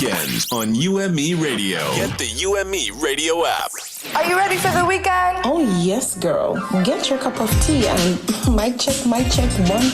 weekends on UME Radio. Get the UME Radio app. Are you ready for the weekend? Oh, yes, girl. Get your cup of tea and mic check, 1,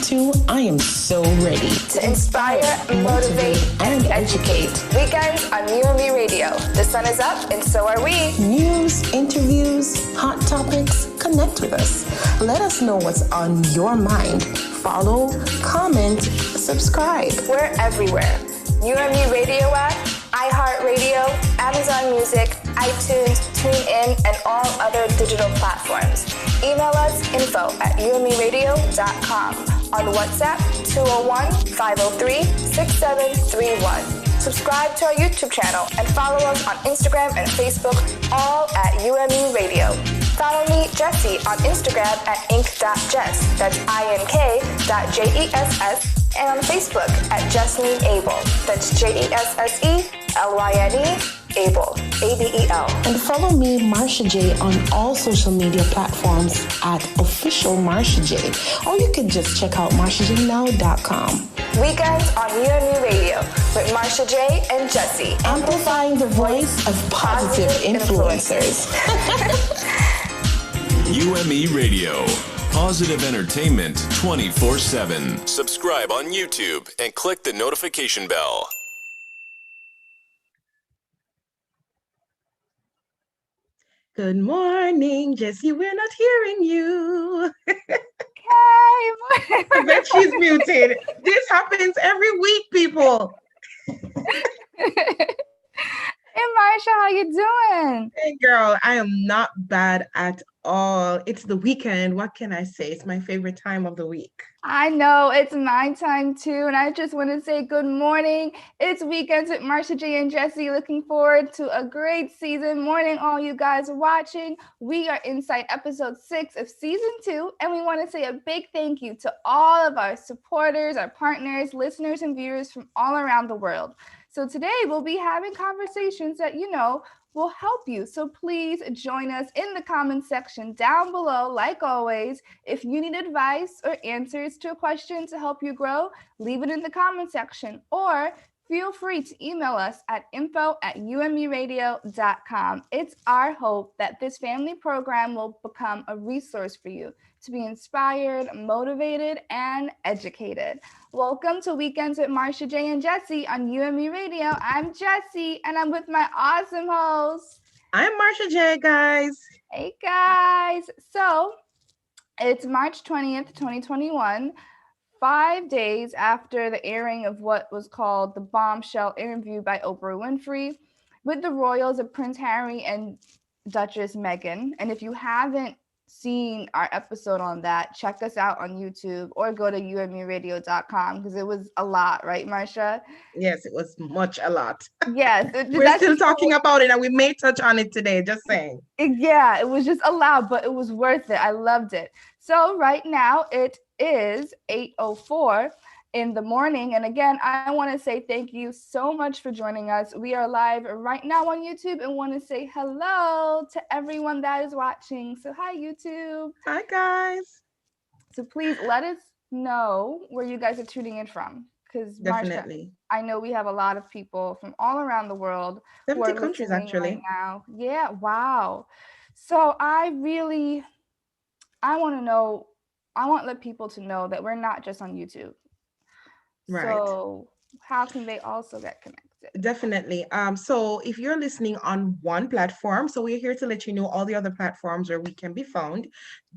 2. I am so ready. To inspire, motivate, and educate. Weekends on UME Radio. The sun is up and so are we. News, interviews, hot topics. Connect with us. Let us know what's on your mind. Follow, comment, subscribe. We're everywhere. UME Radio app, iHeartRadio, Amazon Music, iTunes, TuneIn, and all other digital platforms. Email us info@umeradio.com. On WhatsApp, 201-503-6731. Subscribe to our YouTube channel and follow us on Instagram and Facebook, all at UME Radio. Follow me, Jessie, on Instagram at ink.jess, that's ink.jess, and on Facebook at Jesselyn Abel, that's JESSELYNE, Abel, ABEL. And follow me, Marsha J, on all social media platforms at official Marsha J, or you can just check out marshajnow.com. Weekends on UME Radio with Marsha J and Jessie. Amplifying the voice of positive influencers. UME Radio. Positive entertainment 24/7. Subscribe on YouTube and click the notification bell. Good morning, Jessie. We're not hearing you. Hey, I bet she's muted. This happens every week, people. Hey, Marsha, how you doing? Hey, girl, I am not bad at all. It's the weekend. What can I say? It's my favorite time of the week. I know, it's my time too, and I just want to say good morning. It's Weekends with Marsha J and Jessie. Looking forward to a great season. Morning, all you guys watching. We are inside episode 6 of season 2, and we want to say a big thank you to all of our supporters, our partners, listeners, and viewers from all around the world. So today we'll be having conversations that, will help you. So please join us in the comment section down below. Like always, if you need advice or answers to a question to help you grow, leave it in the comment section, or feel free to email us at info@umeradio.com. It's our hope that this family program will become a resource for you to be inspired, motivated, and educated. Welcome to Weekends with Marsha J and Jessie on UME Radio. I'm Jessie, and I'm with my awesome host. I'm Marsha J, guys. Hey, guys. So it's March 20th, 2021. 5 days after the airing of what was called the bombshell interview by Oprah Winfrey with the royals of Prince Harry and Duchess Meghan. And if you haven't seen our episode on that, check us out on YouTube or go to umeradio.com because it was a lot, right, Marsha? Yes, it was a lot. Yes. We're still talking about it, and we may touch on it today, just saying. Yeah, it was just a lot, but it was worth it. I loved it. So right now it is 8:04 in the morning. And again, I want to say thank you so much for joining us. We are live right now on YouTube and want to say hello to everyone that is watching. So hi, YouTube. Hi, guys. So please let us know where you guys are tuning in from. Because definitely, Marsha, I know we have a lot of people from all around the world. 70 countries, actually. Right now. Yeah, wow. So I want to let people to know that we're not just on YouTube. Right. So how can they also get connected? Definitely. So if you're listening on one platform, so we're here to let you know all the other platforms where we can be found.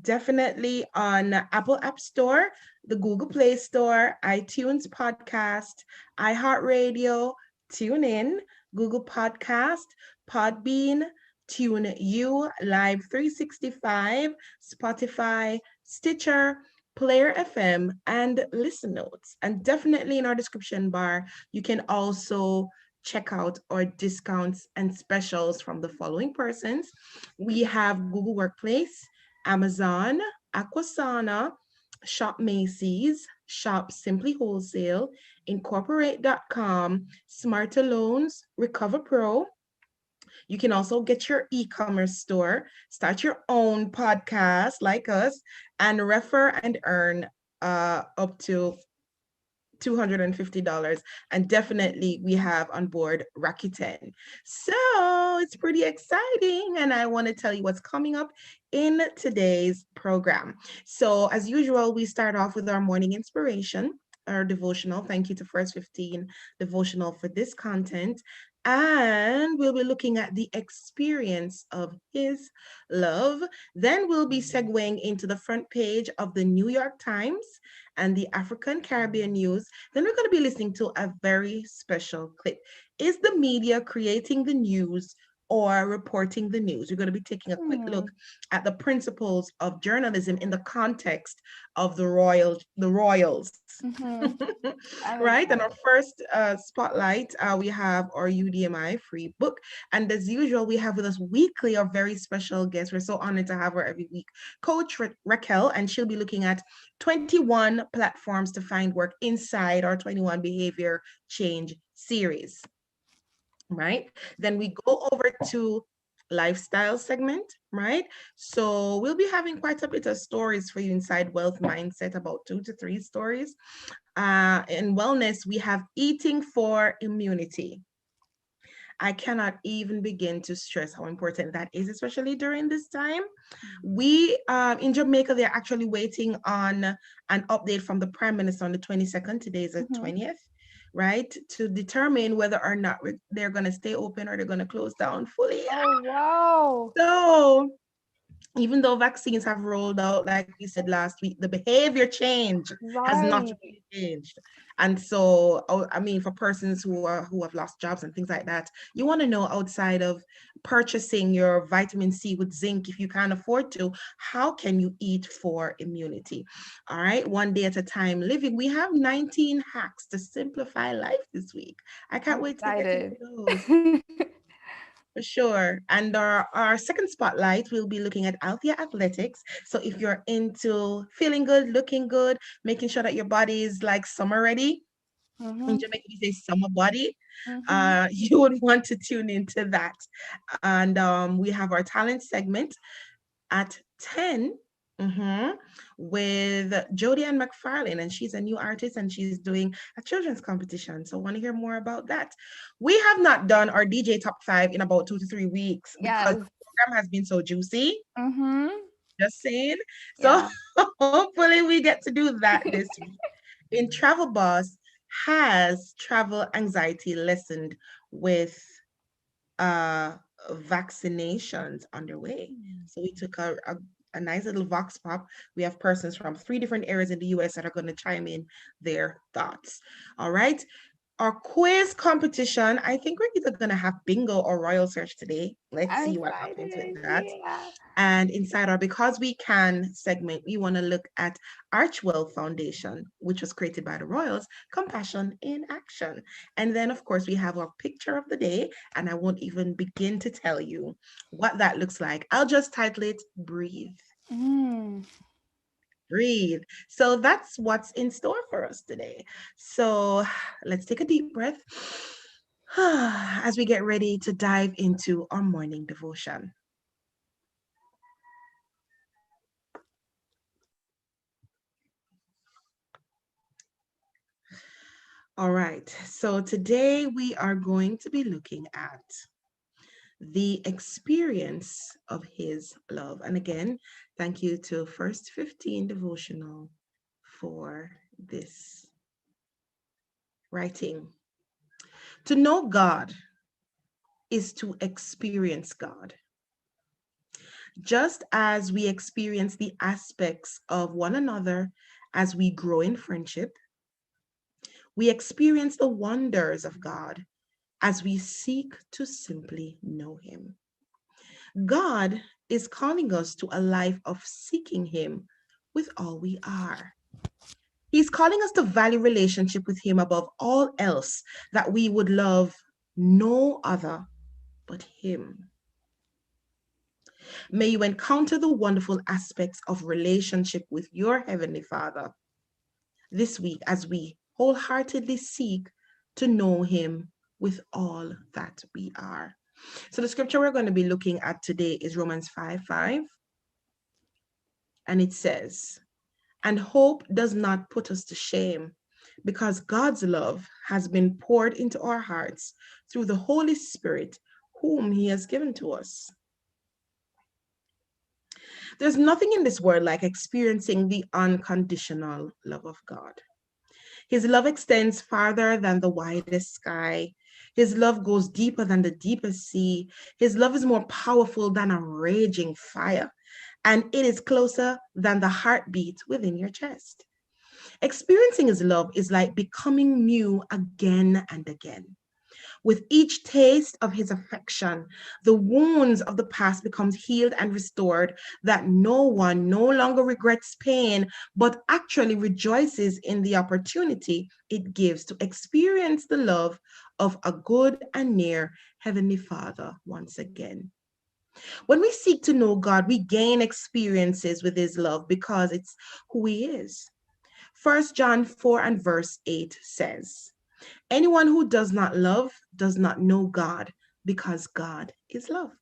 Definitely on Apple App Store, the Google Play Store, iTunes Podcast, iHeartRadio, TuneIn, Google Podcast, Podbean, TuneU, Live 365, Spotify, Stitcher, Player FM, and Listen Notes. And definitely in our description bar, you can also check out our discounts and specials from the following persons. We have Google Workplace, Amazon, Aquasana, Shop Macy's, Shop Simply Wholesale, Incorporate.com, Smarter Loans, Recover Pro. You can also get your e-commerce store, start your own podcast like us, and refer and earn up to $250. And definitely we have on board Rakuten. So it's pretty exciting. And I want to tell you what's coming up in today's program. So as usual, we start off with our morning inspiration, our devotional. Thank you to First 15 Devotional for this content. And we'll be looking at the experience of his love. Then we'll be segueing into the front page of the New York Times and the African Caribbean News. Then we're going to be listening to a very special clip. Is the media creating the news or reporting the news? We're going to be taking a quick look at the principles of journalism in the context of the royals. Right? And our first spotlight, we have our UDMI free book. And as usual, we have with us weekly a very special guest. We're so honored to have her every week, Coach Raquel, and she'll be looking at 21 platforms to find work inside our 21 behavior change series. Right? Then we go over to lifestyle segment, right? So we'll be having quite a bit of stories for you inside Wealth Mindset, about 2 to 3 stories. In wellness, we have eating for immunity. I cannot even begin to stress how important that is, especially during this time. We, in Jamaica, they're actually waiting on an update from the Prime Minister on the 22nd. Today is the 20th. Right, to determine whether or not they're going to stay open or they're going to close down fully. Oh, wow. So even though vaccines have rolled out, like we said last week, the behavior change has not really changed. And so, I mean, for persons who have lost jobs and things like that, you want to know, outside of purchasing your vitamin C with zinc, if you can't afford to, how can you eat for immunity? All right, one day at a time living. We have 19 hacks to simplify life this week. I can't wait to get into those. For sure. And our second spotlight, we'll be looking at Althea Athletics. So if you're into feeling good, looking good, making sure that your body is like summer ready, in Jamaica we say summer body, you would want to tune into that. And we have our talent segment at 10 with Jody Ann McFarlane, and she's a new artist and she's doing a children's competition. So I want to hear more about that. We have not done our DJ top 5 in about 2 to 3 weeks because the program has been so juicy. Just saying. So hopefully we get to do that this week. In Travel Boss, has travel anxiety lessened with vaccinations underway? So we took a nice little vox pop. We have persons from 3 different areas in the US that are going to chime in their thoughts. All right. Our quiz competition, I think we're either going to have bingo or royal search today. Let's see what happens with that. And inside our Because We Can segment, we want to look at Archwell Foundation, which was created by the Royals, Compassion in Action. And then, of course, we have our picture of the day, and I won't even begin to tell you what that looks like. I'll just title it Breathe. Breathe. So that's what's in store for us today. So let's take a deep breath as we get ready to dive into our morning devotion. All right, so today we are going to be looking at the experience of his love. And again, thank you to First 15 Devotional for this writing. To know God is to experience God. Just as we experience the aspects of one another as we grow in friendship, we experience the wonders of God as we seek to simply know him. God is calling us to a life of seeking him with all we are. He's calling us to value relationship with him above all else, that we would love no other but him. May you encounter the wonderful aspects of relationship with your Heavenly Father this week as we wholeheartedly seek to know him with all that we are. So the scripture we're going to be looking at today is Romans 5:5. And it says, and hope does not put us to shame, because God's love has been poured into our hearts through the Holy Spirit, whom he has given to us. There's nothing in this world like experiencing the unconditional love of God. His love extends farther than the widest sky. His love goes deeper than the deepest sea. His love is more powerful than a raging fire, and it is closer than the heartbeat within your chest. Experiencing his love is like becoming new again and again. With each taste of his affection, the wounds of the past becomes healed and restored, that no one no longer regrets pain, but actually rejoices in the opportunity it gives to experience the love of a good and near Heavenly Father once again. When we seek to know God, we gain experiences with his love because it's who he is. 1 John 4 and verse 8 says, anyone who does not love does not know God, because God is love.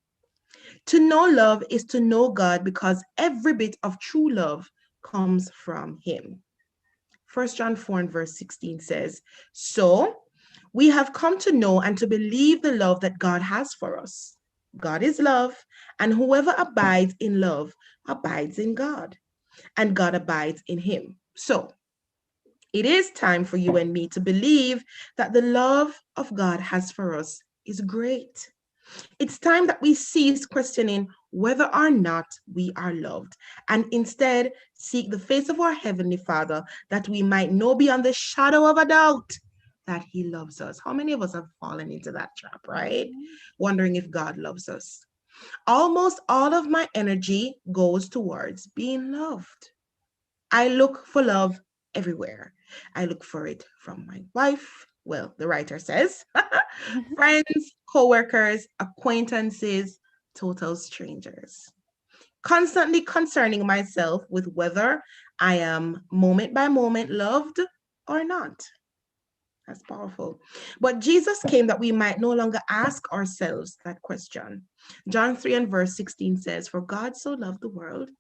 To know love is to know God, because every bit of true love comes from him. 1 John 4 and verse 16 says, so we have come to know and to believe the love that God has for us. God is love, and whoever abides in love abides in God, and God abides in him. So it is time for you and me to believe that the love of God has for us is great. It's time that we cease questioning whether or not we are loved, and instead seek the face of our Heavenly Father, that we might know beyond the shadow of a doubt that he loves us. How many of us have fallen into that trap, right? Wondering if God loves us. Almost all of my energy goes towards being loved. I look for love everywhere. I look for it from my wife. Well, the writer says, friends, coworkers, acquaintances, total strangers. Constantly concerning myself with whether I am moment by moment loved or not. That's powerful. But Jesus came that we might no longer ask ourselves that question. John 3 and verse 16 says, for God so loved the world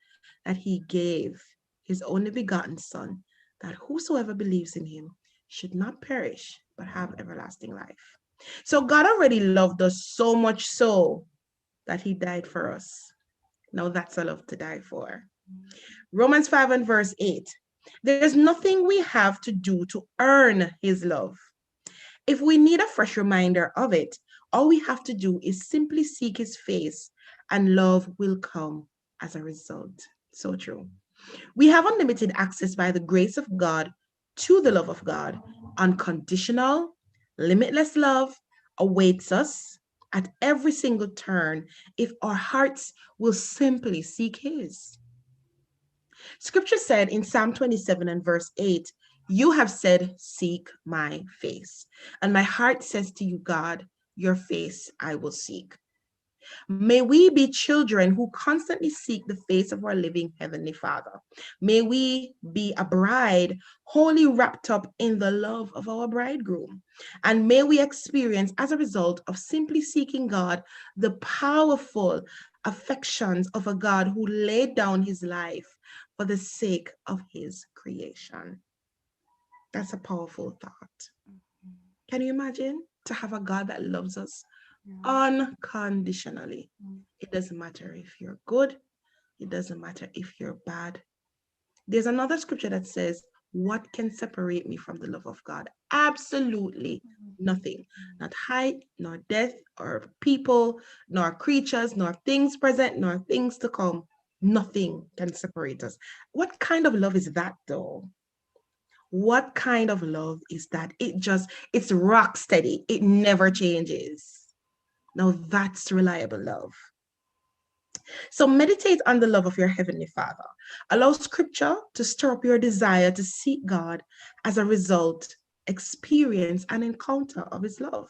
that he gave his only begotten Son, that whosoever believes in him should not perish, but have everlasting life. So God already loved us so much so that he died for us. Now that's a love to die for. Romans 5 and verse 8. There's nothing we have to do to earn his love. If we need a fresh reminder of it, all we have to do is simply seek his face, and love will come as a result. So true. We have unlimited access by the grace of God to the love of God. Unconditional, limitless love awaits us at every single turn if our hearts will simply seek his. Scripture said in Psalm 27 and verse 8, you have said, seek my face. And my heart says to you, God, your face I will seek. May we be children who constantly seek the face of our living Heavenly Father. May we be a bride wholly wrapped up in the love of our bridegroom. And may we experience, as a result of simply seeking God, the powerful affections of a God who laid down his life for the sake of his creation. That's a powerful thought. Can you imagine to have a God that loves us unconditionally? It doesn't matter if you're good. It doesn't matter if you're bad. There's another scripture that says, what can separate me from the love of God? Absolutely nothing. Not height, nor death, or people, nor creatures, nor things present, nor things to come. Nothing can separate us. What kind of love is that, though? What kind of love is that? It's rock steady. It never changes. Now that's reliable love. So meditate on the love of your Heavenly Father. Allow scripture to stir up your desire to seek God. As a result, experience an encounter of his love.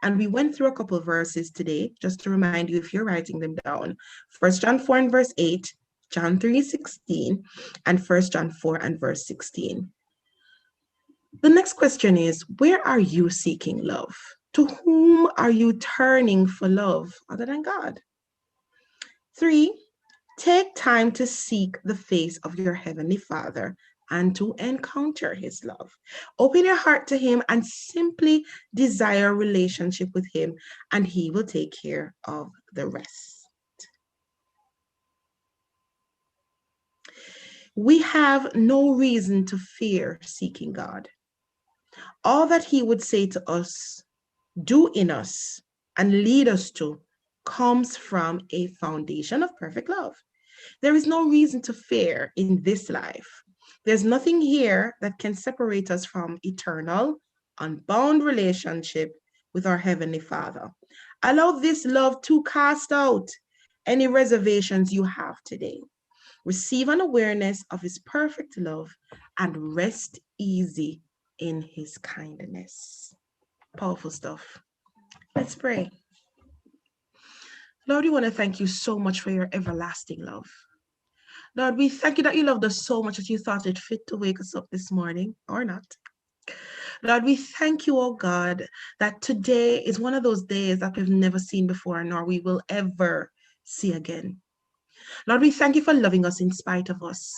And we went through a couple of verses today, just to remind you if you're writing them down. 1 John 4 and verse 8, John 3:16, and 1 John 4 and verse 16. The next question is, where are you seeking love? To whom are you turning for love other than God? 3, take time to seek the face of your Heavenly Father and to encounter his love. Open your heart to him and simply desire a relationship with him, and he will take care of the rest. We have no reason to fear seeking God. All that he would say to us, do in us, and lead us to comes from a foundation of perfect love. There is no reason to fear in this life. There's nothing here that can separate us from eternal, unbound relationship with our Heavenly Father. Allow this love to cast out any reservations you have today. Receive an awareness of his perfect love and rest easy in his kindness. Powerful stuff. Let's pray. Lord, we want to thank you so much for your everlasting love. Lord, we thank you that you loved us so much that you thought it fit to wake us up this morning, or not. Lord, we thank you, oh God, that today is one of those days that we've never seen before, nor we will ever see again. Lord, we thank you for loving us in spite of us.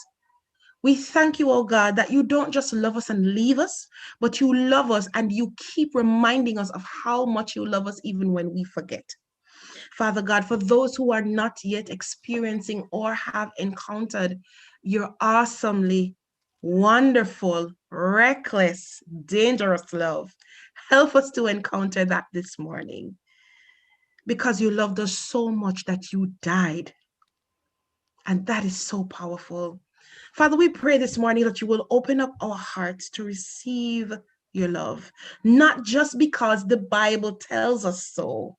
We thank you, oh God, that you don't just love us and leave us, but you love us and you keep reminding us of how much you love us even when we forget. Father God, for those who are not yet experiencing or have encountered your awesomely wonderful, reckless, dangerous love, help us to encounter that this morning, because you loved us so much that you died. And that is so powerful. Father, we pray this morning that you will open up our hearts to receive your love, not just because the Bible tells us so,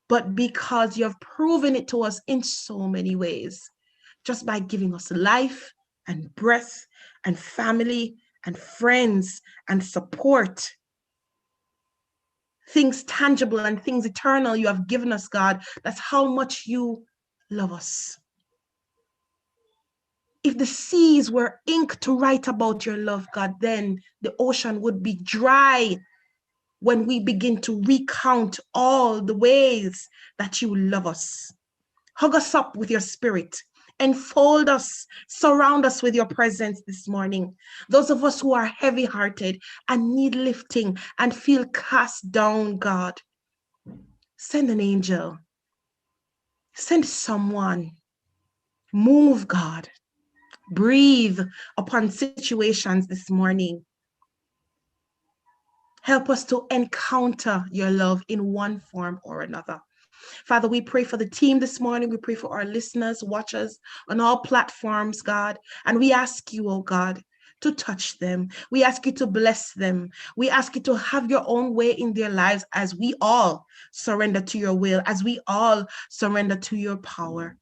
but because you have proven it to us in so many ways, just by giving us life and breath and family and friends and support. Things tangible and things eternal you have given us, God. That's how much you love us. If the seas were ink to write about your love, God, then the ocean would be dry when we begin to recount all the ways that you love us. Hug us up with your spirit. Enfold us, surround us with your presence this morning. Those of us who are heavy-hearted and need lifting and feel cast down, God, send an angel. Send someone. Move, God. Breathe upon situations this morning. Help us to encounter your love in one form or another. Father, we pray for the team this morning. We pray for our listeners, watchers on all platforms, God. And we ask you, oh God, to touch them. We ask you to bless them. We ask you to have your own way in their lives as we all surrender to your will, as we all surrender to your power.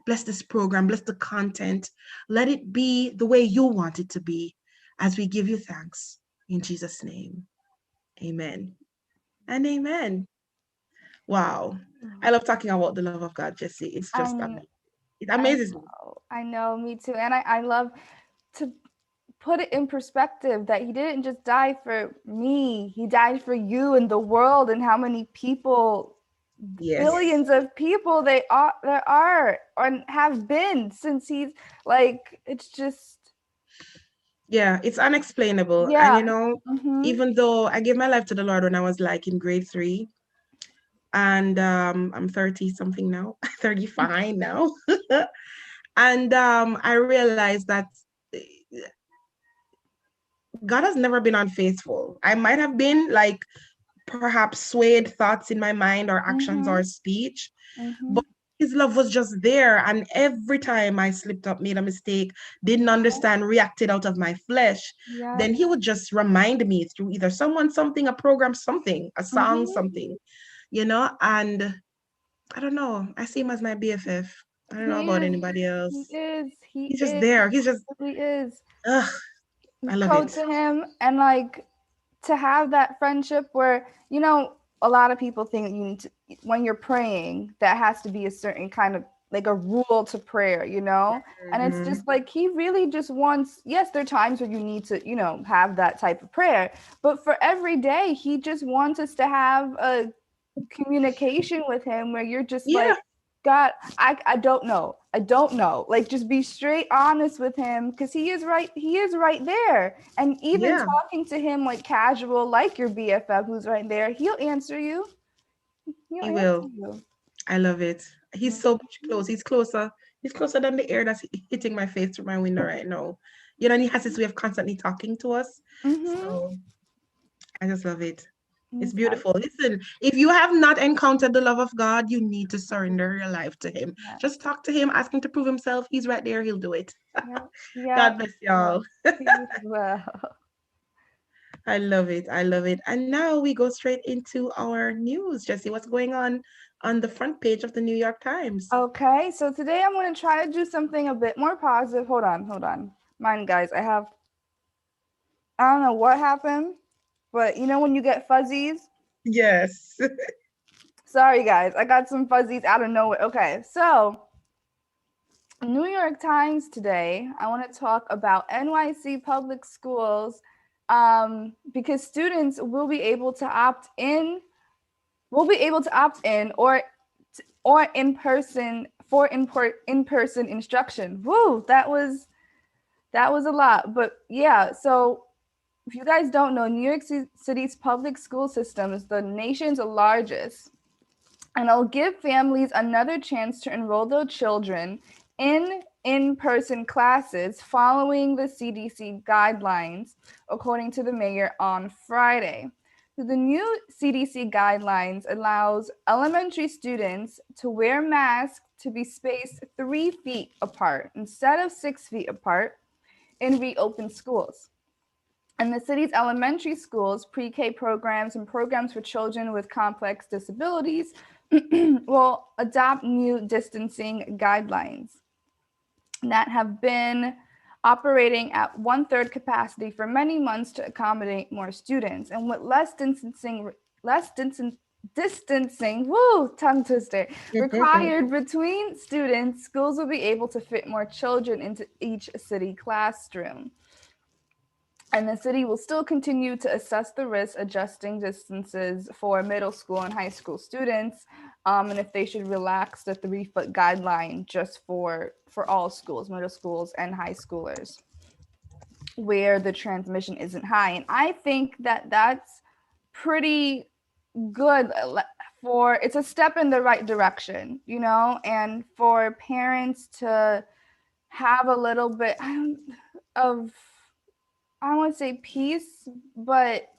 Bless this program, bless the content. Let it be the way you want it to be as we give you thanks. In Jesus' name, amen and amen. Wow. I love talking about the love of God, Jesse. It's just amazing. It amazes me. I know, me too. And I love to put it in perspective that he didn't just die for me. He died for you and the world, and how many people, billions of people there are and have been since he's like, it's just. Yeah, it's unexplainable. Yeah. And even though I gave my life to the Lord when I was like in grade 3, and I'm 30 something now, 35 now. And I realized that God has never been unfaithful. I might have been like perhaps swayed thoughts in my mind or actions or speech, but his love was just there. And every time I slipped up, made a mistake, didn't understand, reacted out of my flesh, then he would just remind me through either someone, something, a program, something, a song, something, and I don't know. I see him as my BFF. I don't know about anybody else. He is. He's just there. He's just. He is. I love Go it. to him, and like to have that friendship where, a lot of people think you need to, when you're praying, that has to be a certain kind of like a rule to prayer, and it's just like, he really just wants, yes, there are times where you need to, have that type of prayer, but for every day, he just wants us to have a communication with him where you're just like, God, I don't know. I don't know. Like, just be straight honest with him, because he is right. He is right there. And even Yeah, talking to him like casual, like your BFF who's right there, he'll answer you. He'll he answer will. you. I love it. He's so much close. He's closer. He's closer than the air that's hitting my face through my window right now. You know, and he has this way of constantly talking to us. Mm-hmm. So I just love it. It's Okay. beautiful. Listen, if you have not encountered the love of God, you need to surrender your life to Him. Yeah. Just talk to Him, ask Him to prove Himself. He's right there. He'll do it. Yep. Yep. God bless y'all. He will. I love it. I love it. And now we go straight into our news. Jesse, what's going on the front page of the New York Times? Okay, so today I'm going to try to do something a bit more positive. Hold on. Mind, guys, I don't know what happened, but you know when you get fuzzies? Yes. Sorry, guys, I got some fuzzies out of nowhere. Okay, so New York Times today, I want to talk about NYC public schools, because students will be able to opt in, or in person for in-person instruction. Woo, that was a lot. But yeah, so if you guys don't know, New York City's public school system is the nation's largest, and it'll give families another chance to enroll their children in-person classes following the CDC guidelines, according to the mayor on Friday. So the new CDC guidelines allows elementary students to wear masks to be spaced 3 feet apart instead of 6 feet apart in reopened schools. And the city's elementary schools, pre-K programs, and programs for children with complex disabilities will adopt new distancing guidelines that have been operating at 1/3 capacity for many months to accommodate more students. And with less distancing, tongue twister, required between students, schools will be able to fit more children into each city classroom. And the city will still continue to assess the risk, adjusting distances for middle school and high school students, and if they should relax the 3-foot guideline just for all schools, middle schools and high schoolers, where the transmission isn't high. And I think that that's pretty good. It's a step in the right direction, you know, and for parents to have a little bit of, I don't want to say peace, but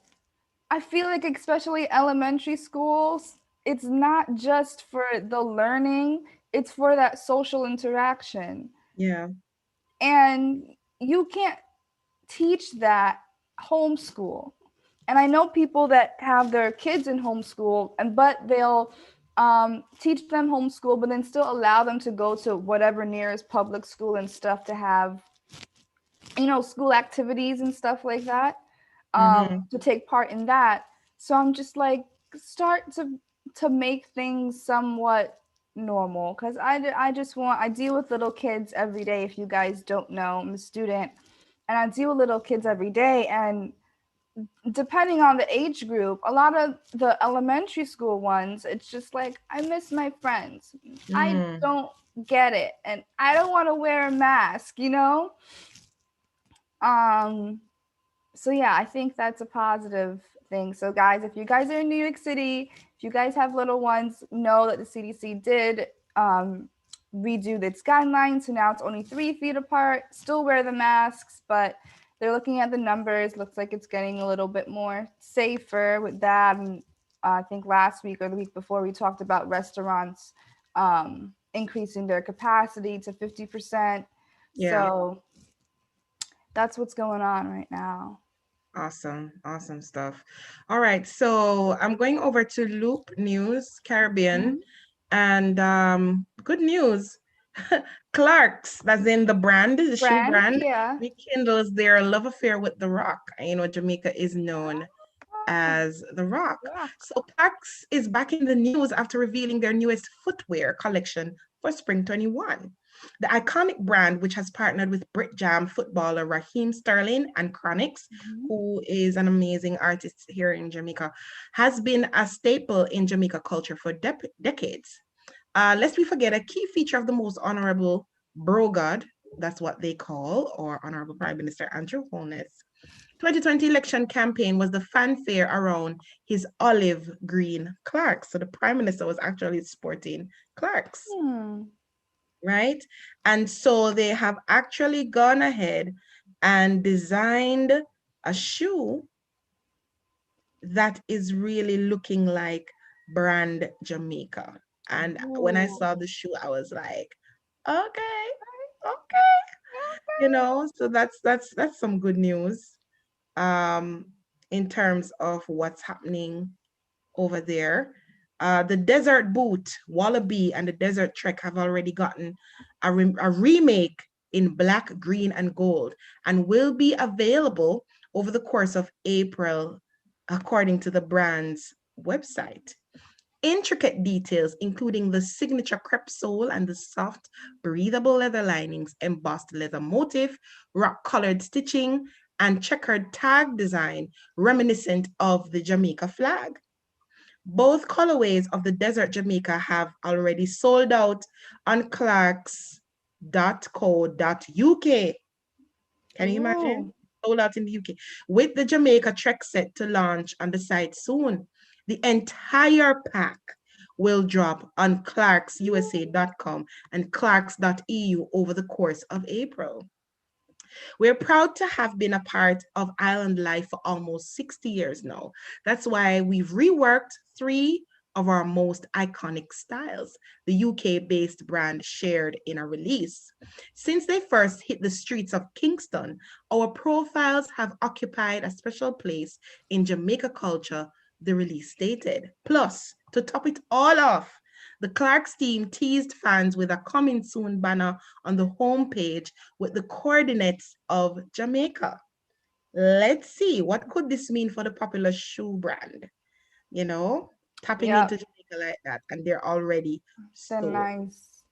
I feel like especially elementary schools, it's not just for the learning, it's for that social interaction. Yeah. And you can't teach that homeschool. And I know people that have their kids in homeschool, but they'll teach them homeschool, but then still allow them to go to whatever nearest public school and stuff to have, you know, school activities and stuff like that, to take part in that. So I'm just like, start to make things somewhat normal, because I deal with little kids every day. If you guys don't know, I'm a student, and I deal with little kids every day, and depending on the age group, a lot of the elementary school ones, it's just like, I miss my friends. I don't get it, and I don't want to wear a mask, you know? So yeah, I think that's a positive thing. So guys, if you guys are in New York City, if you guys have little ones, know that the CDC did redo its guidelines. So now it's only 3 feet apart. Still wear the masks, but they're looking at the numbers. Looks like it's getting a little bit more safer with that. And I think last week or the week before, we talked about restaurants increasing their capacity to 50%. Yeah. So that's what's going on right now. Awesome stuff. All right, so I'm going over to Loop News Caribbean, and good news. Clark's, that's in the brand, the shoe brand, Yeah. rekindles their love affair with The Rock. You know, Jamaica is known as The Rock. So Clark's is back in the news after revealing their newest footwear collection for Spring 21. The iconic brand, which has partnered with Brit Jam footballer Raheem Sterling and Chronix, who is an amazing artist here in Jamaica, has been a staple in Jamaica culture for decades. Lest we forget, a key feature of the Most Honorable Brogard, that's what they call, or Honorable Prime Minister Andrew Holness, 2020 election campaign was the fanfare around his olive green Clarks. So the Prime Minister was actually sporting Clarks, right? And so they have actually gone ahead and designed a shoe that is really looking like brand Jamaica. And when I saw the shoe, I was like, okay, so that's some good news in terms of what's happening over there. The Desert Boot, Wallaby, and the Desert Trek have already gotten a remake in black, green, and gold, and will be available over the course of April, according to the brand's website. Intricate details, including the signature crepe sole and the soft, breathable leather linings, embossed leather motif, rock-colored stitching, and checkered tag design reminiscent of the Jamaica flag. Both colorways of the Desert Jamaica have already sold out on clarks.co.uk. Can you imagine? Sold out in the UK. With the Jamaica Trek set to launch on the site soon. The entire pack will drop on clarksusa.com and clarks.eu over the course of April. We're proud to have been a part of island life for almost 60 years now. That's why we've reworked 3 of our most iconic styles, the UK-based brand shared in a release. Since they first hit the streets of Kingston, our profiles have occupied a special place in Jamaica culture, the release stated. Plus, to top it all off, the Clarks team teased fans with a coming soon banner on the homepage with the coordinates of Jamaica. Let's see, what could this mean for the popular shoe brand? Tapping into Jamaica like that, and they're already so nice.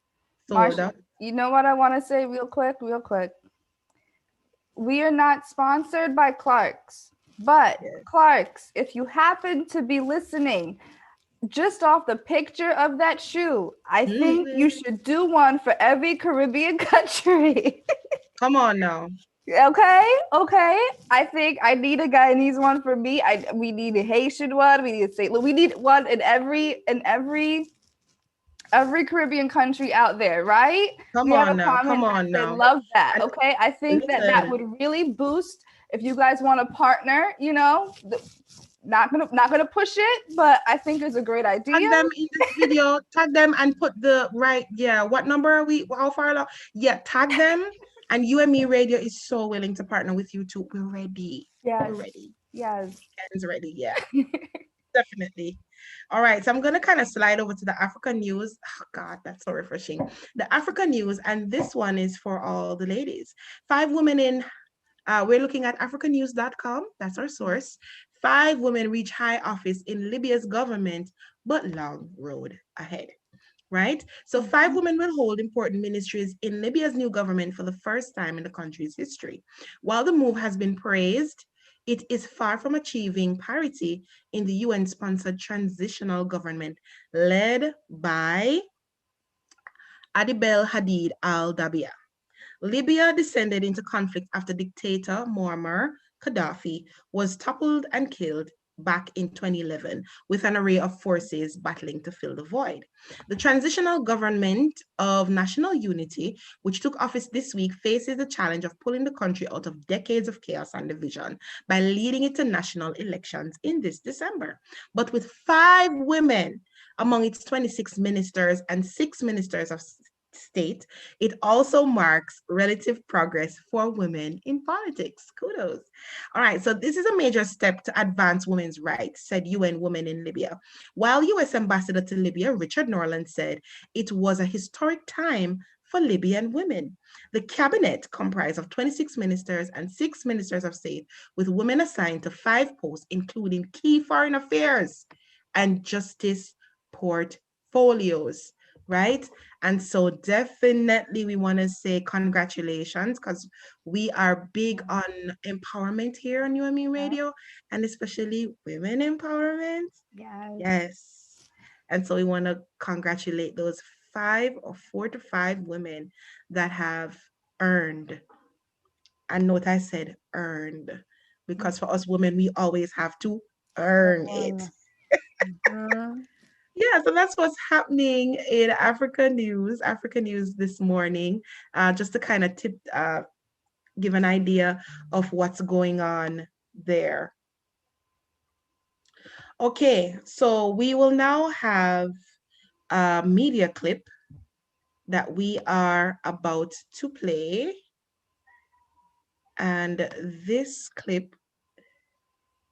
sold Marsha, out. you know what I want to say real quick? We are not sponsored by Clarks, but Clarks, if you happen to be listening, just off the picture of that shoe, I think you should do one for every Caribbean country. Come on now. Okay. I think I need a Guyanese one for me. We need a Haitian one. We need a St. Louis. We need one in every Caribbean country out there, right? Come on now. I love that. Okay, I think that would really boost if you guys want to partner. Not gonna push it, but I think it's a great idea. Tag them in this video. Tag them and put the right. Yeah, what number are we? How far along? Yeah, tag them. And UMERADIO is so willing to partner with you too. We're ready. Yes. We're ready. Yes. Ken's ready. Yeah. Definitely. All right. So I'm gonna kind of slide over to the African news. Oh God, that's so refreshing. The African news, and this one is for all the ladies. 5 women in. We're looking at africanews.com. That's our source. 5 women reach high office in Libya's government, but long road ahead. Right? So 5 women will hold important ministries in Libya's new government for the first time in the country's history. While the move has been praised, it is far from achieving parity in the UN-sponsored transitional government led by Adibel Hadid al-Dabia. Libya descended into conflict after dictator Muammar Gaddafi was toppled and killed back in 2011, with an array of forces battling to fill the void. The transitional government of national unity, which took office this week, faces the challenge of pulling the country out of decades of chaos and division by leading it to national elections in this December. But with 5 women among its 26 ministers and 6 ministers of state, it also marks relative progress for women in politics. Kudos. All right, so this is a major step to advance women's rights, said UN Women in Libya. While US Ambassador to Libya, Richard Norland, said it was a historic time for Libyan women. The cabinet comprised of 26 ministers and 6 ministers of state, with women assigned to 5 posts, including key foreign affairs and justice portfolios. Right? And so definitely we want to say congratulations, because we are big on empowerment here on UMERADIO, and especially women empowerment. Yes. And so we want to congratulate those 4 to 5 women that have earned. And note I said earned, because for us women, we always have to earn it. Yeah, so that's what's happening in Africa News this morning. Just to kind of give an idea of what's going on there. Okay, so we will now have a media clip that we are about to play. And this clip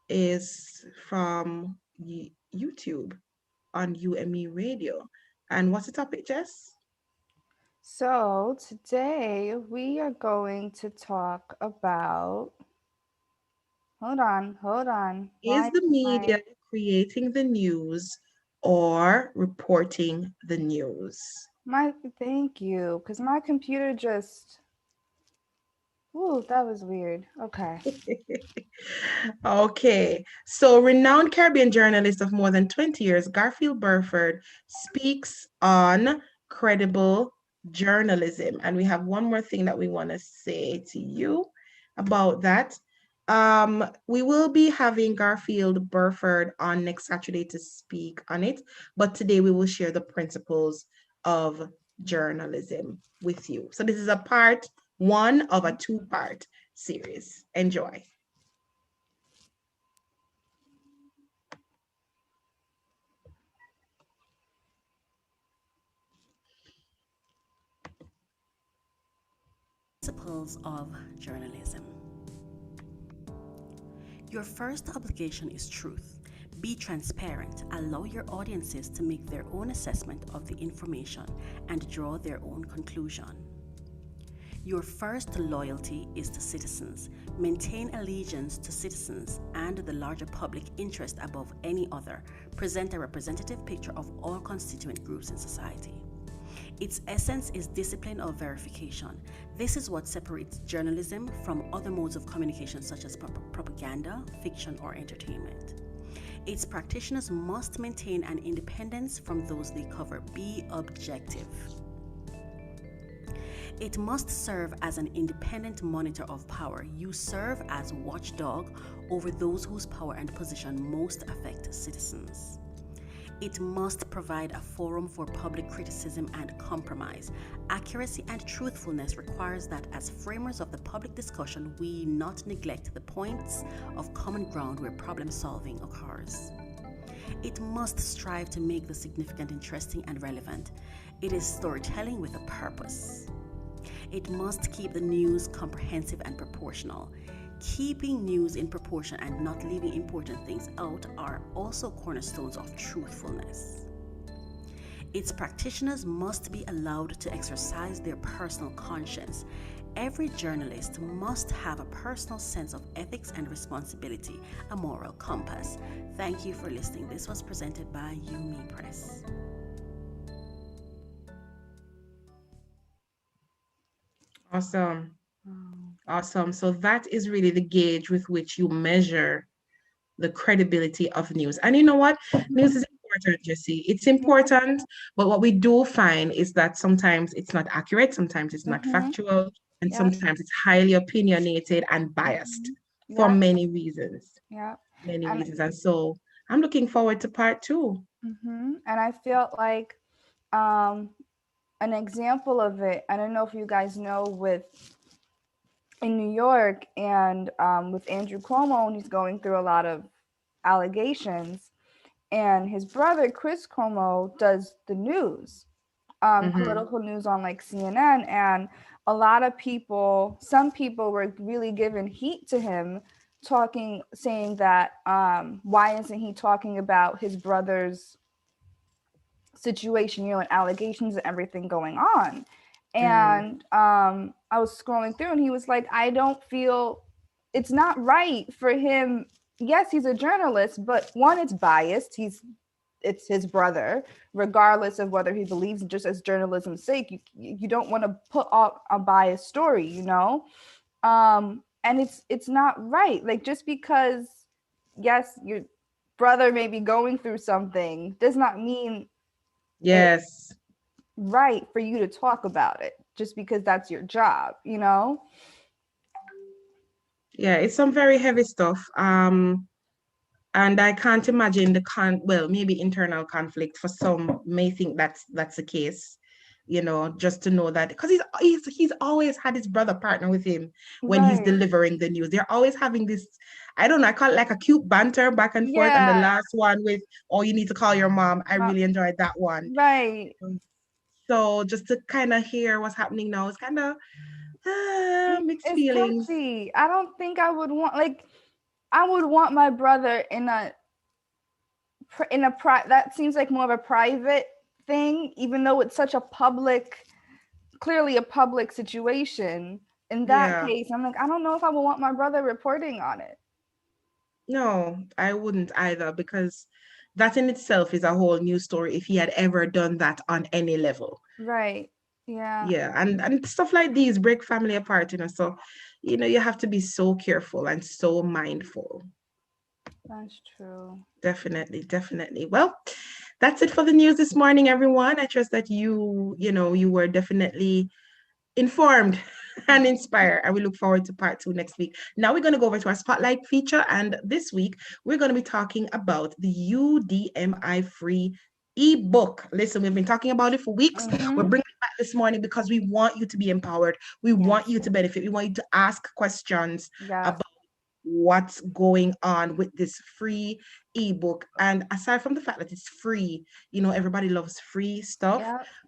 is from YouTube on UMERADIO. And what's the topic, Jess? So today we are going to talk about, hold on. Is the media creating the news or reporting the news? Thank you, because my computer just, ooh, that was weird. Okay. Okay, so renowned Caribbean journalist of more than 20 years, Garfield Burford, speaks on credible journalism. And we have one more thing that we want to say to you about that. We will be having Garfield Burford on next Saturday to speak on it, but today we will share the principles of journalism with you. So this is a part 1 of a 2-part series. Enjoy. Principles of journalism. Your first obligation is truth. Be transparent. Allow your audiences to make their own assessment of the information and draw their own conclusion. Your first loyalty is to citizens. Maintain allegiance to citizens and the larger public interest above any other. Present a representative picture of all constituent groups in society. Its essence is discipline of verification. This is what separates journalism from other modes of communication such as propaganda, fiction, or entertainment. Its practitioners must maintain an independence from those they cover. Be objective. It must serve as an independent monitor of power. You serve as watchdog over those whose power and position most affect citizens. It must provide a forum for public criticism and compromise. Accuracy and truthfulness requires that as framers of the public discussion, we not neglect the points of common ground where problem solving occurs. It must strive to make the significant interesting and relevant. It is storytelling with a purpose. It must keep the news comprehensive and proportional. Keeping news in proportion and not leaving important things out are also cornerstones of truthfulness. Its practitioners must be allowed to exercise their personal conscience. Every journalist must have a personal sense of ethics and responsibility, a moral compass. Thank you for listening. This was presented by UME Press. Awesome. Awesome. So that is really the gauge with which you measure the credibility of news. And you know what? News is important, Jesse. It's important, but what we do find is that sometimes it's not accurate, sometimes it's not factual, and sometimes it's highly opinionated and biased for many reasons. Many reasons. And so I'm looking forward to part 2. And I felt like an example of it, I don't know if you guys know, in New York and with Andrew Cuomo, and he's going through a lot of allegations, and his brother Chris Cuomo does the news, political news on like CNN, and a lot of people, some people were really giving heat to him, saying that why isn't he talking about his brother's situation, and allegations and everything going on. And I was scrolling through and he was like, I don't feel it's not right for him. Yes, he's a journalist, but one, it's biased. It's his brother, regardless of whether he believes, just as journalism's sake, you don't want to put out a biased story, and it's not right. Like, just because, yes, brother may be going through something does not mean Yes. right for you to talk about it just because that's your job, you know? Yeah, it's some very heavy stuff. And I can't imagine well, maybe internal conflict for some may think that's the case, just to know that because he's always had his brother partner with him when he's Right. delivering the news. They're always having this, I don't know, I call it like a cute banter back and forth. And the Yeah. last one with, oh, you need to call your mom. I really enjoyed that one. Right. So just to kind of hear what's happening now is kind of mixed It's feelings. touchy. I don't think I would want, like, I would want my brother in a that seems like more of a private thing, even though it's such a clearly a public situation. In that Yeah. case, I'm like, I don't know if I would want my brother reporting on it. No, I wouldn't either, because that in itself is a whole new story if he had ever done that on any level. Right. Yeah. Yeah, and stuff like these break family apart, so you have to be so careful and so mindful. That's true. Definitely, definitely. Well, that's it for the news this morning, everyone. I trust that you were definitely informed and inspired. And we look forward to part 2 next week. Now we're going to go over to our spotlight feature. And this week, we're going to be talking about the UDMI free ebook. Listen, we've been talking about it for weeks. We're bringing it back this morning because we want you to be empowered. We want you to benefit. We want you to ask questions about what's going on with this free ebook. And aside from the fact that it's free, everybody loves free stuff,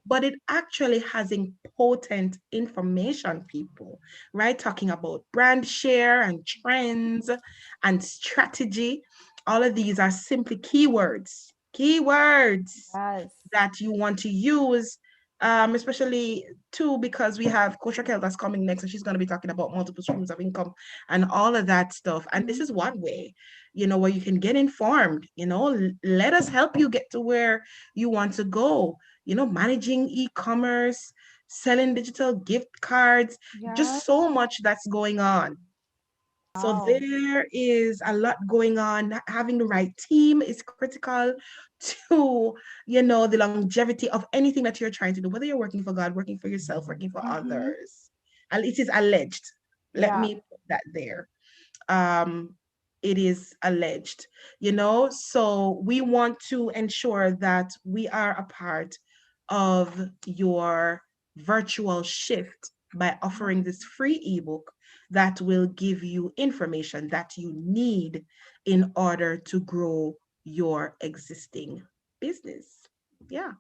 but it actually has important information, people, right? Talking about brand share and trends and strategy. All of these are simply keywords that you want to use, especially too, because we have Coach Raquel that's coming next, and she's going to be talking about multiple streams of income and all of that stuff. And this is one way, where you can get informed, let us help you get to where you want to go, managing e-commerce, selling digital gift cards, just so much that's going on. So there is a lot going on. Having the right team is critical to, the longevity of anything that you're trying to do, whether you're working for God, working for yourself, working for others. And it is alleged. Let me put that there. It is alleged, so we want to ensure that we are a part of your virtual shift by offering this free ebook that will give you information that you need in order to grow your existing business. Yeah.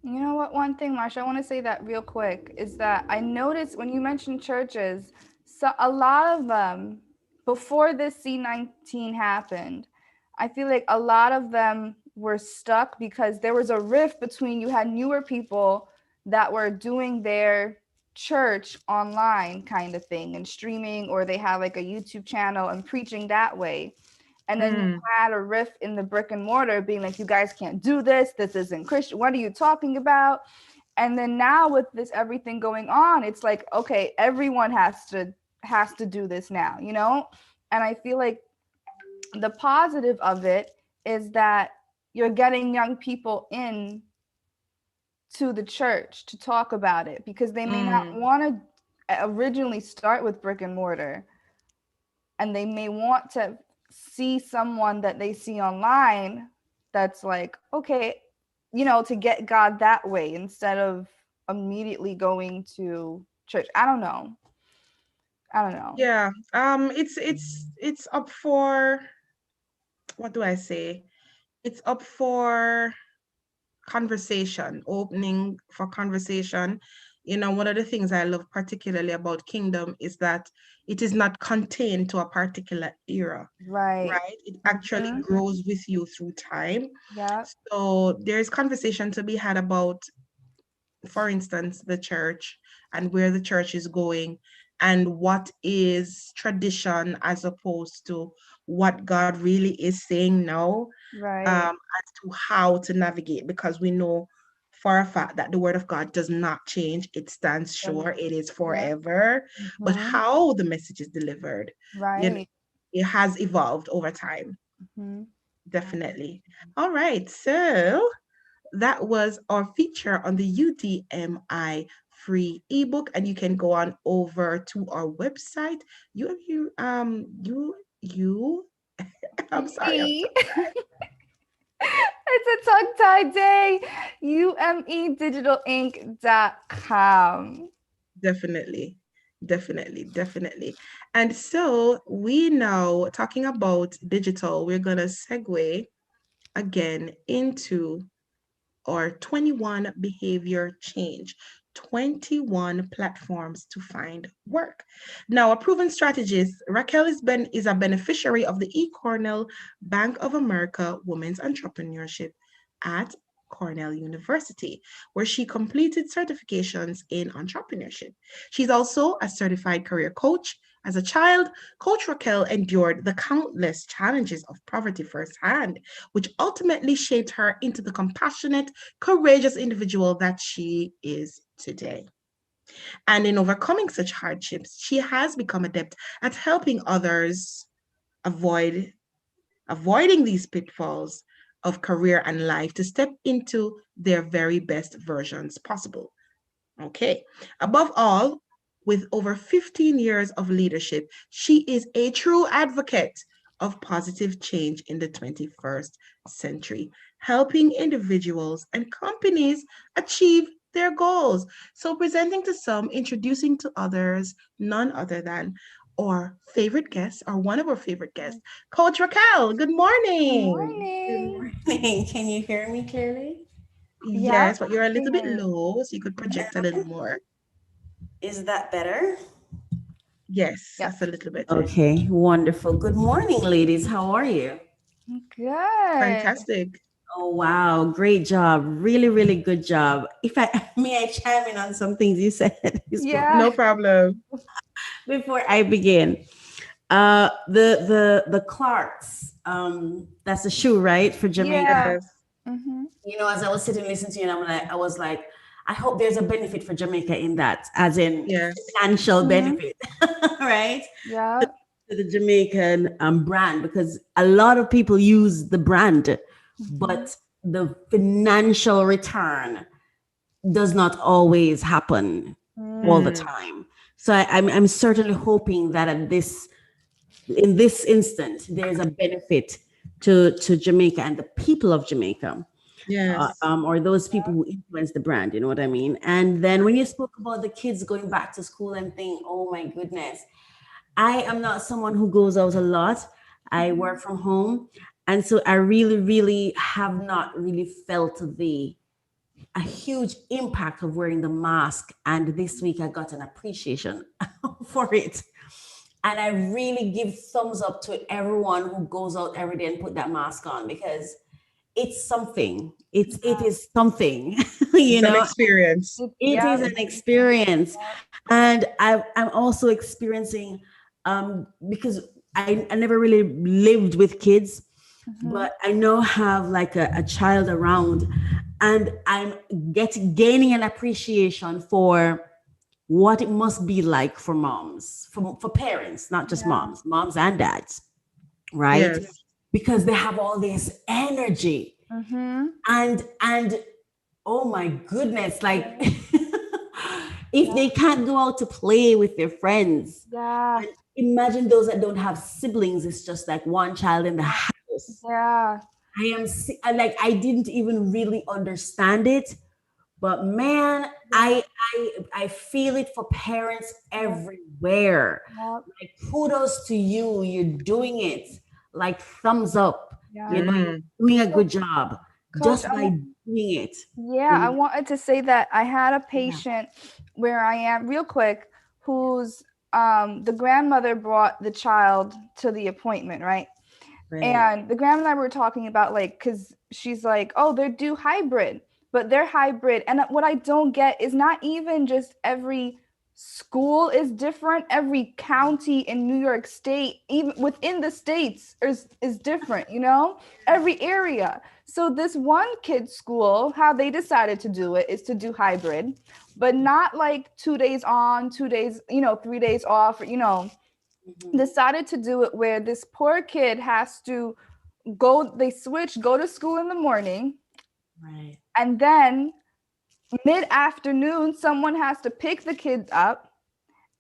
You know what? One thing, Marsha, I want to say that real quick is that I noticed when you mentioned churches, so a lot of them, before this C-19 happened, I feel like a lot of them were stuck because there was a rift between, you had newer people that were doing their church online kind of thing and streaming, or they have like a YouTube channel and preaching that way. And then you had a rift in the brick and mortar being like, you guys can't do this. This isn't Christian. What are you talking about? And then now with this everything going on, it's like, okay, everyone has to do this now, And I feel like the positive of it is that you're getting young people in to the church to talk about it, because they may not want to originally start with brick and mortar, and they may want to see someone that they see online that's like, okay, to get God that way instead of immediately going to church. I don't know. Yeah. It's up for, what do I say? It's up for conversation, opening for conversation. One of the things I love particularly about Kingdom is that it is not contained to a particular era. Right? It actually grows with you through time. Yeah. So there's conversation to be had about, for instance, the church and where the church is going and what is tradition as opposed to what God really is saying now, Right. as to how to navigate, because we know for a fact that the word of God does not change. It stands sure. It is forever. But how the message is delivered, Right. it has evolved over time. Definitely. All right. So that was our feature on the UDMI free ebook, and you can go on over to our website. I'm sorry. It's a tongue-tied day. UMEDigitalInc.com. Definitely. And so we now talking about digital, we're gonna segue again into or 21 behavior change, 21 platforms to find work. Now, a proven strategist, Raquel is a beneficiary of the eCornell Bank of America Women's Entrepreneurship at Cornell University, where she completed certifications in entrepreneurship. She's also a certified career coach. As a child, Coach Raquel endured the countless challenges of poverty firsthand, which ultimately shaped her into the compassionate, courageous individual that she is today. And in overcoming such hardships, she has become adept at helping others avoiding these pitfalls of career and life to step into their very best versions possible. Okay. Above all, with over 15 years of leadership, she is a true advocate of positive change in the 21st century, helping individuals and companies achieve their goals. So presenting to some, introducing to others, none other than our favorite guest, or one of our favorite guests, Coach Raquel. Good morning. Good morning. Can you hear me clearly? Yes, but you're a little bit low, so you could project a little more. Is that better? Yes, that's a little better. Okay, wonderful. Good morning, ladies. How are you? Good. Fantastic. Oh, wow. Great job. Really, really good job. If I may I chime in on some things you said? No problem. Before I begin. The Clarks, that's a shoe, right? For Jamaica. Yes. You know, as I was sitting listening to you, I was like, I hope there's a benefit for Jamaica in that, as in financial benefit, right? Yeah. To the Jamaican brand, because a lot of people use the brand, but the financial return does not always happen all the time. So I'm certainly hoping that in this instance, there's a benefit to Jamaica and the people of Jamaica. Yes. Or those people who influence the brand, you know what I mean? And then when you spoke about the kids going back to school and think, oh my goodness, I am not someone who goes out a lot. I work from home. And so I really, really have not really felt a huge impact of wearing the mask. And this week I got an appreciation for it. And I really give thumbs up to everyone who goes out every day and put that mask on, because it's something. It is something, you know. An experience. It is an experience. And I'm also experiencing, because I never really lived with kids, but I now have like a child around, and I'm gaining an appreciation for what it must be like for moms, for parents, not just moms and dads, right? Yes. Because they have all this energy, and oh my goodness, like if they can't go out to play with their friends, and imagine those that don't have siblings. It's just like one child in the house. I didn't even really understand it, but man, I feel it for parents everywhere. Like, kudos to you. You're doing it. Like, thumbs up. You know, you're doing a good job just by doing it. Yeah, I wanted to say that I had a patient where I am real quick, who's the grandmother brought the child to the appointment, right? And the grandmother and I were talking about, like, because she's like, oh, they're due hybrid, but they're hybrid. And what I don't get is not even just every school is different. Every county in New York State, even within the states, is different, you know, every area. So this one kid's school, how they decided to do it is to do hybrid, but not like 2 days on, 2 days, 3 days off, decided to do it where this poor kid has to go to school in the morning. Right. And then mid-afternoon, someone has to pick the kids up,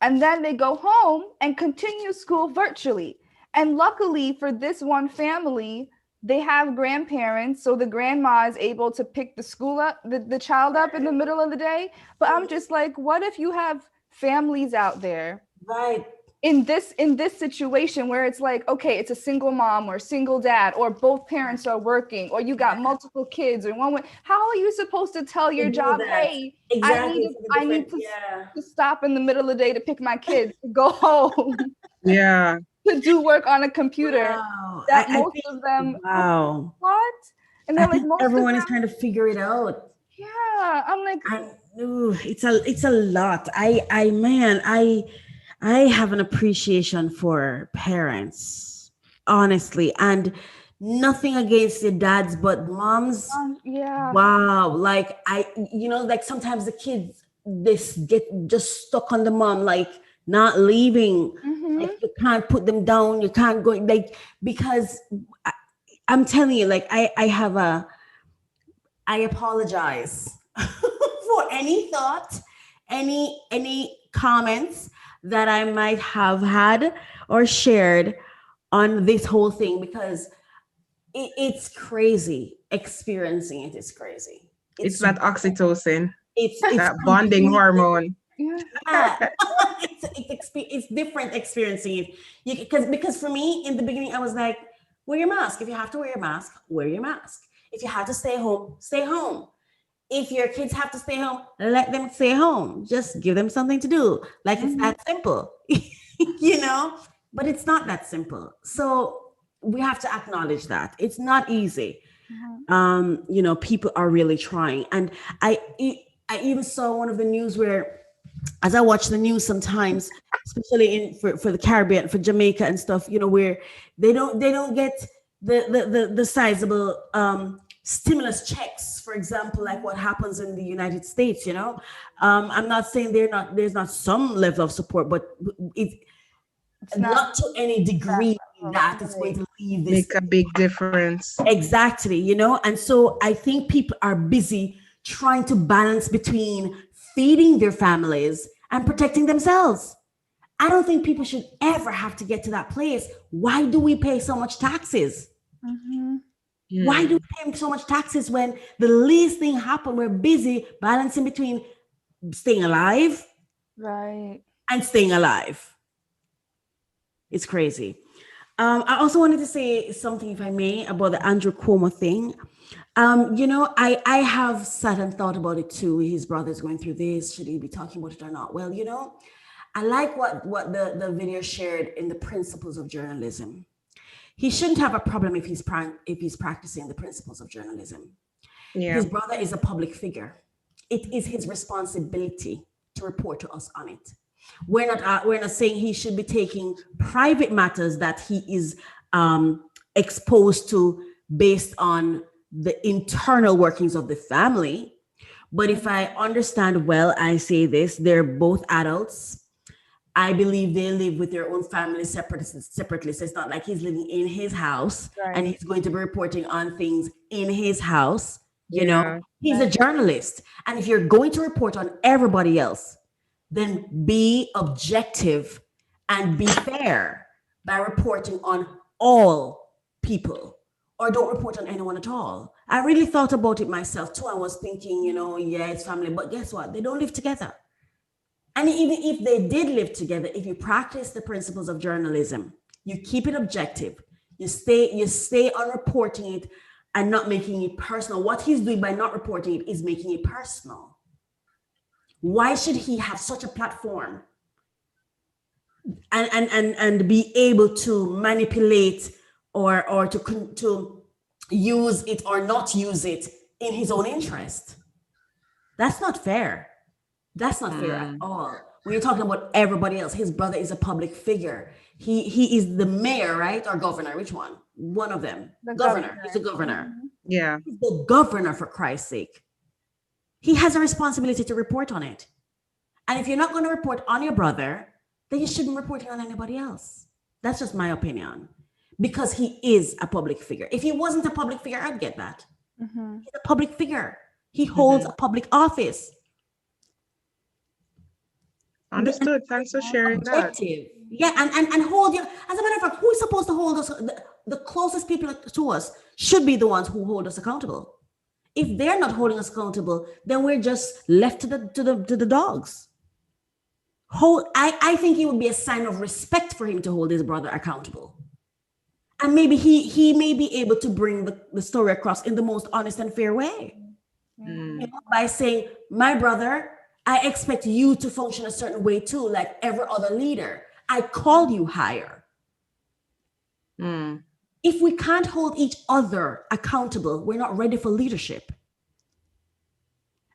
and then they go home and continue school virtually. And luckily for this one family, they have grandparents, so the grandma is able to pick the child up in the middle of the day. But I'm just like, what if you have families out there, Right, in this situation where it's like, okay, it's a single mom or single dad, or both parents are working, or you got multiple kids, or how are you supposed to tell your job, hey, exactly. I need to stop in the middle of the day to pick my kids to go home Yeah. to do work on a computer? Wow. That I most think, of them, wow. what? And I then like think most everyone of is them, trying to figure it out. yeah, I'm like, It's a lot. I have an appreciation for parents, honestly, and nothing against your dads, but moms. yeah, Wow, like like sometimes the kids this get just stuck on the mom, like not leaving. Like you can't put them down, you can't go, like, because I'm telling you, like I apologize for any thought, any comments that I might have had or shared on this whole thing, because it's crazy. Experiencing it is crazy. It's that oxytocin, It's that bonding hormone. yeah, yeah. It's different experiencing it. Because for me in the beginning I was like, wear your mask. If you have to wear your mask, wear your mask. If you have to stay home, stay home. If your kids have to stay home, let them stay home. Just give them something to do. Like it's that simple, but it's not that simple. So we have to acknowledge that it's not easy. People are really trying. And I even saw one of the news where, as I watch the news sometimes, especially for the Caribbean, for Jamaica and stuff, where they don't get the sizable stimulus checks, for example, like what happens in the United States. I'm not saying there's not some level of support, but it's not to any degree that it's going to leave this Make a big difference. exactly. And so I think people are busy trying to balance between feeding their families and protecting themselves. I don't think people should ever have to get to that place. Why do we pay so much taxes? Why do we pay so much taxes when the least thing happened? We're busy balancing between staying alive, right, and staying alive. It's crazy. I also wanted to say something, if I may, about the Andrew Cuomo thing. I have sat and thought about it too. His brother's going through this. Should he be talking about it or not? Well, I like what the video shared in the principles of journalism. He shouldn't have a problem if he's practicing the principles of journalism. Yeah. His brother is a public figure. It is his responsibility to report to us on it. We're not saying he should be taking private matters that he is exposed to based on the internal workings of the family. But if I understand well, I say this: they're both adults. I believe they live with their own family separately. So it's not like he's living in his house and he's going to be reporting on things in his house. He's a journalist. And if you're going to report on everybody else, then be objective and be fair by reporting on all people, or don't report on anyone at all. I really thought about it myself too. I was thinking, yeah, it's family, but guess what? They don't live together. And even if they did live together, if you practice the principles of journalism, you keep it objective, you stay on reporting it and not making it personal. What he's doing by not reporting it is making it personal. Why should he have such a platform and be able to manipulate or to use it or not use it in his own interest? That's not fair. That's not fair at all. When you're talking about everybody else, his brother is a public figure. He is the mayor, right? Or governor, which one? One of them. Governor. He's a governor. Yeah. He's the governor, for Christ's sake. He has a responsibility to report on it. And if you're not going to report on your brother, then you shouldn't report it on anybody else. That's just my opinion. Because he is a public figure. If he wasn't a public figure, I'd get that. Mm-hmm. He's a public figure. He holds a public office. Understood. Thanks for sharing that. Yeah, and hold you. As a matter of fact, who is supposed to hold us? The closest people to us should be the ones who hold us accountable. If they're not holding us accountable, then we're just left to the dogs. I think it would be a sign of respect for him to hold his brother accountable. And maybe he may be able to bring the story across in the most honest and fair way. You know, by saying, my brother, I expect you to function a certain way too, like every other leader. I called you higher. If we can't hold each other accountable, we're not ready for leadership.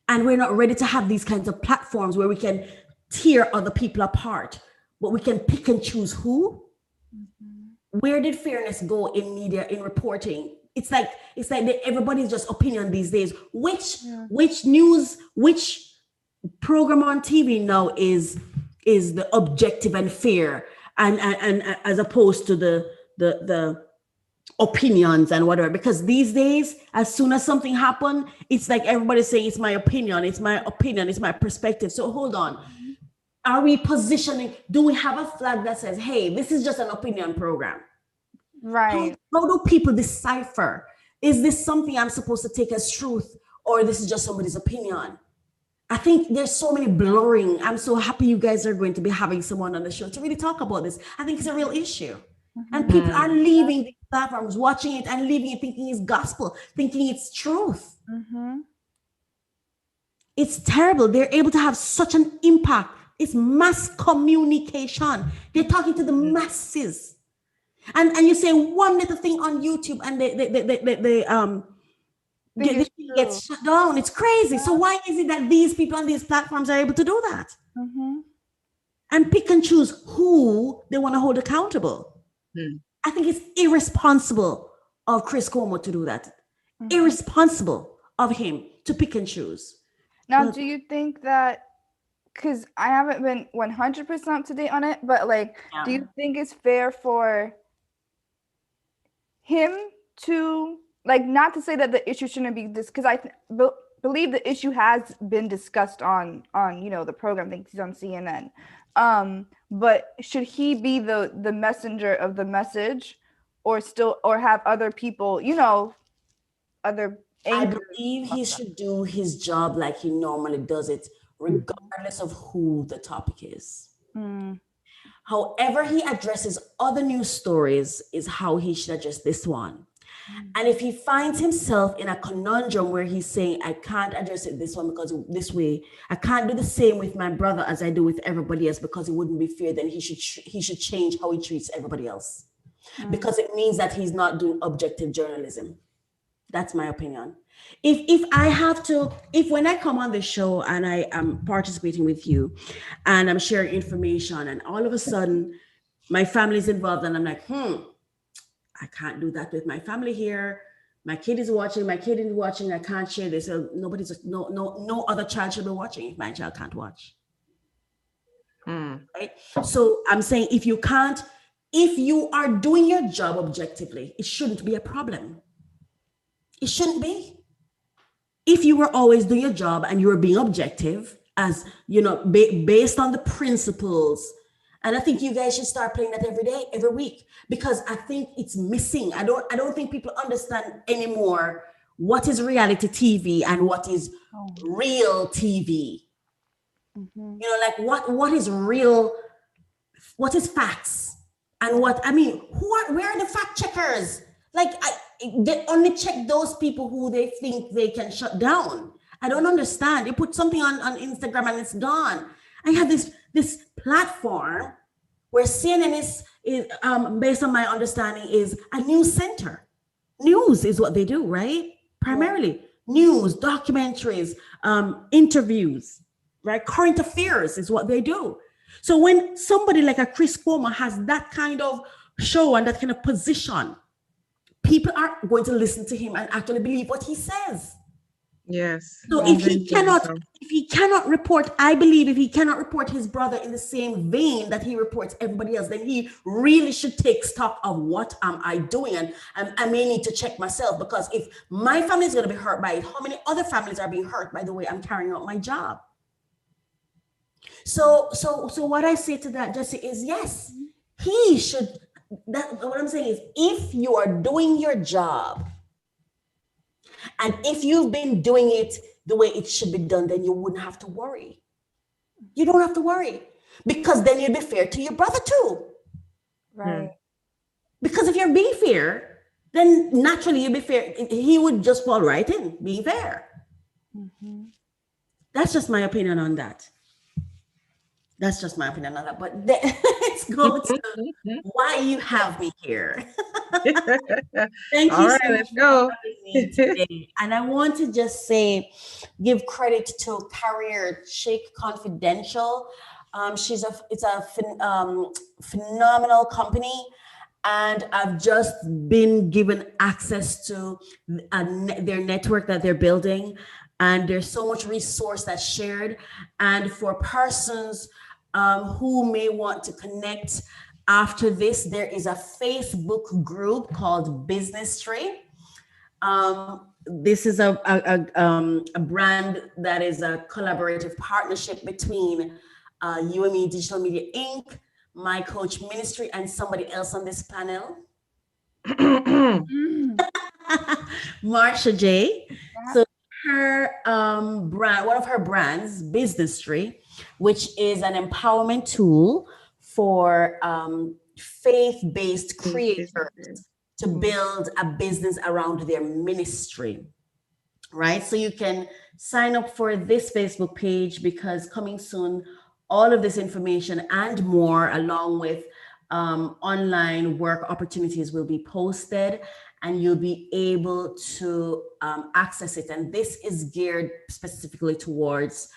And we're not ready to have these kinds of platforms where we can tear other people apart, but we can pick and choose who. Where did fairness go in media, in reporting? It's like everybody's just opinion these days. Which news, which program on TV now is the objective and fair, and as opposed to the opinions and whatever? Because these days, as soon as something happens, it's like everybody's saying it's my opinion, it's my perspective. So hold on. Are we positioning? Do we have a flag that says, hey, this is just an opinion program? Right. How do people decipher? Is this something I'm supposed to take as truth, or this is just somebody's opinion? I think there's so many blurring. I'm so happy you guys are going to be having someone on the show to really talk about this. I think it's a real issue. And people are leaving these platforms, watching it and leaving it thinking it's gospel, thinking it's truth. It's terrible. They're able to have such an impact. It's mass communication. They're talking to the masses. And you say one little thing on YouTube and the thing gets shut down. It's crazy. So why is it that these people on these platforms are able to do that? And pick and choose who they want to hold accountable? I think it's irresponsible of Chris Cuomo to do that. Irresponsible of him to pick and choose. Now, do you think that, because I haven't been 100% up to date on it, but do you think it's fair for him to, not to say that the issue shouldn't be this, because I believe the issue has been discussed on the program. I think he's on CNN. But should he be the messenger of the message, or have other people, other anchors? I believe he should do his job like he normally does it, regardless of who the topic is. However he addresses other news stories is how he should address this one. And if he finds himself in a conundrum where he's saying, I can't address it this one because this way, I can't do the same with my brother as I do with everybody else because it wouldn't be fair, then he should change how he treats everybody else. Because it means that he's not doing objective journalism. That's my opinion. If when I come on the show and I am participating with you and I'm sharing information and all of a sudden my family's involved and I'm like, I can't do that with my family here. My kid is watching, I can't share this. So no other child should be watching if my child can't watch. Right? So I'm saying if you are doing your job objectively, it shouldn't be a problem. It shouldn't be. If you were always doing your job and you were being objective, as based on the principles, and I think you guys should start playing that every day, every week, because I think it's missing. I don't think people understand anymore what is reality TV and what is real TV. What is real, what is facts, and where are the fact checkers? They only check those people who they think they can shut down. I don't understand. You put something on Instagram and it's gone. I have this platform where CNN is based on my understanding, is a news center. News is what they do, right? Primarily news, documentaries, interviews, right? Current affairs is what they do. So when somebody like a Chris Cuomo has that kind of show and that kind of position, people aren't going to listen to him and actually believe what he says. Yes. So if he cannot report, I believe if he cannot report his brother in the same vein that he reports everybody else, then he really should take stock of what am I doing, and I may need to check myself, because if my family is going to be hurt by it, how many other families are being hurt by the way I'm carrying out my job? So what I say to that, Jesse, is yes, he should. What I'm saying is, if you are doing your job, and if you've been doing it the way it should be done, then you wouldn't have to worry. You don't have to worry, because then you'd be fair to your brother too. Right. Because if you're being fair, then naturally you'd be fair. He would just fall right in being fair. Mm-hmm. That's just my opinion on that. But let's go to why you have me here. Thank All you right, so much let's go. for having me today. And I want to just say, give credit to Career Chic Confidential. It's a phenomenal company, and I've just been given access to their network that they're building, and there's so much resource that's shared. And for persons who may want to connect after this, there is a Facebook group called Business Tree. This is a brand that is a collaborative partnership between UME Digital Media Inc., My Coach Ministry, and somebody else on this panel, Marsha J. Yeah. So her brand, one of her brands, Business Tree, which is an empowerment tool for faith-based creators to build a business around their ministry, right? So you can sign up for this Facebook page, because coming soon, all of this information and more, along with online work opportunities, will be posted, and you'll be able to access it. And this is geared specifically towards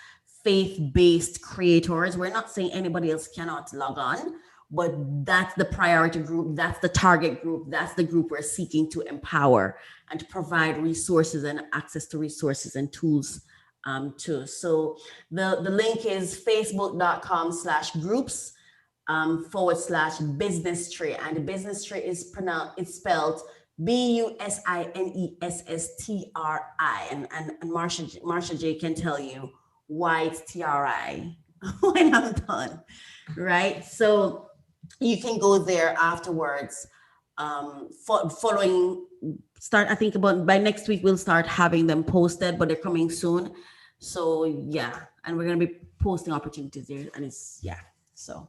faith-based creators. We're not saying anybody else cannot log on, but that's the priority group, that's the target group, that's the group we're seeking to empower and to provide resources and access to resources and tools to. So the link is facebook.com/groups /business tree, and the business tree is spelled BUSINESSTRI, and Marsha J can tell you why it's TRI when I'm done, right? So you can go there afterwards. Following start, I think about by next week we'll start having them posted, but they're coming soon. So yeah, and we're gonna be posting opportunities there, and so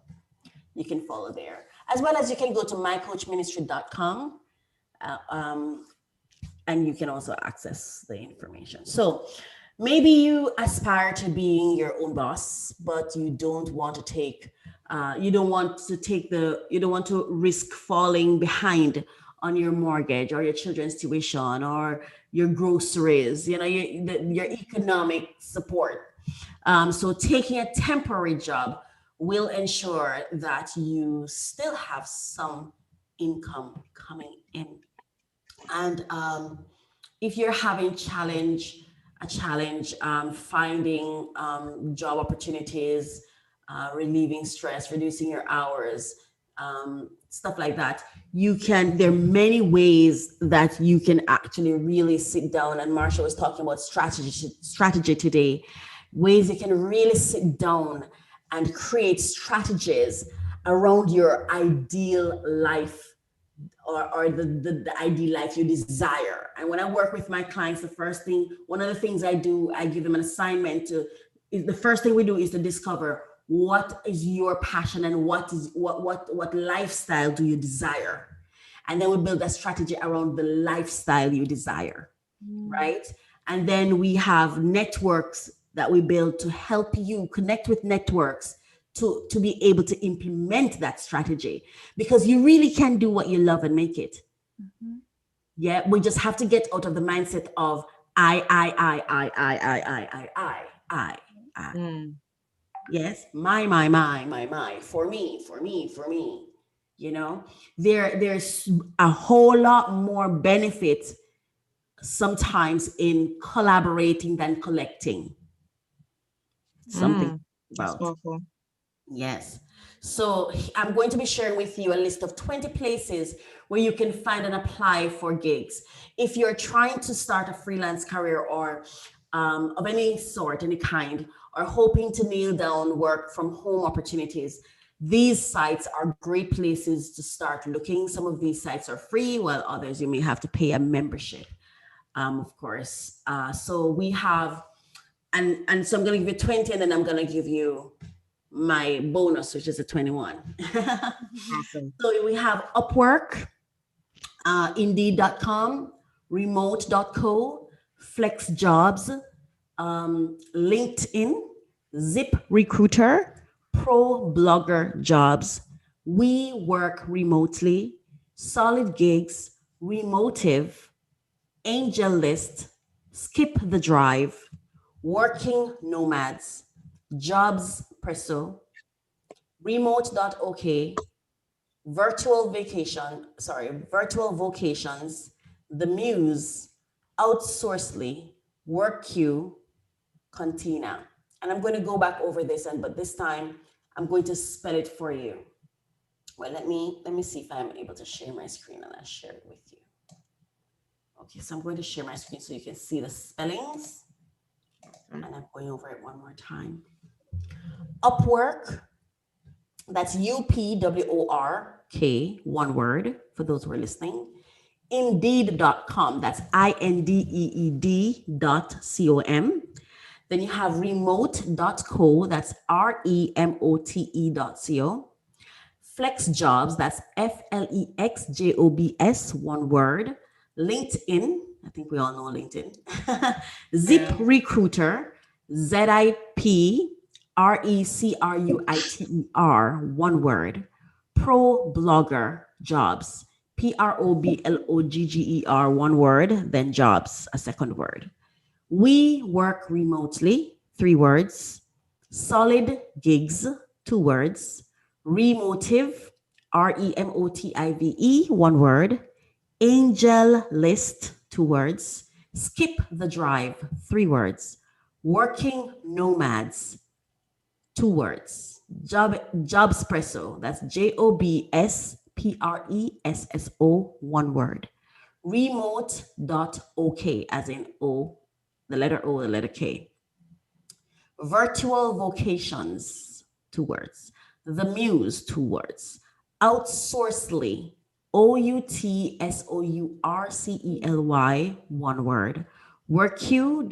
you can follow there, as well as you can go to mycoachministry.com, and you can also access the information. So maybe you aspire to being your own boss, but you don't want to risk falling behind on your mortgage or your children's tuition or your groceries, your economic support. So taking a temporary job will ensure that you still have some income coming in. And if you're having a challenge finding job opportunities, relieving stress, reducing your hours, stuff like that, there are many ways that you can actually really sit down. And Marsha was talking about strategy today, ways you can really sit down and create strategies around your ideal life, or the ideal life you desire. And when I work with my clients, one of the things I do, I give them an assignment the first thing we do is to discover what is your passion and what lifestyle do you desire. And then we build a strategy around the lifestyle you desire, right? And then we have networks that we build to help you connect with networks to be able to implement that strategy, because you really can do what you love and make it. Mm-hmm. Yeah, we just have to get out of the mindset of I. Yes, my, for me. You know, there's a whole lot more benefit sometimes in collaborating than collecting. Something That's about. powerful. Yes. So I'm going to be sharing with you a list of 20 places where you can find and apply for gigs. If you're trying to start a freelance career or of any sort, any kind, or hoping to nail down work from home opportunities, these sites are great places to start looking. Some of these sites are free, while others you may have to pay a membership, of course. So we have, and so I'm going to give you 20, and then I'm going to give you my bonus, which is a 21. Awesome. So we have Upwork, Indeed.com, Remote.co, Flex Jobs, LinkedIn, Zip Recruiter, Pro Blogger Jobs, We Work Remotely, Solid Gigs, Remotive, Angel List, Skip the Drive, Working Nomads, Jobs Presso, Remote.ok, Virtual Vocations, The Muse, Outsourcely, WorkQ, Contina. And I'm going to go back over this, but this time I'm going to spell it for you. Well, let me see if I'm able to share my screen, and I'll share it with you. Okay, so I'm going to share my screen so you can see the spellings. And I'm going over it one more time. Upwork, that's UPWORK, one word for those who are listening. Indeed.com, that's INDEED.com. Then you have remote.co, that's REMOTE.co. Flex Jobs, that's FLEXJOBS, one word. LinkedIn, I think we all know LinkedIn. Zip Recruiter, ZIPRECRUITER, one word. Pro Blogger Jobs, PROBLOGGER, one word, then jobs, a second word. We Work Remotely, three words. Solid Gigs, two words. Remotive, REMOTIVE, one word. Angel List, two words. Skip the Drive, three words. Working Nomads, two words. Jobspresso, that's JOBSPRESSO, one word. Remote.ok, as in O, the letter O, the letter K. Virtual Vocations, two words. The Muse, two words. Outsourcely, OUTSOURCELY, one word. WorkQ,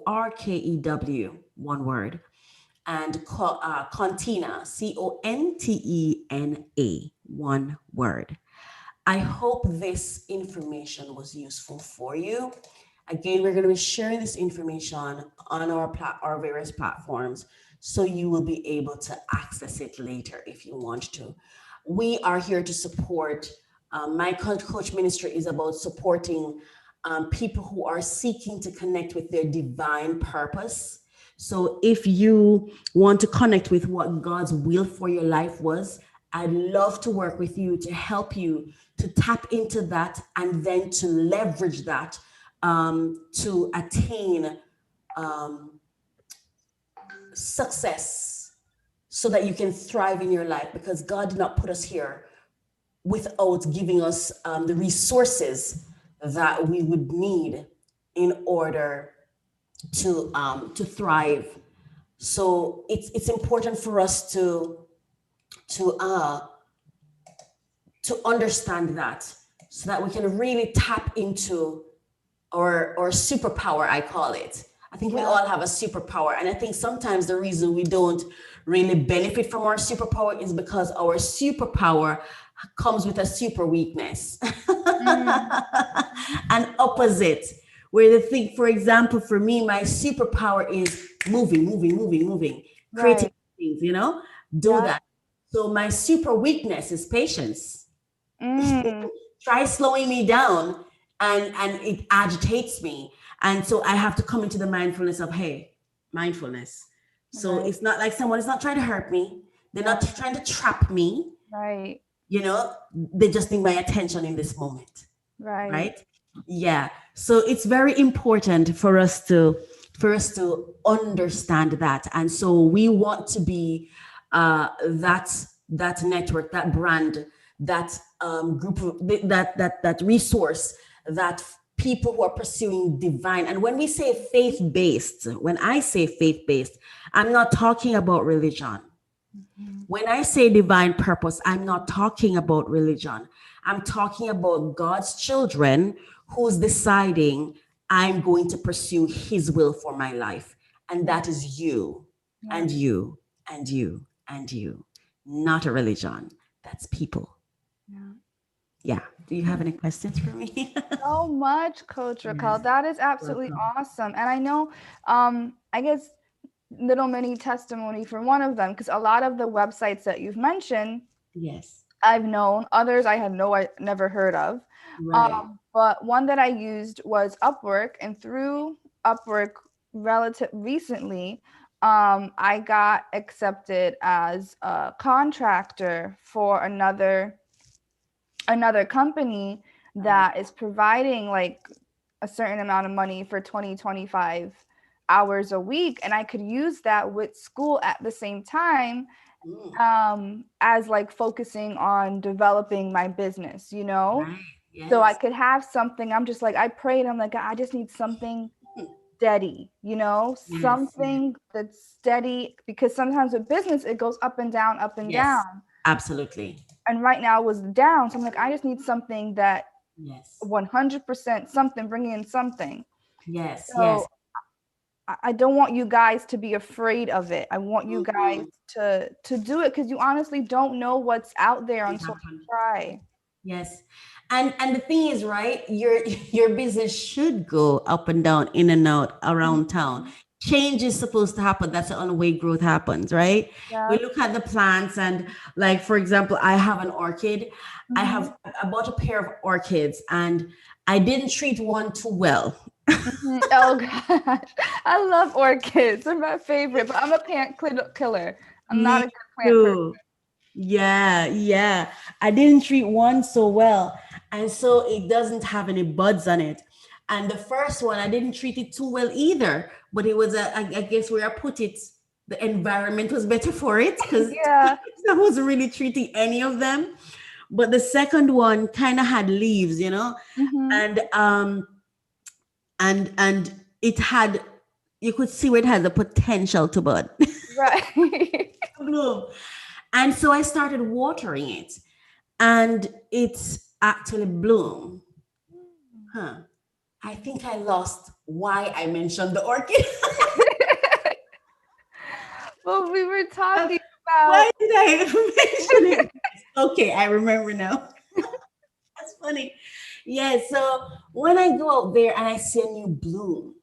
WORKEW, one word. And Contina, CONTENA, one word. I hope this information was useful for you. Again, we're going to be sharing this information on our various platforms, so you will be able to access it later if you want to. We are here to support. My coach ministry is about supporting people who are seeking to connect with their divine purpose. So if you want to connect with what God's will for your life was, I'd love to work with you to help you to tap into that and then to leverage that to attain success so that you can thrive in your life, because God did not put us here without giving us the resources that we would need in order to thrive. So it's important for us to understand that, so that we can really tap into our superpower, I call it. I think we all have a superpower, and I think sometimes the reason we don't really benefit from our superpower is because our superpower comes with a super weakness. An opposite, where the thing, for example, for me, my superpower is moving, creating things, do that. So my super weakness is patience. Try slowing me down, and it agitates me. And so I have to come into the mindfulness of, hey, mindfulness. So it's not like someone is not trying to hurt me. They're not trying to trap me. Right. they just need my attention in this moment. Right. Right? Yeah. So it's very important for us to understand that. And so we want to be that network, that brand, that group of that resource, that people who are pursuing divine. And when we say faith-based, when I say faith-based, I'm not talking about religion. When I say divine purpose, I'm not talking about religion. I'm talking about God's children who's deciding I'm going to pursue his will for my life. And that is you and you and you and you, not a religion. That's people. Yeah. Do you have any questions for me? So much, Coach Raquel. That is absolutely awesome. And I know, I guess, little mini testimony for one of them, because a lot of the websites that you've mentioned, Yes. I've known. Others I had never heard of. Right. But one that I used was Upwork, and through Upwork, relative recently, I got accepted as a contractor for another company that is providing like a certain amount of money for 20-25 hours a week, and I could use that with school at the same time, as like focusing on developing my business, Right. Yes. so I could have something. I'm just like, I prayed, I'm like, I just need something steady, something that's steady, because sometimes with business it goes up and down, up and down. Absolutely. And right now it was down, so I'm like, I just need something that 100% something, bringing in something. So I don't want you guys to be afraid of it. I want you guys to do it, because you honestly don't know what's out there until you try. Yes. And the thing is, right, your business should go up and down, in and out, around town. Change is supposed to happen. That's the only way growth happens, right? We look at the plants, and like, for example, I have an orchid. I bought a pair of orchids, and I didn't treat one too well. Oh gosh, I love orchids. They're my favorite, but I'm a plant killer. I'm not a good plant person. Yeah. I didn't treat one so well, and so it doesn't have any buds on it. And the first one, I didn't treat it too well either, but it was I guess where I put it, the environment was better for it, because I wasn't really treating any of them. But the second one kind of had leaves, and it had, you could see where it has the potential to bud. Right. Bloom. And so I started watering it, and it's actually bloom. I think I lost why I mentioned the orchid. Well, we were talking about. Why did I mention it? Okay, I remember now. That's funny. Yeah, so when I go out there and I see a new bloom,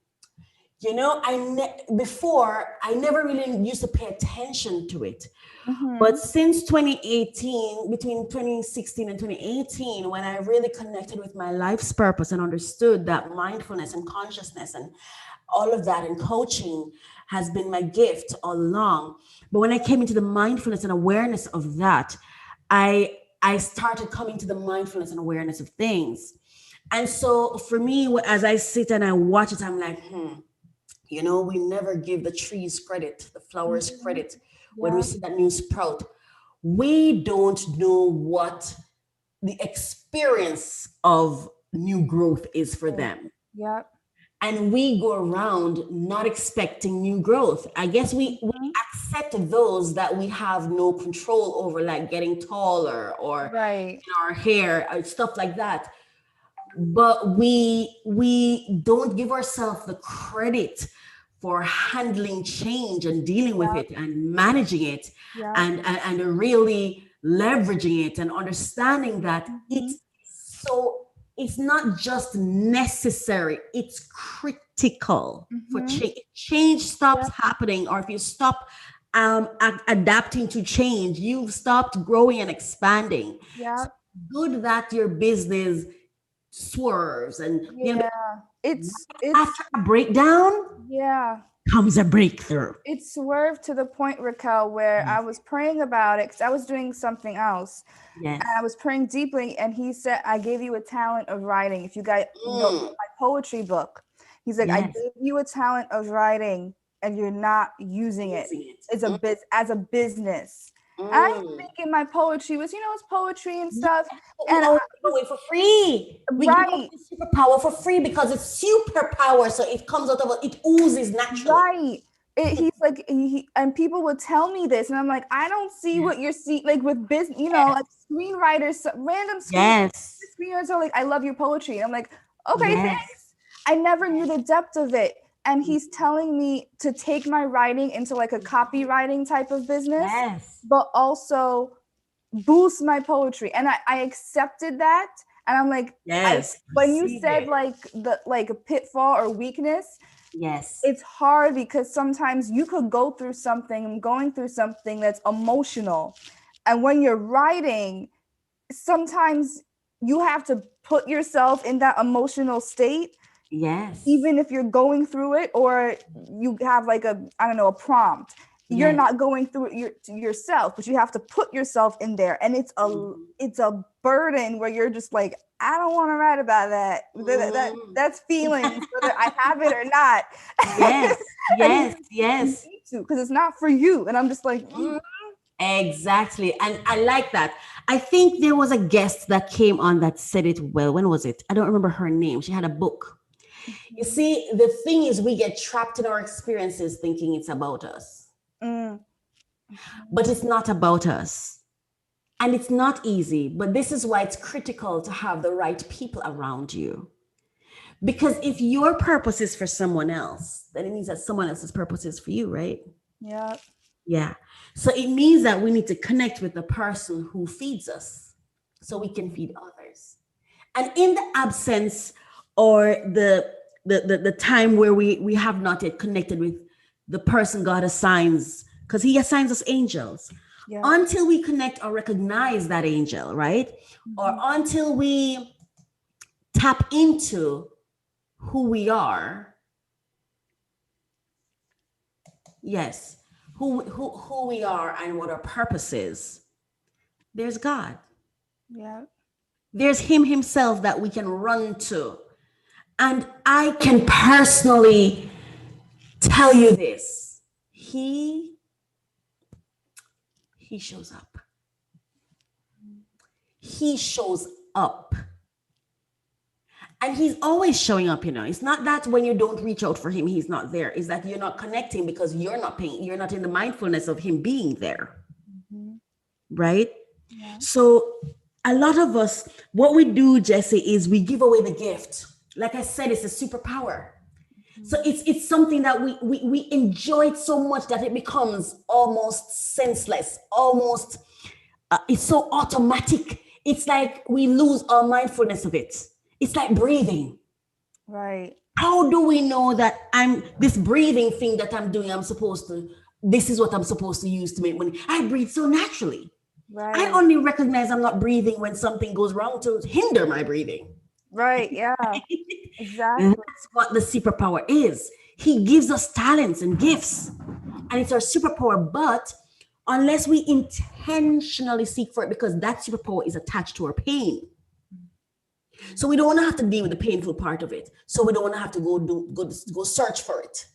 before I never really used to pay attention to it. But since 2018, between 2016 and 2018, when I really connected with my life's purpose and understood that mindfulness and consciousness and all of that and coaching has been my gift all along. But when I came into the mindfulness and awareness of that, I started coming to the mindfulness and awareness of things. And so for me, as I sit and I watch it, I'm like, we never give the trees credit, the flowers credit. When we see that new sprout, we don't know what the experience of new growth is for them. Yep. And we go around not expecting new growth. I guess we accept those that we have no control over, like getting taller or our hair or stuff like that. But we don't give ourselves the credit for handling change and dealing with it and managing it and really leveraging it and understanding that it's not just necessary, it's critical for change. Change stops happening, or if you stop adapting to change, you've stopped growing and expanding. So good that your business swerves and it's after a breakdown, comes a breakthrough. It swerved to the point, Raquel, where I was praying about it because I was doing something else. Yes. And I was praying deeply, and he said, I gave you a talent of writing. If you guys know my poetry book, he's like, I gave you a talent of writing and you're not using it. It's as a business. I think in my poetry was, it's poetry and stuff. And I do it for free. We give Right. superpower for free because it's superpower. So it comes out of it oozes naturally. Right. He's like, and people would tell me this, and I'm like, I don't see what you're seeing, like with business, like screenwriters, random screenwriters are like, I love your poetry. And I'm like, okay, thanks. I never knew the depth of it. And he's telling me to take my writing into like a copywriting type of business, but also boost my poetry. And I accepted that. And I'm like, when you said like a pitfall or weakness, it's hard because sometimes you could go through something, I'm going through something that's emotional. And when you're writing, sometimes you have to put yourself in that emotional state. Yes. Even if you're going through it or you have like a prompt, you're not going through it yourself, but you have to put yourself in there. And it's a burden where you're just like, I don't want to write about that. That's feelings, whether I have it or not. Yes. Because it's not for you. And I'm just like, Exactly. And I like that. I think there was a guest that came on that said it well. When was it? I don't remember her name. She had a book. You see, the thing is, we get trapped in our experiences thinking it's about us. But it's not about us. And it's not easy, but this is why it's critical to have the right people around you. Because if your purpose is for someone else, then it means that someone else's purpose is for you, right? Yeah. So it means that we need to connect with the person who feeds us so we can feed others. And in the absence or the time where we have not yet connected with the person God assigns, because he assigns us angels. Until we connect or recognize that angel, right? Or until we tap into who we are. Who we are and what our purpose is. There's God. There's him himself that we can run to. And I can personally tell you this. He shows up. He shows up. And he's always showing up, It's not that when you don't reach out for him, he's not there. It's that you're not connecting because you're not in the mindfulness of him being there. Right? So a lot of us, what we do, Jesse, is we give away the gift. Like I said, it's a superpower. So it's something that we enjoy it so much that it becomes almost senseless, almost, it's so automatic. It's like we lose our mindfulness of it. It's like breathing. Right. How do we know that this breathing thing that I'm doing, this is what I'm supposed to use to make money? I breathe so naturally. Right. I only recognize I'm not breathing when something goes wrong to hinder my breathing. Right. Yeah. Exactly. And that's what the superpower is. He gives us talents and gifts, and it's our superpower. But unless we intentionally seek for it, because that superpower is attached to our pain. So we don't want to have to deal with the painful part of it. So we don't want to have to go search for it,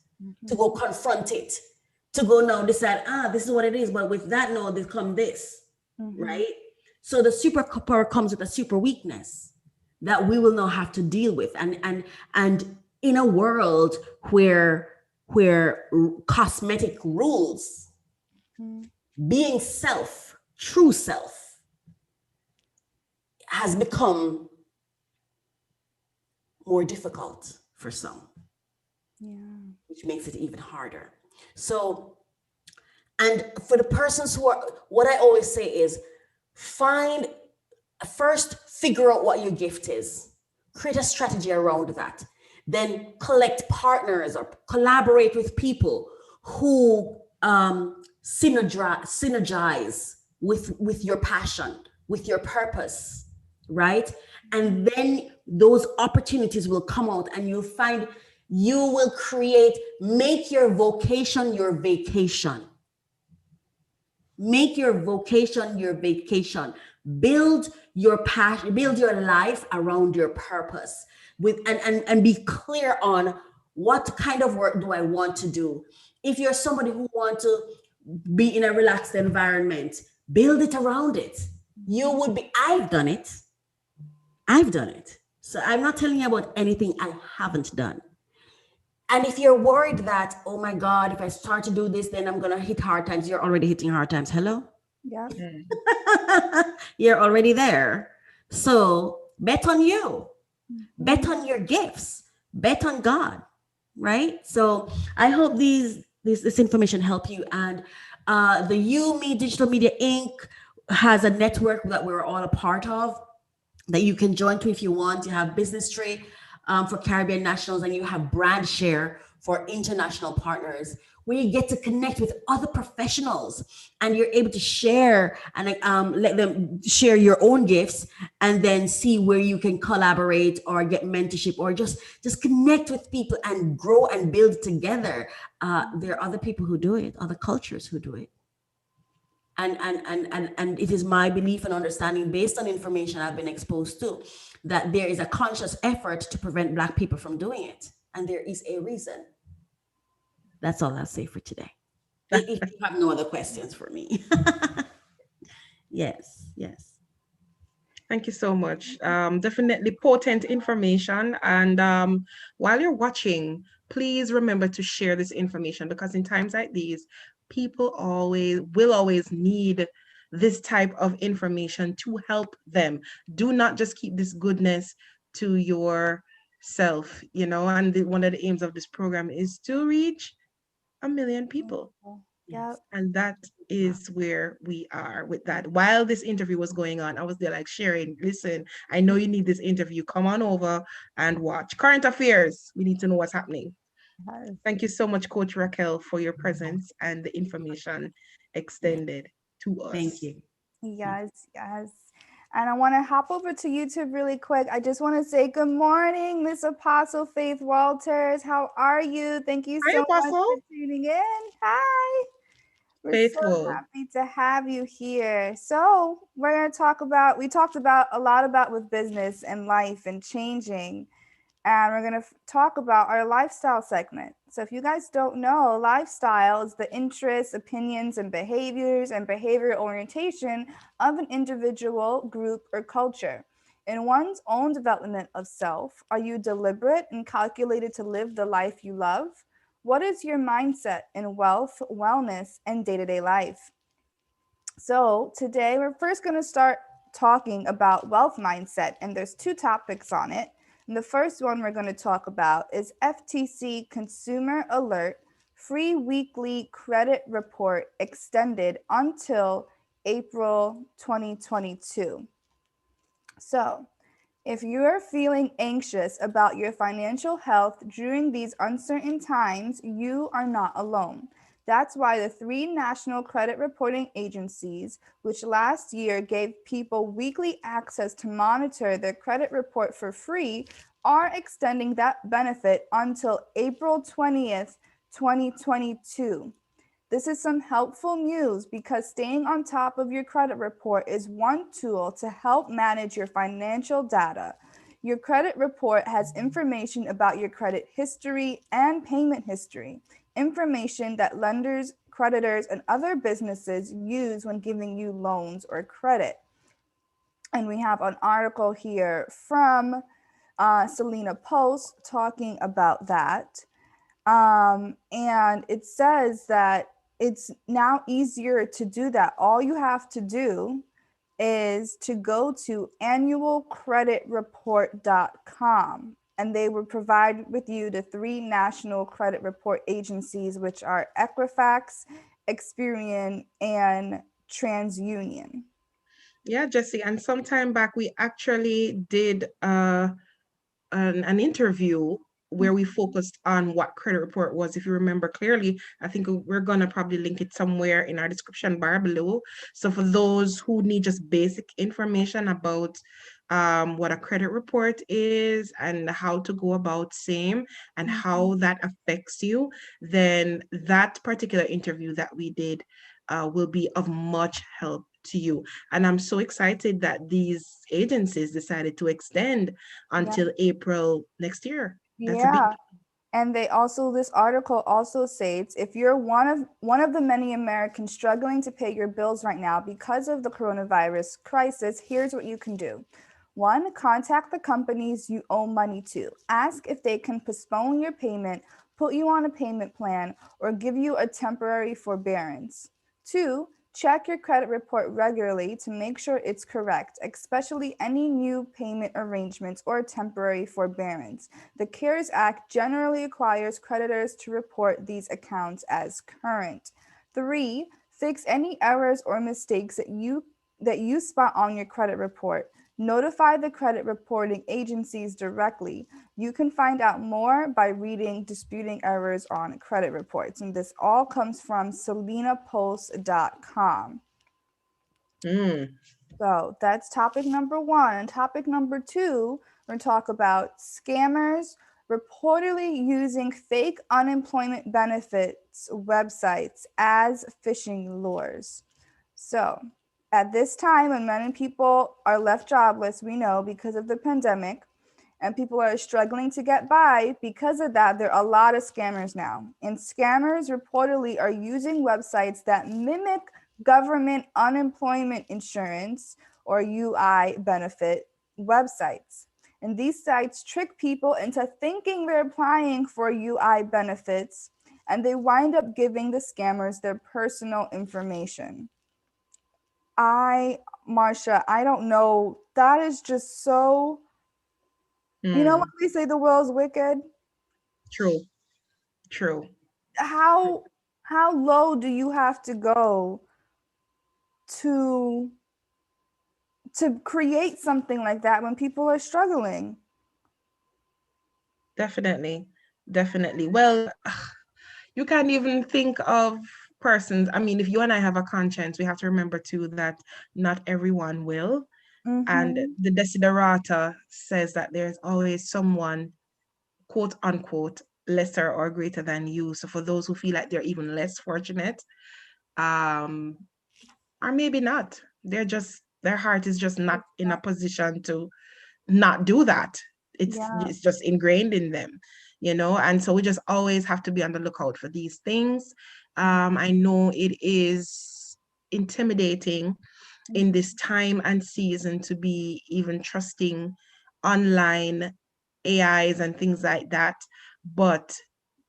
to go confront it, to go now decide, this is what it is. But with that, no, there come this, right? So the superpower comes with a super weakness that we will now have to deal with. And in a world where cosmetic rules, being true self, has become more difficult for some, which makes it even harder. So, and for the persons who are, what I always say is, first figure out what your gift is, create a strategy around that, then collect partners or collaborate with people who synergize with your passion, with your purpose, right? And then those opportunities will come out, and you'll find You will make your vocation your vacation. Make your vocation your vacation. Build your passion, build your life around your purpose and be clear on what kind of work do I want to do. If you're somebody who want to be in a relaxed environment, build it around it. I've done it. So I'm not telling you about anything I haven't done. And if you're worried that, oh my God, if I start to do this, then I'm going to hit hard times, you're already hitting hard times. Hello? Yeah. You're already there. So bet on you, bet on your gifts, bet on God, right? So I hope this information help you. And the UME Digital Media Inc. has a network that we're all a part of that you can join to if you want. You have Business Tree for Caribbean nationals, and you have Brand Share for international partners, where you get to connect with other professionals and you're able to share and let them share your own gifts, and then see where you can collaborate or get mentorship or just connect with people and grow and build together. There are other people who do it, other cultures who do it. And it is my belief and understanding, based on information I've been exposed to, that there is a conscious effort to prevent Black people from doing it. And there is a reason. That's all I'll say for today. If you have no other questions for me. Yes. Thank you so much. Definitely potent information. And while you're watching, please remember to share this information, because in times like these, people will always need this type of information to help them. Do not just keep this goodness to yourself, and one of the aims of this program is to reach 1 million people. Yep. And that is where we are with that. While this interview was going on, I was there like sharing, listen, I know you need this interview. Come on over and watch. Current affairs. We need to know what's happening. Thank you so much, Coach Raquel, for your presence and the information extended to us. Thank you. Yes. And I want to hop over to YouTube really quick. I just want to say good morning, Miss Apostle Faith Walters. How are you? Thank you so much for tuning in. Hi. We're so happy to have you here. So we're going to we talked about a lot about with business and life and changing. And we're going to talk about our lifestyle segment. So if you guys don't know, lifestyle is the interests, opinions, and behavioral orientation of an individual, group, or culture. In one's own development of self, are you deliberate and calculated to live the life you love? What is your mindset in wealth, wellness, and day-to-day life? So today we're first going to start talking about wealth mindset, and there's 2 topics on it. And the first one we're going to talk about is FTC Consumer Alert Free Weekly Credit Report extended until April 2022. So, if you are feeling anxious about your financial health during these uncertain times, you are not alone. That's why the 3 national credit reporting agencies, which last year gave people weekly access to monitor their credit report for free, are extending that benefit until April 20th, 2022. This is some helpful news, because staying on top of your credit report is one tool to help manage your financial data. Your credit report has information about your credit history and payment history, information that lenders, creditors, and other businesses use when giving you loans or credit. And we have an article here from Selena Post talking about that. And it says that it's now easier to do that. All you have to do is to go to annualcreditreport.com, and they will provide with you the 3 national credit report agencies, which are Equifax, Experian, and TransUnion. Yeah, Jesse, and some time back we actually did an interview where we focused on what credit report was. If you remember clearly, I think we're gonna probably link it somewhere in our description bar below. So for those who need just basic information about what a credit report is and how to go about same and how that affects you, then that particular interview that we did will be of much help to you. And I'm so excited that these agencies decided to extend until April next year. That's a big. Yeah. And they also, this article also states, if you're one of the many Americans struggling to pay your bills right now because of the coronavirus crisis, here's what you can do. 1, contact the companies you owe money to. Ask if they can postpone your payment, put you on a payment plan, or give you a temporary forbearance. 2, check your credit report regularly to make sure it's correct, especially any new payment arrangements or temporary forbearance. The CARES Act generally requires creditors to report these accounts as current. 3, fix any errors or mistakes that you spot on your credit report. Notify the credit reporting agencies directly. You can find out more by reading Disputing Errors on Credit Reports. And this all comes from SelenaPost.com. So that's topic number 1. And topic number 2, we're going to talk about scammers reportedly using fake unemployment benefits websites as phishing lures. So at this time, when many people are left jobless, we know because of the pandemic, and people are struggling to get by because of that, there are a lot of scammers now. And scammers reportedly are using websites that mimic government unemployment insurance or UI benefit websites. And these sites trick people into thinking they're applying for UI benefits, and they wind up giving the scammers their personal information. Marsha, I don't know. That is just so, you know when we say the world's wicked? True. How low do you have to go to create something like that when people are struggling? Definitely. Well, you can't even think of persons. I mean, if you and I have a conscience, we have to remember too that not everyone will. And the desiderata says that there's always someone, quote unquote, lesser or greater than you. So for those who feel like they're even less fortunate, or maybe not, their heart is just not in a position to not do that. It's just ingrained in them, and so we just always have to be on the lookout for these things. I know it is intimidating in this time and season to be even trusting online AIs and things like that, but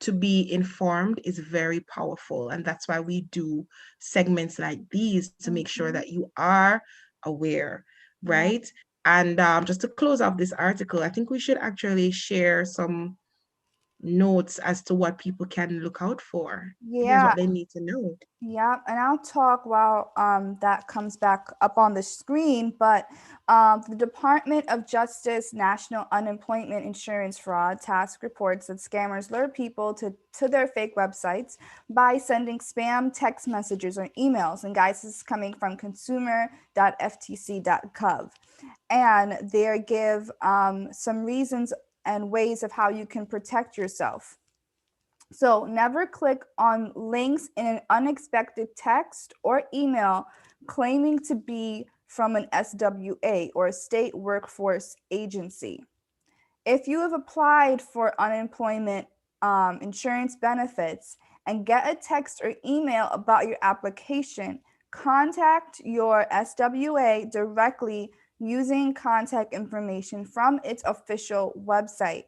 to be informed is very powerful, and that's why we do segments like these to make sure that you are aware, right? And just to close off this article, I think we should actually share some notes as to what people can look out for. Here's what they need to know. Yeah, and I'll talk while that comes back up on the screen. But the Department of Justice National Unemployment Insurance Fraud Task reports that scammers lure people to their fake websites by sending spam text messages or emails. And guys, this is coming from consumer.ftc.gov. And they give some reasons and ways of how you can protect yourself. So never click on links in an unexpected text or email claiming to be from an SWA or a state workforce agency. If you have applied for unemployment insurance benefits and get a text or email about your application, contact your SWA directly using contact information from its official website.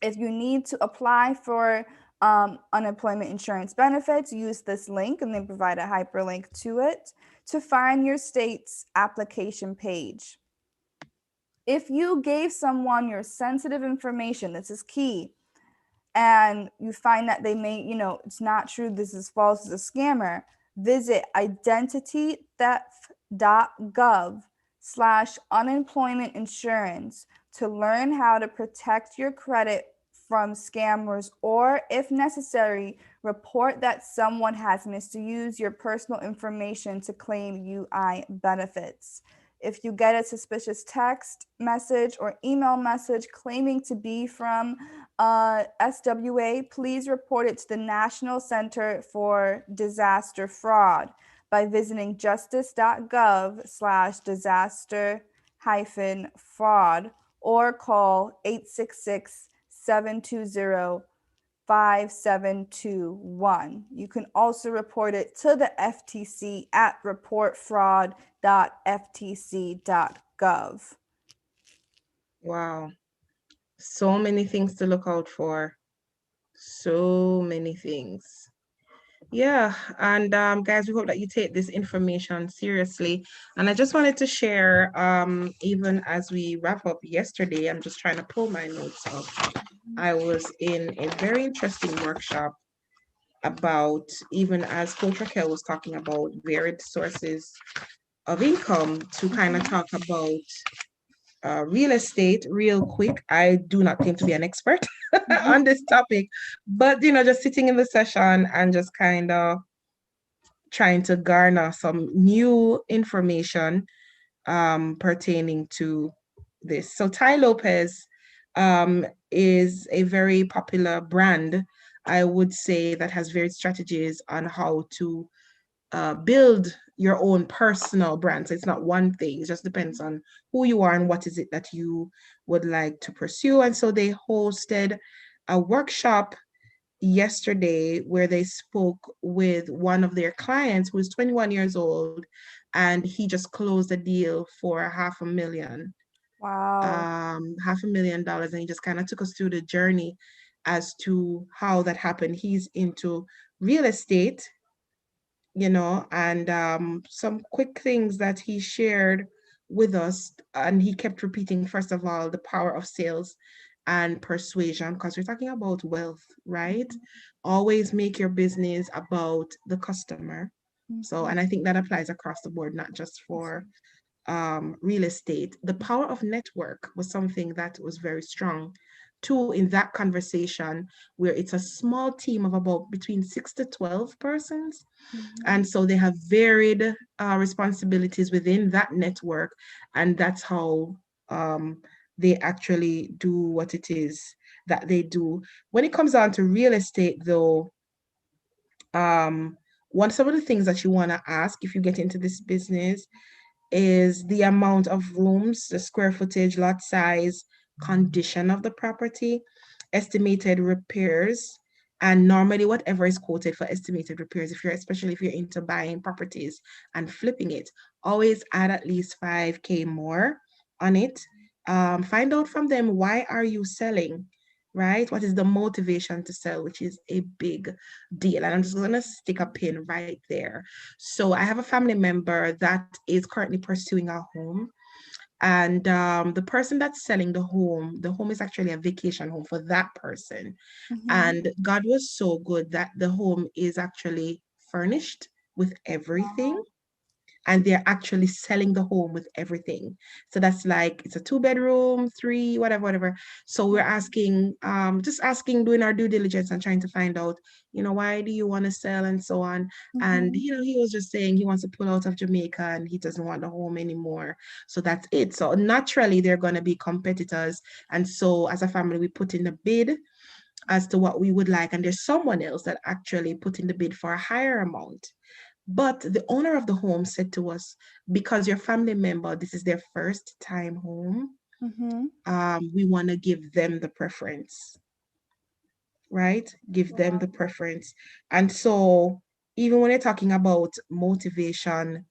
If you need to apply for unemployment insurance benefits, use this link, and they provide a hyperlink to it to find your state's application page. If you gave someone your sensitive information, this is key, and you find that they may, it's not true, this is false, it's a scammer, visit identitytheft.gov/unemployment insurance to learn how to protect your credit from scammers, or if necessary, report that someone has misused your personal information to claim UI benefits. If you get a suspicious text message or email message claiming to be from SWA, please report it to the National Center for Disaster Fraud by visiting justice.gov/disaster-fraud or call 866-720-5721. You can also report it to the FTC at reportfraud.ftc.gov. Wow. So many things to look out for. So many things. Yeah, and guys, we hope that you take this information seriously. And I just wanted to share, even as we wrap up yesterday, I'm just trying to pull my notes up. I was in a very interesting workshop about, even as Coach Raquel was talking about varied sources of income, to kind of talk about real estate real quick. I do not claim to be an expert on this topic, but just sitting in the session and just kind of trying to garner some new information pertaining to this. So Tai Lopez is a very popular brand, I would say, that has various strategies on how to build your own personal brand. So it's not one thing. It just depends on who you are and what is it that you would like to pursue. And so they hosted a workshop yesterday where they spoke with one of their clients who is 21 years old, and he just closed a deal for $500,000. Wow. $500,000. And he just kind of took us through the journey as to how that happened. He's into real estate, and some quick things that he shared with us. And he kept repeating, first of all, the power of sales and persuasion, because we're talking about wealth, right? Always make your business about the customer. So, and I think that applies across the board, not just for real estate. The power of network was something that was very strong too in that conversation, where it's a small team of about between 6 to 12 persons. And so they have varied responsibilities within that network. And that's how they actually do what it is that they do. When it comes down to real estate, though, some of the things that you want to ask if you get into this business is the amount of rooms, the square footage, lot size, condition of the property, estimated repairs, and normally whatever is quoted for estimated repairs, especially if you're into buying properties and flipping it, always add at least 5K more on it. Find out from them, why are you selling? Right? What is the motivation to sell, which is a big deal. And I'm just going to stick a pin right there. So I have a family member that is currently pursuing a home. And the person that's selling the home is actually a vacation home for that person. And God was so good that the home is actually furnished with everything. And they're actually selling the home with everything. So that's like, it's a 2-bedroom, 3, whatever. So we're asking, doing our due diligence and trying to find out, why do you want to sell and so on. And, he was just saying he wants to pull out of Jamaica and he doesn't want the home anymore. So that's it. So naturally, they're going to be competitors. And so as a family, we put in the bid as to what we would like. And there's someone else that actually put in the bid for a higher amount. But the owner of the home said to us, because your family member, this is their first time home, we want to give them the preference, right? Give them the preference. And so even when you're talking about motivation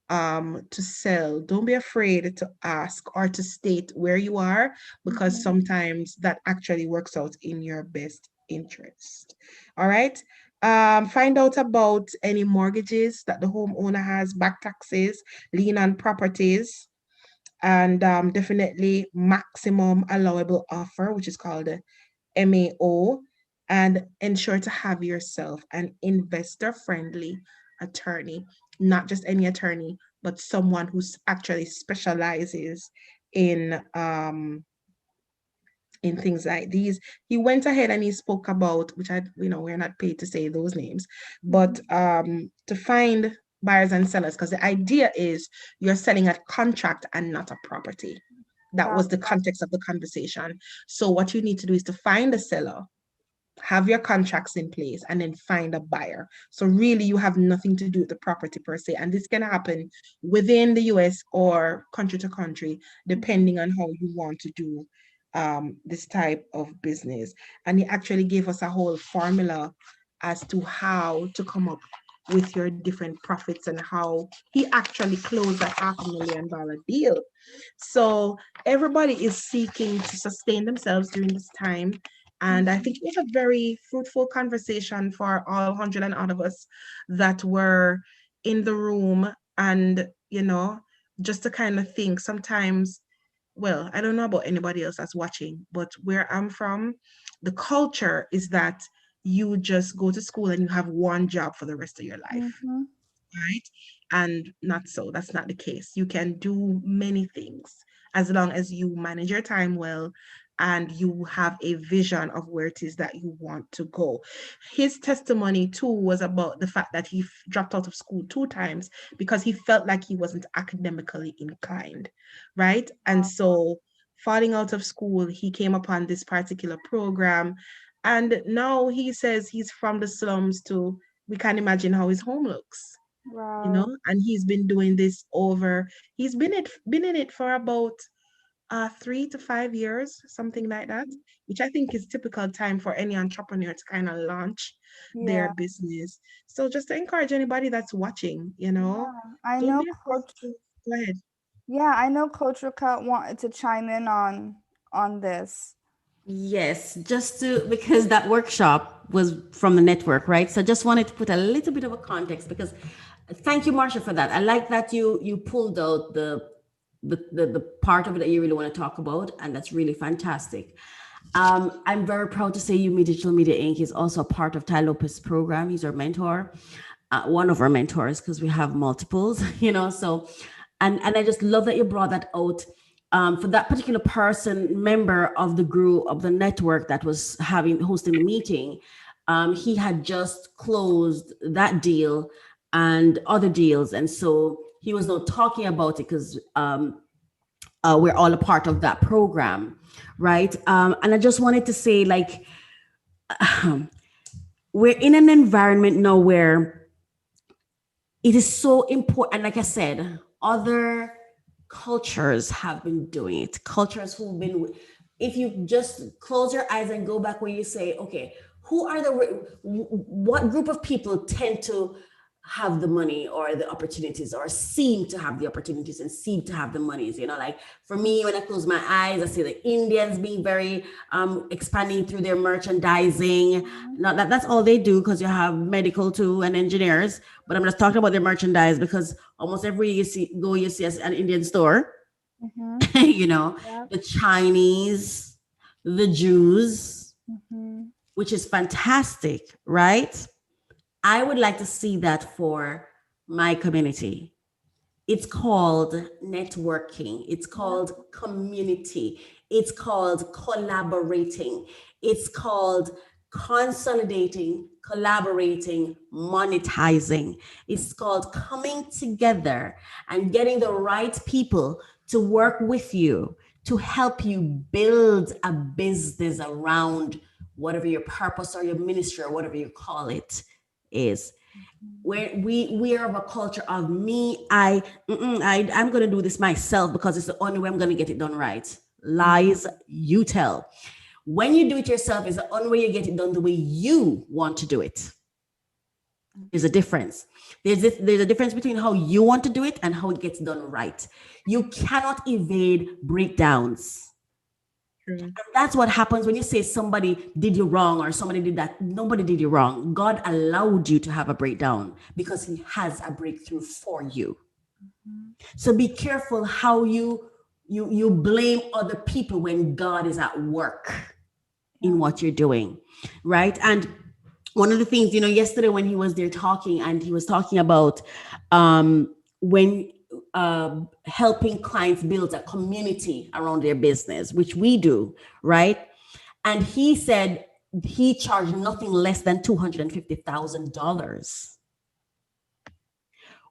to sell, don't be afraid to ask or to state where you are, because sometimes that actually works out in your best interest. All right. Find out about any mortgages that the homeowner has, back taxes, lien on properties, and definitely maximum allowable offer, which is called MAO, and ensure to have yourself an investor-friendly attorney, not just any attorney, but someone who actually specializes in things like these. He went ahead and he spoke about, which we're not paid to say those names, but to find buyers and sellers, because the idea is you're selling a contract and not a property. That was the context of the conversation. So what you need to do is to find a seller, have your contracts in place, and then find a buyer. So really you have nothing to do with the property per se. And this can happen within the US or country to country, depending on how you want to do this type of business. And he actually gave us a whole formula as to how to come up with your different profits and how he actually closed a $500,000 deal. So everybody is seeking to sustain themselves during this time. And I think it was a very fruitful conversation for all 100 and odd of us that were in the room. And, just to kind of think sometimes, well, I don't know about anybody else that's watching, but where I'm from, the culture is that you just go to school and you have one job for the rest of your life, right? And not so. That's not the case. You can do many things as long as you manage your time well and you have a vision of where it is that you want to go. His testimony too was about the fact that he dropped out of school 2 times because he felt like he wasn't academically inclined, right? And so falling out of school, he came upon this particular program, and now he says he's from the slums to, we can't imagine how his home looks. Wow. And he's been doing this he's been in it for about 3 to 5 years, something like that, which I think is typical time for any entrepreneur to kind of launch Yeah. their business. So just to encourage anybody that's watching, I don't know be afraid to go ahead. Yeah, I know Coach Raquel wanted to chime in on this. Yes, because that workshop was from the network, right? So just wanted to put a little bit of a context, because thank you, Marsha, for that. I like that you pulled out the part of it that you really want to talk about, and that's really fantastic. I'm very proud to say UME Digital Media Inc. is also a part of Tai Lopez program. He's our mentor, one of our mentors, because we have multiples, so, and I just love that you brought that out. For that particular member of the group, of the network that was hosting the meeting, he had just closed that deal and other deals. And so he was not talking about it because we're all a part of that program, right? And I just wanted to say, like, we're in an environment now where it is so important. And like I said, other cultures have been doing it. Cultures who've been, if you just close your eyes and go back where you say, okay, what group of people tend to have the money or the opportunities, or seem to have the opportunities and seem to have the monies, like for me, when I close my eyes, I see the Indians being very expanding through their merchandising. Not that that's all they do, because you have medical too and engineers, but I'm just talking about their merchandise, because almost everywhere you see an Indian store. The Chinese, the Jews, which is fantastic, right? I would like to see that for my community. It's called networking. It's called community. It's called collaborating. It's called consolidating, collaborating, monetizing. It's called coming together and getting the right people to work with you to help you build a business around whatever your purpose or your ministry or whatever you call it is. Where we are of a culture of me, I'm going to do this myself because it's the only way I'm going to get it done right. Lies you tell. When you do it yourself, is the only way you get it done the way you want to do it. There's a difference. There's a difference between how you want to do it and how it gets done right. You cannot evade breakdowns. And that's what happens when you say somebody did you wrong or somebody did that. Nobody did you wrong. God allowed you to have a breakdown because he has a breakthrough for you. So be careful how you blame other people when God is at work in what you're doing, right? And one of the things, yesterday when he was there talking, and he was talking about when helping clients build a community around their business, which we do, right? And he said he charged nothing less than $250,000.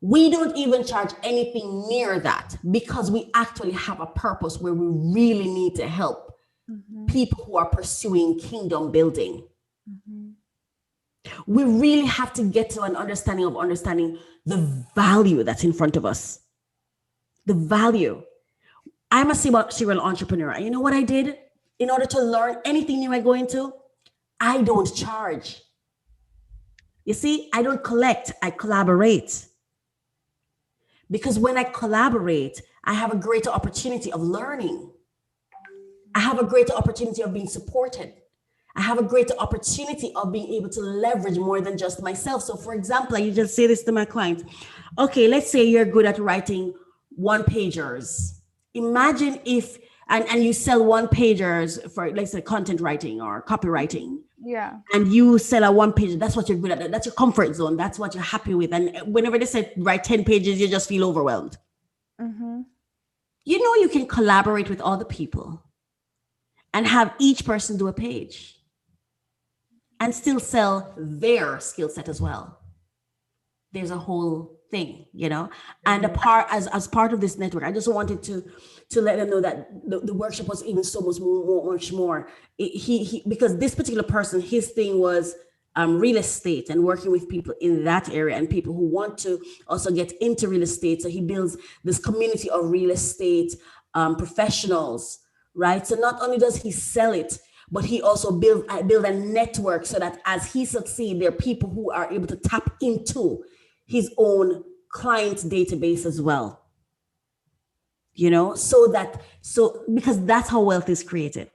We don't even charge anything near that because we actually have a purpose where we really need to help people who are pursuing kingdom building. We really have to get to an understanding of understanding the value that's in front of us. The value. I'm a serial entrepreneur. And you know what I did? In order to learn anything new I go into, I don't charge. You see, I don't collect, I collaborate. Because when I collaborate, I have a greater opportunity of learning. I have a greater opportunity of being supported. I have a greater opportunity of being able to leverage more than just myself. So for example, I just say this to my clients. Okay, let's say you're good at writing one-pagers. Imagine if, and you sell one-pagers for, let's say, content writing or copywriting. Yeah. And you sell a one-pager, that's what you're good at. That's your comfort zone. That's what you're happy with. And whenever they say write 10 pages, you just feel overwhelmed. You know, you can collaborate with other people and have each person do a page and still sell their skill set as well. There's a whole thing, you know, and as part of this network, I just wanted to let them know that the workshop was even so much more. He because this particular person, his thing was real estate and working with people in that area and people who want to also get into real estate. So he builds this community of real estate professionals, right? So not only does he sell it, but he also build a network so that as he succeeds, there are people who are able to tap into his own client database as well. You know, so because that's how wealth is created.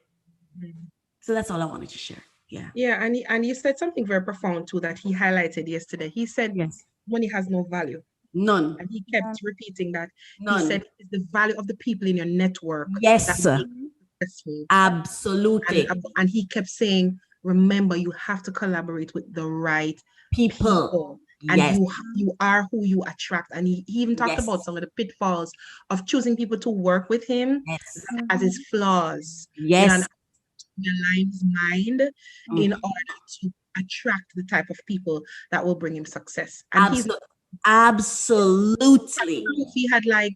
So that's all I wanted to share. Yeah. Yeah. And you said something very profound too that he highlighted yesterday. He said, yes, money has no value. None. And he kept repeating that. None. He said it's the value of the people in your network. Yes. Absolutely. And he kept saying, remember, you have to collaborate with the right people. And you are who you attract. And he even talked about some of the pitfalls of choosing people to work with him as his flaws. Yes. Your lion's mind in order to attract the type of people that will bring him success. And absolutely. He had like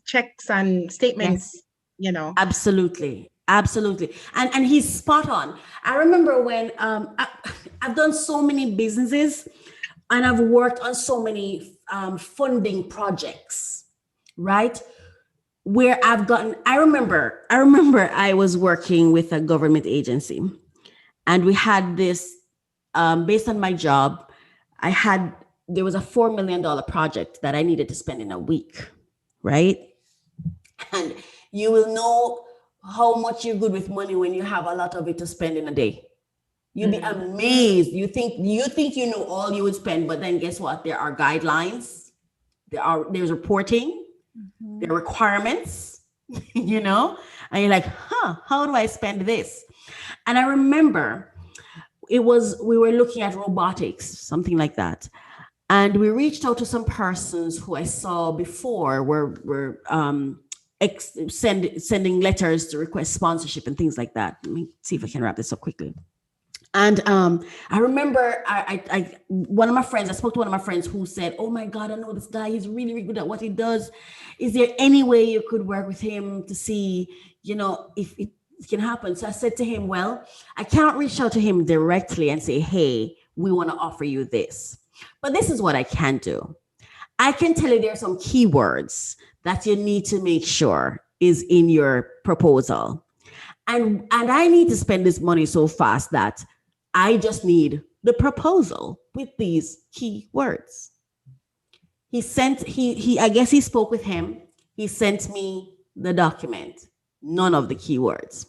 checks and statements, you know. Absolutely. And he's spot on. I remember when I've done so many businesses and I've worked on so many funding projects, right? Where I remember I was working with a government agency and we had this, based on my job, there was a $4 million project that I needed to spend in a week, right? And you will know how much you're good with money when you have a lot of it to spend in a day. You'll be amazed. You think you know all you would spend, but then guess what? There are guidelines. There's reporting. There are requirements, you know, and you're like, how do I spend this? And I remember we were looking at robotics, something like that. And we reached out to some persons who I saw before were sending letters to request sponsorship and things like that. Let me see if I can wrap this up quickly. And I remember I spoke to one of my friends who said, oh my God, I know this guy, he's really, really good at what he does. Is there any way you could work with him to see, you know, if it can happen? So I said to him, well, I can't reach out to him directly and say, hey, we want to offer you this. But this is what I can do. I can tell you there are some keywords that you need to make sure is in your proposal. And I need to spend this money so fast that I just need the proposal with these key words. I guess he spoke with him. He sent me the document, none of the keywords.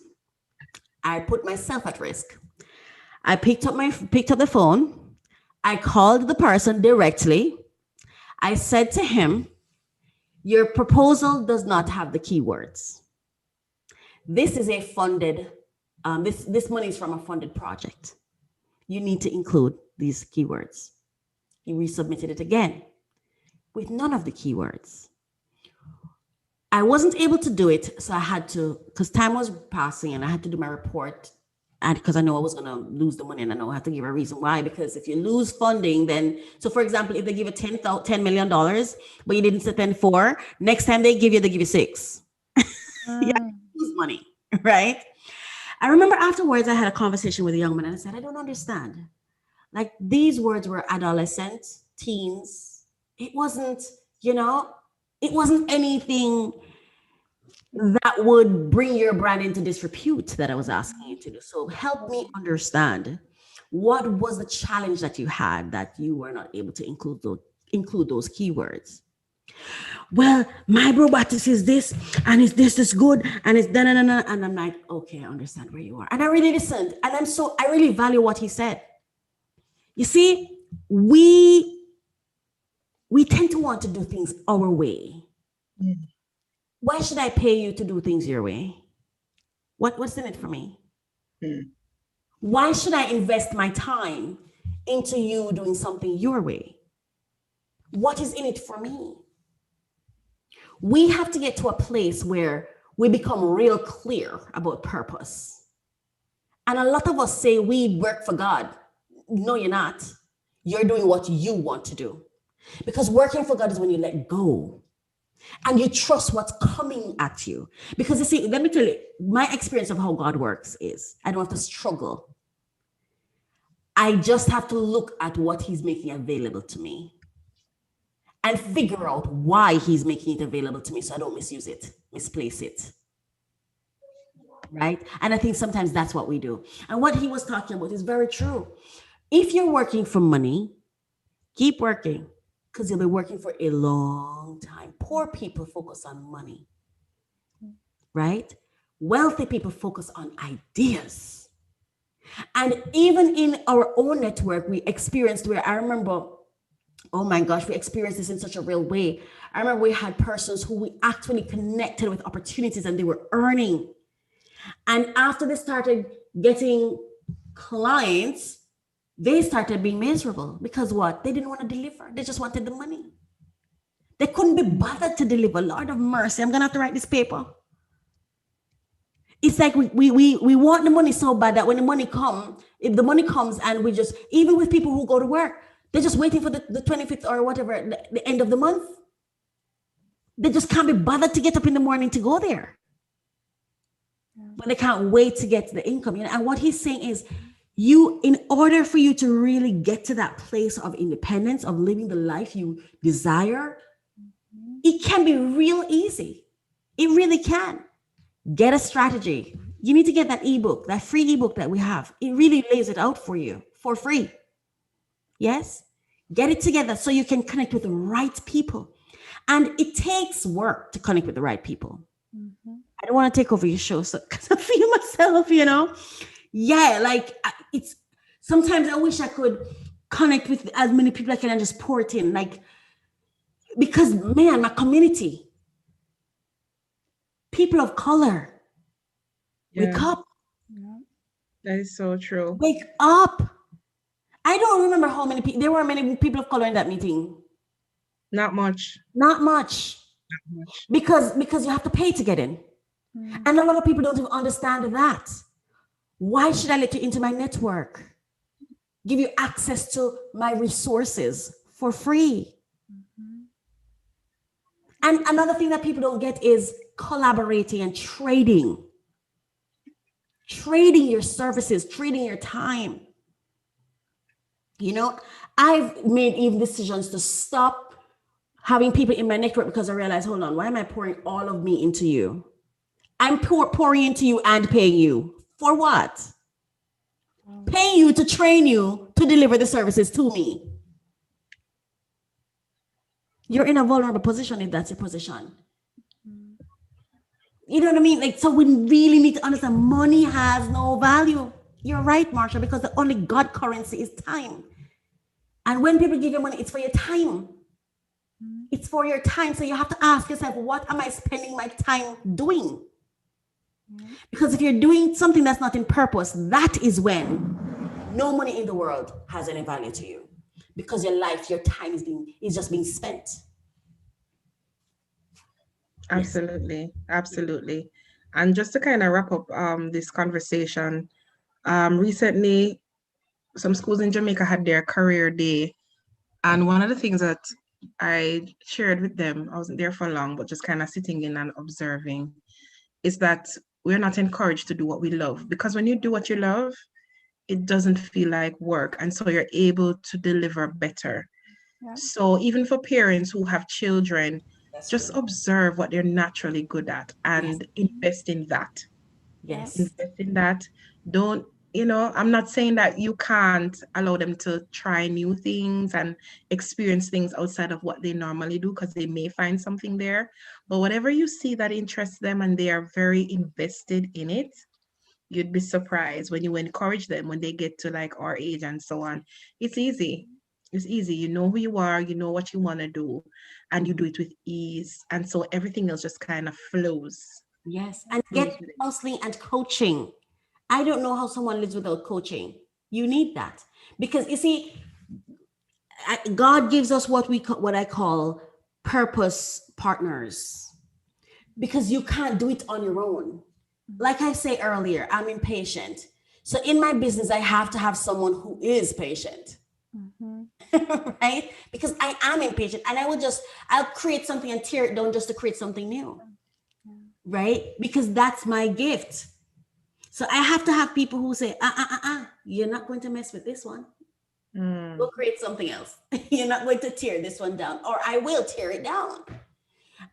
I put myself at risk. I picked up the phone. I called the person directly. I said to him, your proposal does not have the keywords. This is a funded, this money is from a funded project. You need to include these keywords. He resubmitted it again with none of the keywords. I wasn't able to do it, so I had to, because time was passing and I had to do my report And because I know I was going to lose the money, and I know I have to give a reason why. Because if you lose funding, then, so for example, if they give you $10 million, but you didn't spend 4, next time they give you 6. You lose money, right? I remember afterwards, I had a conversation with a young man, and I said, I don't understand. Like, these words were adolescent, teens. It wasn't, it wasn't anything that would bring your brand into disrepute that I was asking you to do. So help me understand, what was the challenge that you had that you were not able to include those keywords? Well, my robotics is this, and it's this is good, and it's da da da da. And I'm like, okay, I understand where you are. And I really listened, and I really value what he said. You see, we tend to want to do things our way. Why should I pay you to do things your way? What's in it for me? Why should I invest my time into you doing something your way? What is in it for me? We have to get to a place where we become real clear about purpose. And a lot of us say we work for God. No, you're not. You're doing what you want to do. Because working for God is when you let go and you trust what's coming at you. Because you see, let me tell you, my experience of how God works is I don't have to struggle. I just have to look at what he's making available to me and figure out why he's making it available to me so I don't misplace it. Right? And I think sometimes that's what we do. And what he was talking about is very true. If you're working for money, keep working, because you'll be working for a long time. Poor people focus on money, right? Wealthy people focus on ideas. And even in our own network, we experienced where I remember, oh my gosh, we experienced this in such a real way. I remember we had persons who we actually connected with opportunities and they were earning. And after they started getting clients, they started being miserable because what? They didn't want to deliver. They just wanted the money. They couldn't be bothered to deliver. Lord of mercy, I'm going to have to write this paper. It's like we want the money so bad that when the money comes, if the money comes and we just, even with people who go to work, they're just waiting for the 25th or whatever, the end of the month. They just can't be bothered to get up in the morning to go there. But they can't wait to get the income. And what he's saying is, in order for you to really get to that place of independence, of living the life you desire, it can be real easy. It really can. Get a strategy. You need to get that ebook, that free ebook that we have. It really lays it out for you for free. Yes? Get it together so you can connect with the right people. And it takes work to connect with the right people. I don't want to take over your show because I feel myself, Yeah, like it's sometimes I wish I could connect with as many people I can and just pour it in. Like, because man, my community, people of color, wake up. That is so true. Wake up. I don't remember how many people, there were many people of color in that meeting. Not much. Not much. Because you have to pay to get in. And a lot of people don't even understand that. Why should I let you into my network? Give you access to my resources for free. And another thing that people don't get is collaborating and trading. Trading your services, trading your time. I've made even decisions to stop having people in my network because I realized, hold on, why am I pouring all of me into you? I'm pouring into you and paying you. For what? Paying you to train you to deliver the services to me. You're in a vulnerable position if that's your position. You know what I mean? Like, so we really need to understand money has no value. You're right, Marsha, because the only God currency is time. And when people give you money, it's for your time. It's for your time. So you have to ask yourself, what am I spending my time doing? Because if you're doing something that's not in purpose, that is when no money in the world has any value to you. Because your life, your time is just being spent. Absolutely. Absolutely. And just to kind of wrap up this conversation, Recently, some schools in Jamaica had their career day. And one of the things that I shared with them, I wasn't there for long, but just kind of sitting in and observing, is that we're not encouraged to do what we love. Because when you do what you love, it doesn't feel like work. And so you're able to deliver better. Yeah. So even for parents who have children, That's just true. observe what they're naturally good at and invest in that. Yes. Invest in that. Don't, I'm not saying that you can't allow them to try new things and experience things outside of what they normally do, because they may find something there. But whatever you see that interests them and they are very invested in it, you'd be surprised when you encourage them when they get to like our age and so on. It's easy. It's easy. You know who you are, you know what you want to do, and you do it with ease. And so everything else just kind of flows. Yes. And get counseling and coaching. I don't know how someone lives without coaching. You need that, because you see, God gives us what I call purpose partners, because you can't do it on your own. Like I say earlier, I'm impatient. So in my business, I have to have someone who is patient. Right? Because I am impatient, and I'll create something and tear it down just to create something new. Right? Because that's my gift. So I have to have people who say, you're not going to mess with this one. We'll create something else. You're not going to tear this one down, or I will tear it down.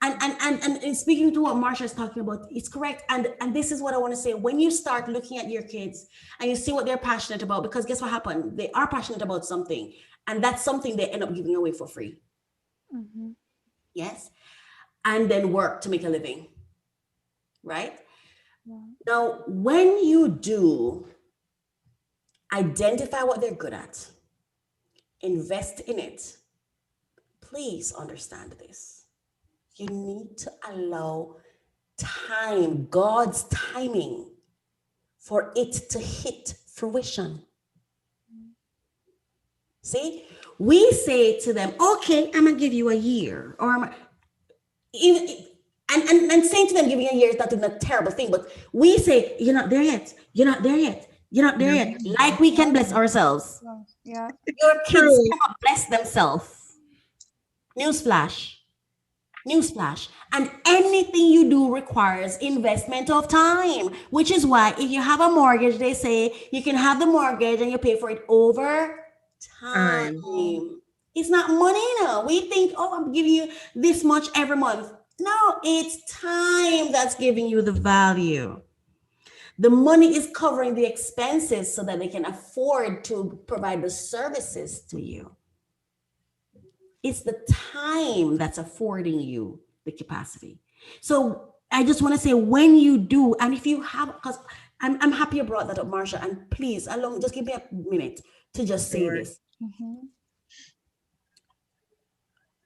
And speaking to what Marsha is talking about, it's correct. And this is what I want to say. When you start looking at your kids and you see what they're passionate about, because guess what happened? They are passionate about something, and that's something they end up giving away for free. Yes. And then work to make a living. Right? Yeah. Now, when you do identify what they're good at, invest in it, please understand this. You need to allow time, God's timing, for it to hit fruition. See, we say to them, okay, I'm gonna give you a year, or and saying to them giving a year is not even a terrible thing, but we say, you're not there yet, you're not there yet, you're not there yet. Like we can bless ourselves. Yeah. Your kids cannot bless themselves. Newsflash. And anything you do requires investment of time, which is why if you have a mortgage, they say you can have the mortgage and you pay for it over time. It's not money now. We think, oh, I'm giving you this much every month. No, it's time that's giving you the value. The money is covering the expenses so that they can afford to provide the services to you. It's the time that's affording you the capacity. So I just want to say, when you do, and if you have, because I'm happy you brought that up, Marsha, and please, just give me a minute to just say this.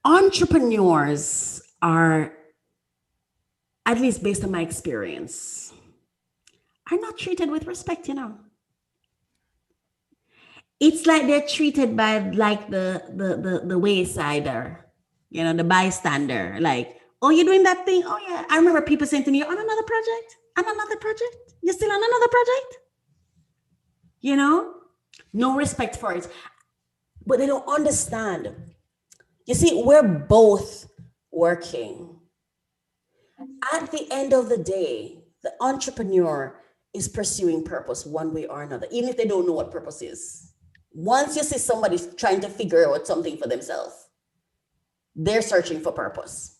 Entrepreneurs are, at least based on my experience, are not treated with respect, It's like they're treated by like the waysider, the bystander. Like, oh, you're doing that thing? Oh yeah. I remember people saying to me, on another project? You're still on another project? No respect for it. But they don't understand. You see, we're both working. At the end of the day, the entrepreneur is pursuing purpose one way or another, even if they don't know what purpose is. Once you see somebody trying to figure out something for themselves, they're searching for purpose.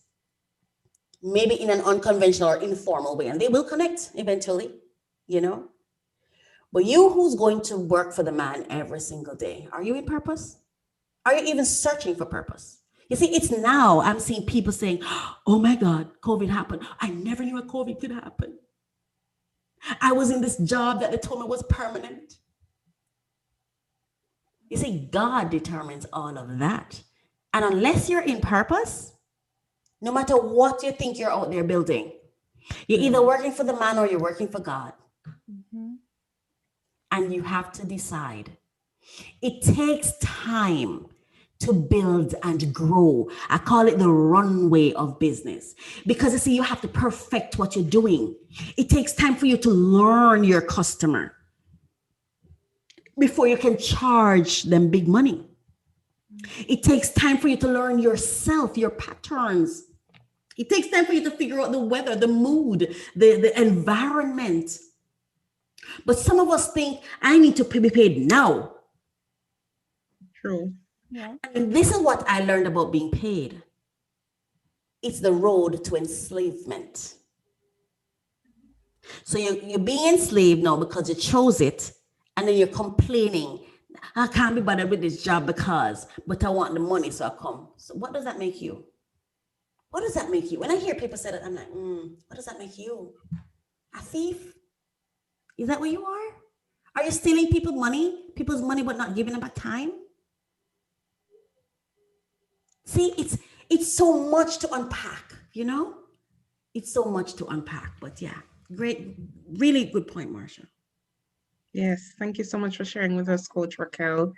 Maybe in an unconventional or informal way, and they will connect eventually, But you who's going to work for the man every single day, are you in purpose? Are you even searching for purpose? You see, it's now I'm seeing people saying, oh my God, COVID happened. I never knew a COVID could happen. I was in this job that they told me was permanent. You see, God determines all of that. And unless you're in purpose, no matter what you think you're out there building, you're either working for the man or you're working for God. And you have to decide. It takes time to build and grow. I call it the runway of business, because you see, you have to perfect what you're doing. It takes time for you to learn your customer. before you can charge them big money. It takes time for you to learn yourself, your patterns. It takes time for you to figure out the weather, the mood, the environment. But some of us think, I need to be paid now. True. Yeah. And this is what I learned about being paid. It's the road to enslavement. So you're being enslaved now because you chose it, and then you're complaining, I can't be bothered with this job but I want the money, so I come. So what does that make you? What does that make you? When I hear people say that, I'm like, what does that make you? A thief? Is that what you are? Are you stealing people's money, but not giving them back time? See, it's so much to unpack, you know? It's so much to unpack, but yeah, great, really good point, Marsha. Yes, thank you so much for sharing with us, Coach Raquel.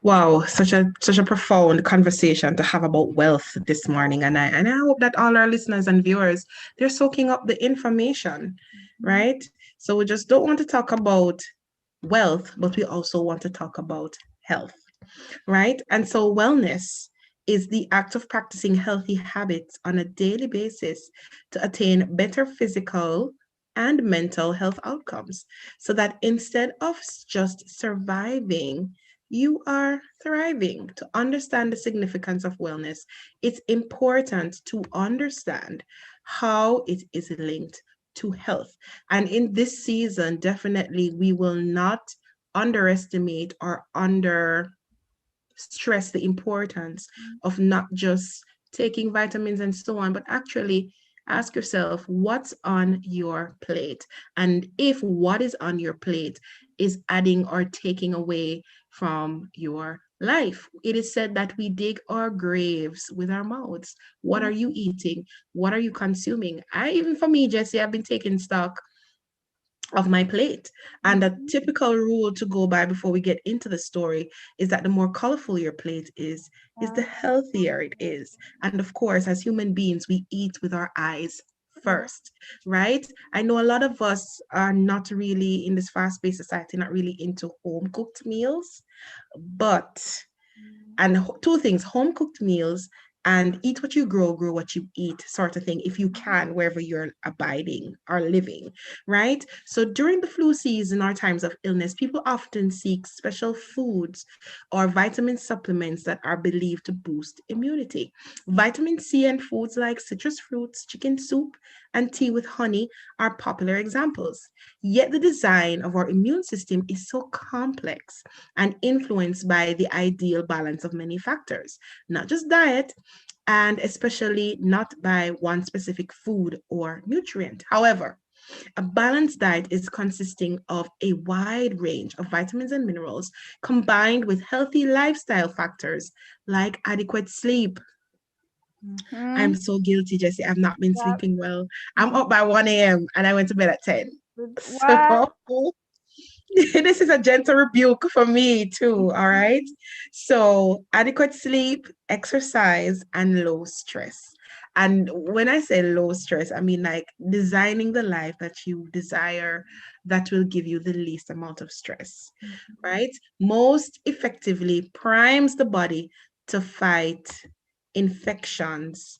Wow, such a profound conversation to have about wealth this morning, and I hope that all our listeners and viewers, they're soaking up the information, right? So we just don't want to talk about wealth, but we also want to talk about health, right? And so wellness is the act of practicing healthy habits on a daily basis to attain better physical and mental health outcomes, so that instead of just surviving, you are thriving. To understand the significance of wellness, it's important to understand how it is linked to health. And in this season, definitely, we will not underestimate or under stress the importance of not just taking vitamins and so on, but actually ask yourself what's on your plate. And if what is on your plate is adding or taking away from your life. It is said that we dig our graves with our mouths. What are you eating? What are you consuming? For me, Jesse, I've been taking stock of my plate. And a typical rule to go by before we get into the story is that the more colorful your plate is the healthier it is. And of course, as human beings, we eat with our eyes first, right? I know a lot of us are not really in this fast-paced society, not really into home-cooked meals, and two things, home-cooked meals and eat what you grow what you eat sort of thing, if you can, wherever you're abiding or living, right? So during the flu season or times of illness, people often seek special foods or vitamin supplements that are believed to boost immunity. Vitamin C and foods like citrus fruits, chicken soup, and tea with honey are popular examples. Yet the design of our immune system is so complex and influenced by the ideal balance of many factors, not just diet, and especially not by one specific food or nutrient. However, a balanced diet is consisting of a wide range of vitamins and minerals combined with healthy lifestyle factors like adequate sleep. I'm so guilty, Jessie. I've not been sleeping well. I'm up by 1 a.m. and I went to bed at 10. What? So this is a gentle rebuke for me too, all right? So adequate sleep, exercise, and low stress. And when I say low stress, I mean like designing the life that you desire that will give you the least amount of stress, right? Most effectively primes the body to fight infections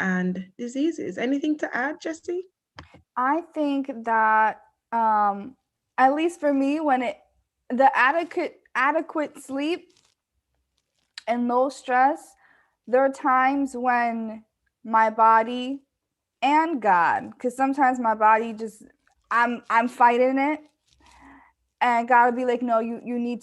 and diseases. Anything to add, Jessie? I think that at least for me, when the adequate sleep and low stress, there are times when my body and God, because sometimes my body just I'm fighting it, and God will be like, no, you need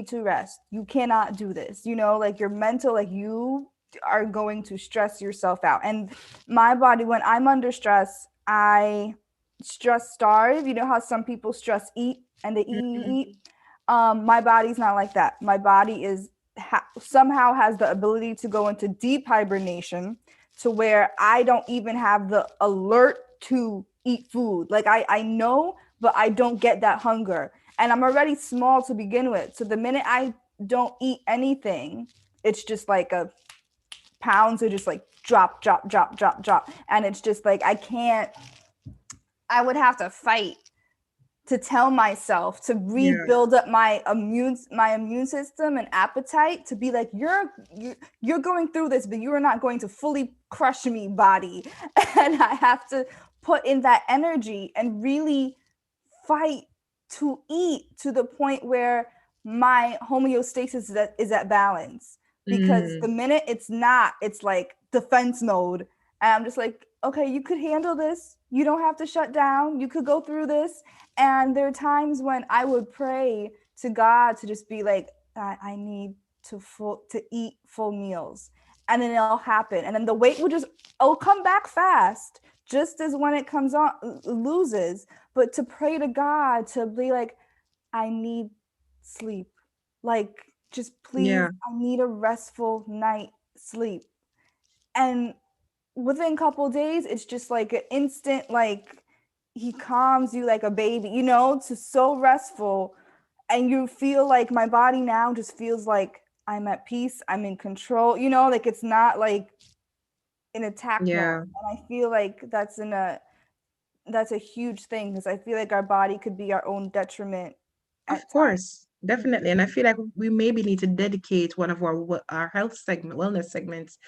to rest. You cannot do this. Like your mental, like you are going to stress yourself out. And my body, when I'm under stress, I stress starve. You know how some people stress eat and they eat. My body's not like that. My body is somehow has the ability to go into deep hibernation to where I don't even have the alert to eat food. Like I know, but I don't get that hunger. And I'm already small to begin with. So the minute I don't eat anything, it's just like a pounds are just like drop. And it's just like I would have to fight to tell myself to rebuild up my immune system and appetite, to be like, you're going through this, but you are not going to fully crush me, body. And I have to put in that energy and really fight to eat to the point where my homeostasis is at balance. Because the minute it's not, it's like defense mode. And I'm just like, okay, you could handle this. You don't have to shut down. You could go through this. And there are times when I would pray to God to just be like, I need to eat full meals. And then it'll happen. And then the weight it'll come back fast, just as when it comes on, loses. But to pray to God to be like, I need sleep. Like, just please, I need a restful night sleep. And within a couple of days, it's just like an instant, like, he calms you like a baby, to so restful. And you feel like my body now just feels like I'm at peace. I'm in control, like it's not like in attack mode. And I feel like that's a huge thing, because I feel like our body could be our own detriment. Of course, definitely. And I feel like we maybe need to dedicate one of our wellness segments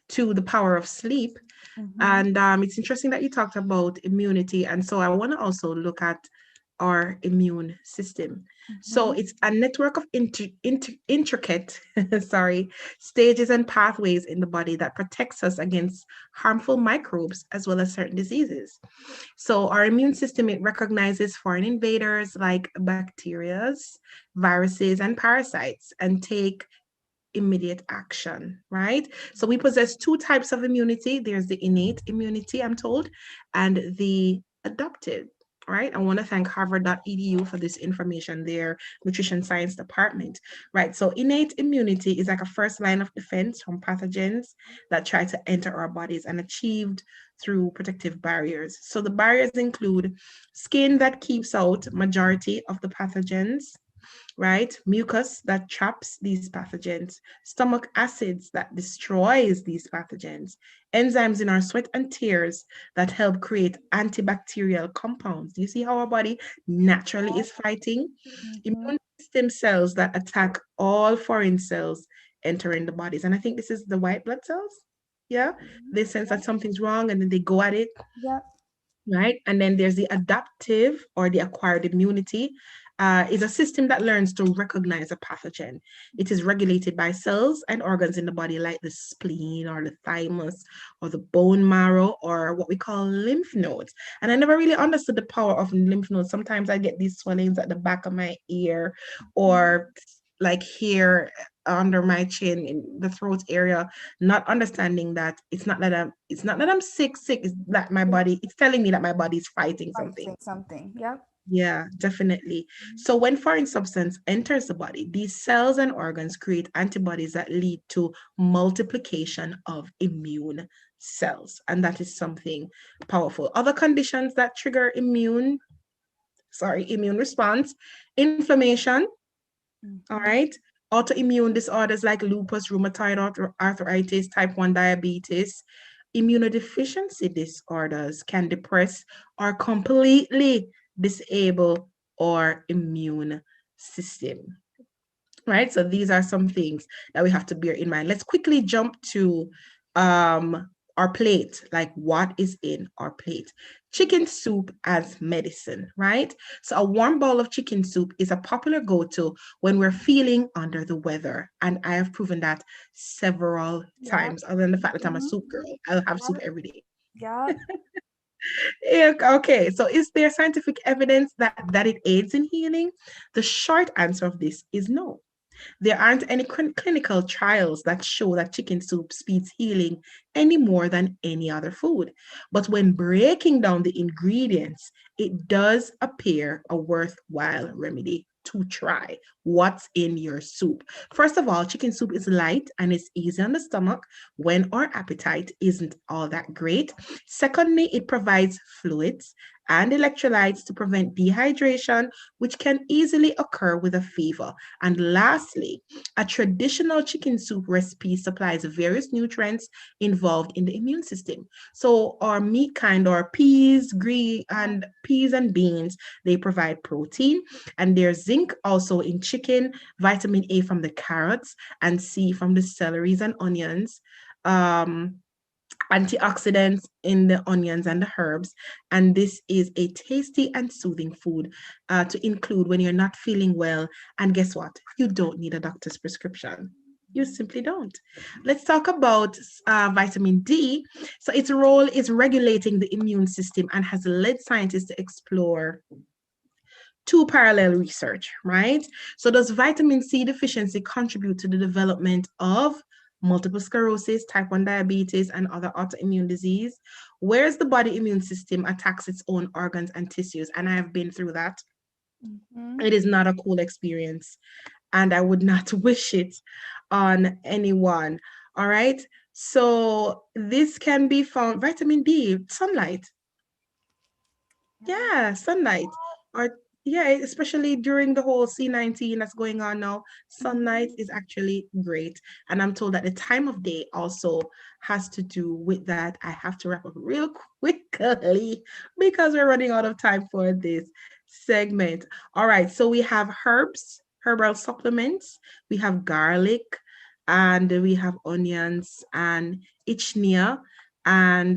to the power of sleep. And it's interesting that you talked about immunity. And so I want to also look at our immune system. So it's a network of intricate stages and pathways in the body that protects us against harmful microbes as well as certain diseases. So our immune system, it recognizes foreign invaders like bacteria, viruses, and parasites, and take immediate action, right? So we possess two types of immunity. There's the innate immunity, I'm told, and the adaptive. Right. I want to thank harvard.edu for this information, their nutrition science department. Right. So innate immunity is like a first line of defense from pathogens that try to enter our bodies, and achieved through protective barriers. So the barriers include skin that keeps out majority of the pathogens, right? Mucus that traps these pathogens, stomach acids that destroys these pathogens, enzymes in our sweat and tears that help create antibacterial compounds. Do you see how our body naturally is fighting? Immune system cells that attack all foreign cells entering the bodies. And I think this is the white blood cells. Yeah. They sense that something's wrong and then they go at it. Yeah. Right. And then there's the adaptive or the acquired immunity. Is a system that learns to recognize a pathogen. It is regulated by cells and organs in the body like the spleen or the thymus or the bone marrow or what we call lymph nodes. And I never really understood the power of lymph nodes. Sometimes I get these swellings at the back of my ear or like here under my chin in the throat area, not understanding that it's not that I'm sick. It's that my body, it's telling me that my body is fighting something. Yep. Yeah, definitely. So when foreign substance enters the body, these cells and organs create antibodies that lead to multiplication of immune cells. And that is something powerful. Other conditions that trigger immune response, inflammation, all right? Autoimmune disorders like lupus, rheumatoid arthritis, type 1 diabetes, immunodeficiency disorders can depress or completely disable our immune system, right? So these are some things that we have to bear in mind. Let's quickly jump to our plate, like what is in our plate. Chicken soup as medicine, right? So a warm bowl of chicken soup is a popular go-to when we're feeling under the weather. And I have proven that several times, other than the fact that I'm a soup girl. I'll have soup every day. Yeah. Yeah, okay, so is there scientific evidence that it aids in healing? The short answer of this is no. There aren't any clinical trials that show that chicken soup speeds healing any more than any other food. But when breaking down the ingredients, it does appear a worthwhile remedy to try. what's in your soup. First of all, chicken soup is light and it's easy on the stomach when our appetite isn't all that great. Secondly, it provides fluids and electrolytes to prevent dehydration, which can easily occur with a fever. And lastly, a traditional chicken soup recipe supplies various nutrients involved in the immune system. So our meat kind, or peas, peas and beans, they provide protein, and there's zinc also in chicken, vitamin A from the carrots, and C from the celeries and onions. Antioxidants in the onions and the herbs. And this is a tasty and soothing food to include when you're not feeling well. And guess what? You don't need a doctor's prescription. You simply don't. Let's talk about vitamin D. So its role is regulating the immune system and has led scientists to explore two parallel research, right? So does vitamin C deficiency contribute to the development of multiple sclerosis, type 1 diabetes, and other autoimmune disease? Whereas the body immune system attacks its own organs and tissues. And I have been through that. It is not a cool experience, and I would not wish it on anyone. All right. So this can be found, vitamin D, sunlight. Yeah, sunlight. Or yeah, especially during the whole C19 that's going on now, sunlight is actually great. And I'm told that the time of day also has to do with that. I have to wrap up real quickly because we're running out of time for this segment. All right, so we have herbs, herbal supplements, we have garlic, and we have onions and ichnia, and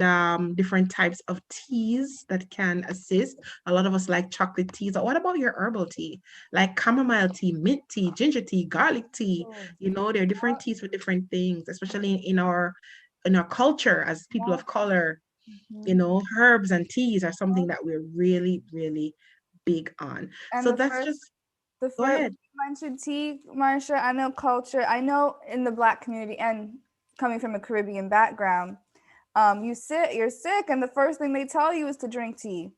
different types of teas that can assist. A lot of us like chocolate teas. But what about your herbal tea? Like chamomile tea, mint tea, ginger tea, garlic tea. You know, there are different teas for different things, especially in our culture as people of color. You know, herbs and teas are something that we're really, really big on. And so that's just the go ahead. You mentioned tea, Marsha. I know culture. I know in the Black community, and coming from a Caribbean background, you're sick, and the first thing they tell you is to drink tea.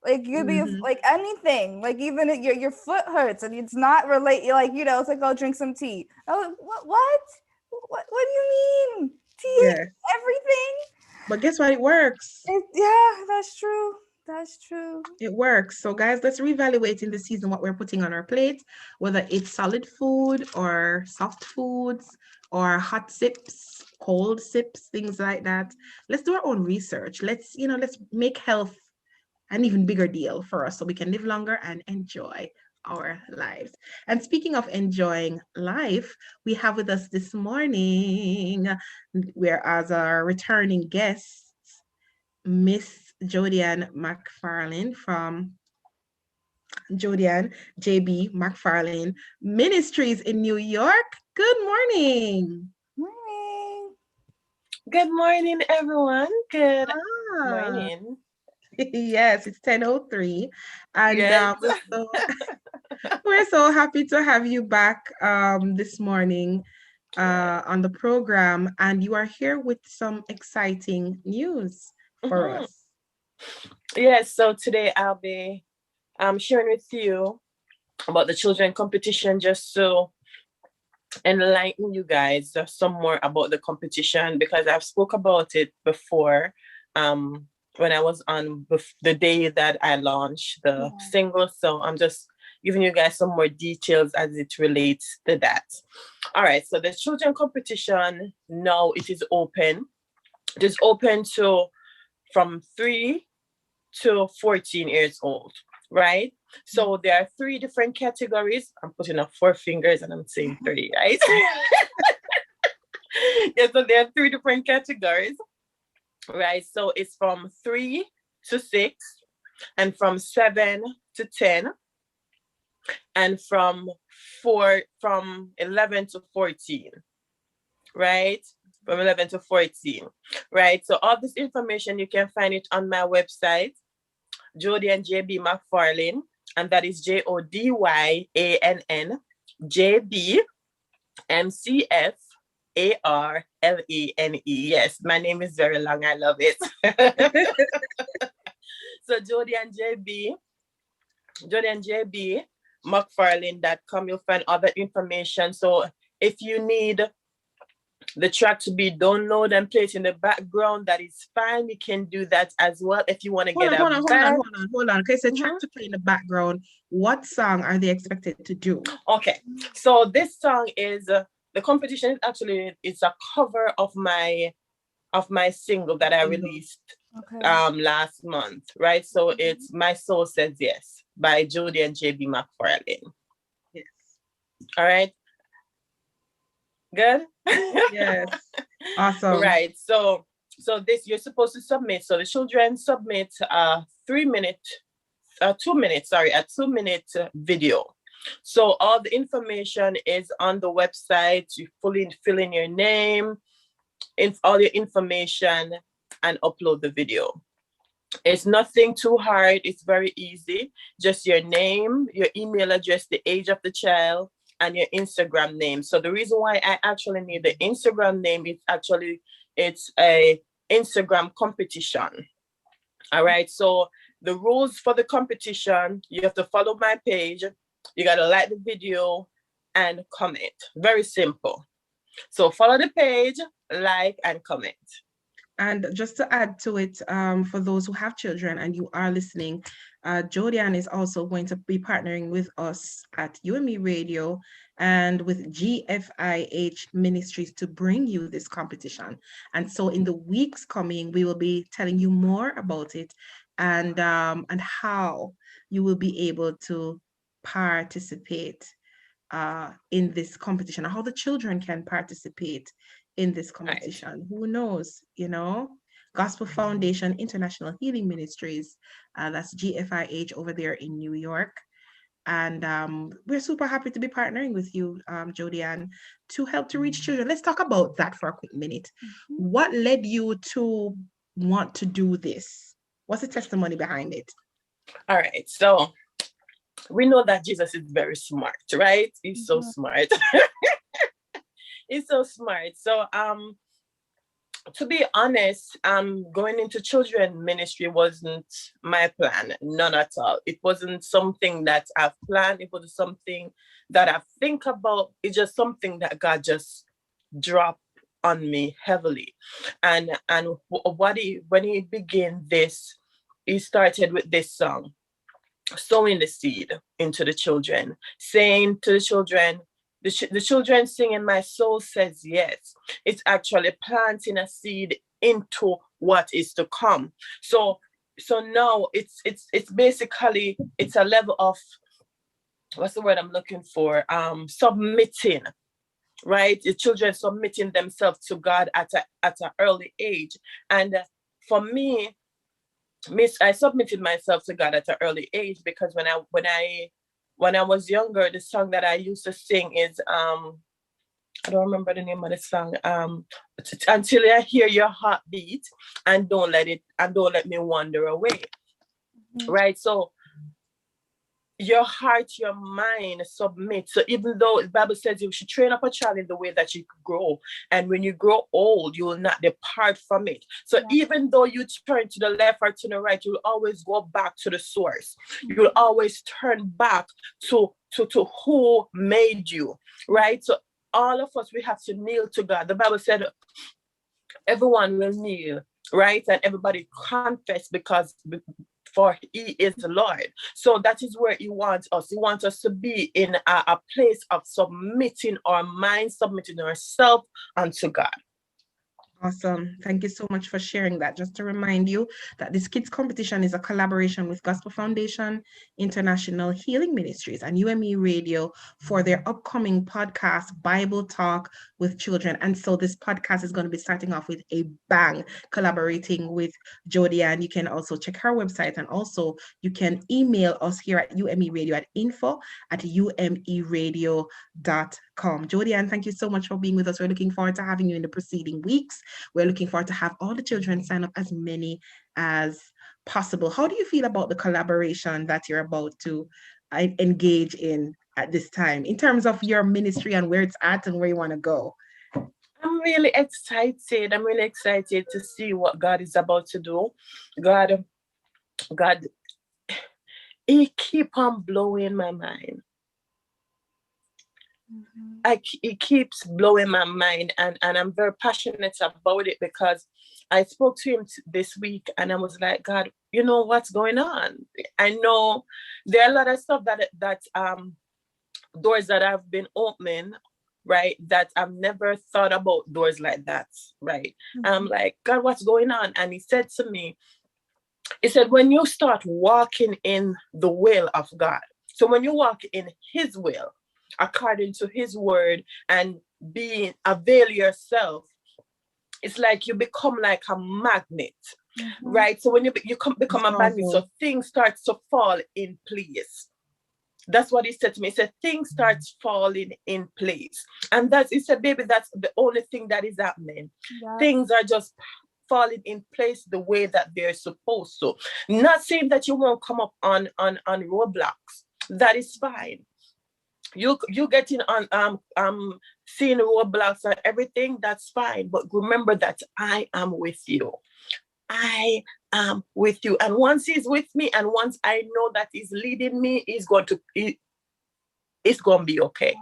Like you'd be like anything, like even if your foot hurts and it's not related, like it's like, oh, drink some tea. Oh, what do you mean? Tea, everything. But guess what? It works. Yeah, that's true. That's true. It works. So guys, let's reevaluate in the season what we're putting on our plate, whether it's solid food or soft foods or hot sips, cold sips, things like that. Let's do our own research. Let's make health an even bigger deal for us so we can live longer and enjoy our lives. And speaking of enjoying life, we have with us this morning, whereas our returning guests, Miss Jodianne McFarlane from Jodianne JB McFarlane Ministries in New York. Good morning. Morning. Good morning, everyone. Good morning. Yes, it's 10:03, and Yes. we're so happy to have you back this morning on the program, and you are here with some exciting news for us. Yes, so today I'll be sharing with you about the children competition, just to enlighten you guys some more about the competition, because I've spoke about it before when I was on the day that I launched the single. So I'm just giving you guys some more details as it relates to that. All right, so the children competition, now it is open. It is open to from 3 to 14 years old, right? So there are 3 different categories. I'm putting up 4 fingers and I'm saying 3, right? Yeah, so there are 3 different categories, right? So it's from 3 to 6, and from 7 to 10, and from 11 to 14, right? From 11 to 14, right? So all this information, you can find it on my website, Jodianne JB McFarlane, and that is JODYANN JB MCFARLANE. Yes, my name is very long. I love it. So Jodianne JB McFarlane.com. You'll find other information. So if you need the track to be downloaded and placed in the background, that is fine. We can do that as well. If you want to get Hold on. Okay, so Mhm. track to play in the background. What song are they expected to do? Okay, so this song is the competition is actually it's a cover of my single that I released last month, right? So it's My Soul Says Yes by Jody and JB McFarlane. Yes. All right. Good. Yes. Awesome. Right. So this you're supposed to submit. So the children submit a 2 minute video. So all the information is on the website. You fully fill in your name, all your information, and upload the video. It's nothing too hard. It's very easy. Just your name, your email address, the age of the child, and your Instagram name. So the reason why I actually need the Instagram name is actually it's a Instagram competition. All right. So the rules for the competition, you have to follow my page. You got to like the video and comment. Very simple. So follow the page, like, and comment. And just to add to it, for those who have children and you are listening, Jodianne is also going to be partnering with us at UMERADIO and with GFIH Ministries to bring you this competition. And so in the weeks coming, we will be telling you more about it and how you will be able to participate in this competition, how the children can participate in this competition. Right. Who knows, Gospel Foundation International Healing Ministries, that's GFIH over there in New York. And we're super happy to be partnering with you, Jodianne, to help to reach children. Let's talk about that for a quick minute. Mm-hmm. What led you to want to do this? What's the testimony behind it? All right, so we know that Jesus is very smart, right? He's so smart. He's so smart. So to be honest, going into children ministry wasn't my plan, none at all. It wasn't something that I've planned. It wasn't something that I think about. It's just something that God just dropped on me heavily. And when he began this, he started with this song, sowing the seed into the children, saying to the children, the children singing, my soul says yes. It's actually planting a seed into what is to come. So now it's basically, it's a level of, what's the word I'm looking for? Submitting, right? The children submitting themselves to God at an early age. And for me, I submitted myself to God at an early age because when I was younger, the song that I used to sing is I don't remember the name of the song. Until I hear your heartbeat and don't let me wander away. Mm-hmm. Right. So your heart, your mind submit. So even though the Bible says you should train up a child in the way that you grow, and when you grow old, you will not depart from it. So even though you turn to the left or to the right, you'll always go back to the source. Mm-hmm. You'll always turn back to who made you, right? So all of us, we have to kneel to God. The Bible said everyone will kneel, right? And everybody confess for he is the Lord. So that is where he wants us. He wants us to be in a place of submitting our mind, submitting ourselves unto God. Awesome. Thank you so much for sharing that. Just to remind you that this kids competition is a collaboration with Gospel Foundation International Healing Ministries and UMERADIO for their upcoming podcast, Bible Talk with Children. And so this podcast is going to be starting off with a bang, collaborating with Jodianne. You can also check her website, and also you can email us here at UMERADIO at info@umeradio.com. Jodianne, thank you so much for being with us. We're looking forward to having you in the preceding weeks. We're looking forward to have all the children sign up, as many as possible. How do you feel about the collaboration that you're about to engage in at this time, in terms of your ministry and where it's at and where you want to go? I'm really excited. I'm really excited to see what God is about to do. God, he keep on blowing my mind. it keeps blowing my mind, and I'm very passionate about it, because I spoke to him this week, and I was like, God, you know what's going on? I know there are a lot of stuff that doors that have been opening, right, that I've never thought about doors like that, right? I'm like, God, what's going on? And he said to me, he said, when you start walking in the will of God, so when you walk in his will, according to his word, and avail yourself, it's like you become like a magnet, right? So when you become a magnet, so things start to fall in place. That's what he said to me. He said, things start falling in place. And he said, baby, that's the only thing that is happening. Yeah. Things are just falling in place the way that they're supposed to. Not saying that you won't come up on roadblocks. That is fine. You getting on seeing roadblocks and everything, that's fine. But remember that I am with you. I am with you. And once he's with me, and once I know that he's leading me, it's going to be okay.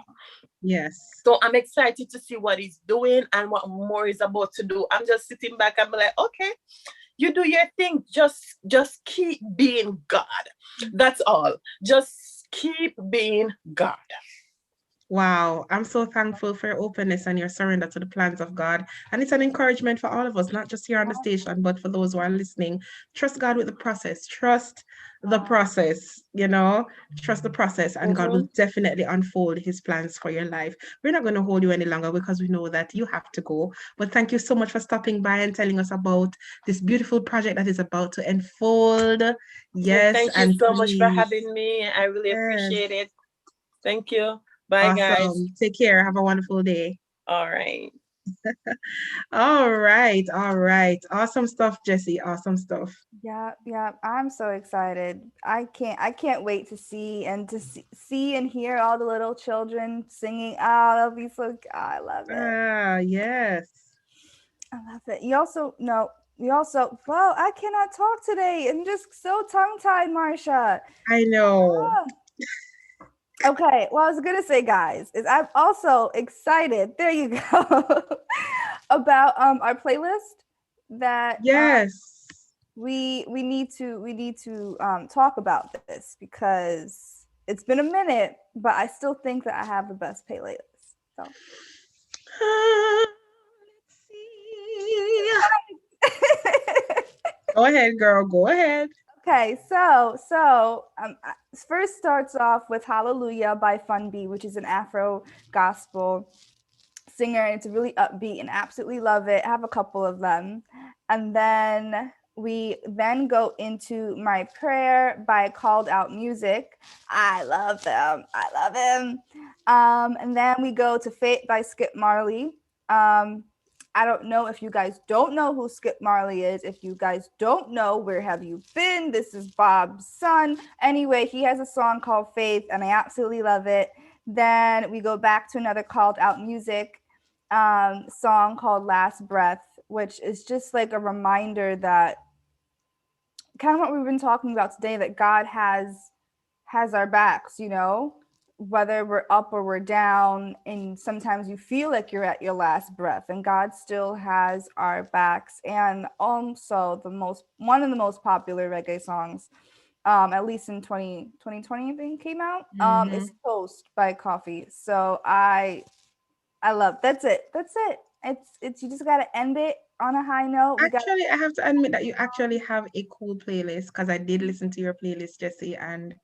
Yes. So I'm excited to see what he's doing and what more he's about to do. I'm just sitting back and be like, okay, you do your thing. Just keep being God. That's all. Just keep being God. Wow, I'm so thankful for your openness and your surrender to the plans of God. And it's an encouragement for all of us, not just here on the station, but for those who are listening. Trust God with the process. Trust the process, trust the process, and God will definitely unfold his plans for your life. We're not going to hold you any longer because we know that you have to go. But thank you so much for stopping by and telling us about this beautiful project that is about to unfold. Yes. Thank you so much for having me. I really appreciate it. Thank you. Bye, awesome, guys. Take care. Have a wonderful day. All right. All right. Awesome stuff, Jessie. Awesome stuff. Yeah. I'm so excited. I can't wait to see and hear all the little children singing. Oh, that'll be so. I love it. Yes. I love it. Well, I cannot talk today. I'm just so tongue-tied, Marsha. I know. Okay, well, I was gonna say, guys, I'm also excited. There you go. About our playlist that we need to talk about this, because it's been a minute, but I still think that I have the best playlist. So let's see. Go ahead, girl. Go ahead. Okay, so first starts off with Hallelujah by Fun B, which is an Afro gospel singer. It's really upbeat and absolutely love it. I have a couple of them. And then we go into My Prayer by Called Out Music. I love them. I love him. And then we go to Fate by Skip Marley. I don't know if you guys don't know who Skip Marley is. If you guys don't know, where have you been? This is Bob's son. Anyway, he has a song called Faith, and I absolutely love it. Then we go back to another Called Out Music song called Last Breath, which is just like a reminder that kind of what we've been talking about today, that God has our backs, whether we're up or we're down, and sometimes you feel like you're at your last breath, and God still has our backs. And also one of the most popular reggae songs, at least in 2020, I think came out, is Toast by Coffee. So I love, that's it. It's you just got to end it on a high note. Actually, I have to admit that you actually have a cool playlist, because I did listen to your playlist, Jessie, and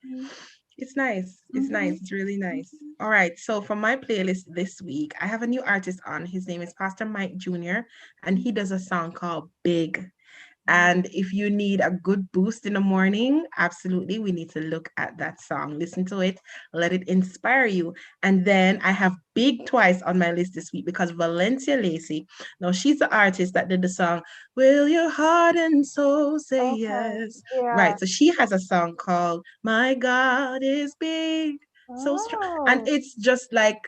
it's nice. It's nice. It's really nice. All right. So for my playlist this week, I have a new artist on. His name is Pastor Mike Jr., and he does a song called Big. And if you need a good boost in the morning, absolutely, we need to look at that song. Listen to it. Let it inspire you. And then I have Big twice on my list this week, because Valencia Lacey, now she's the artist that did the song, Will Your Heart and Soul Say Yes? Yeah. Right. So she has a song called My God is Big. So strong. And it's just like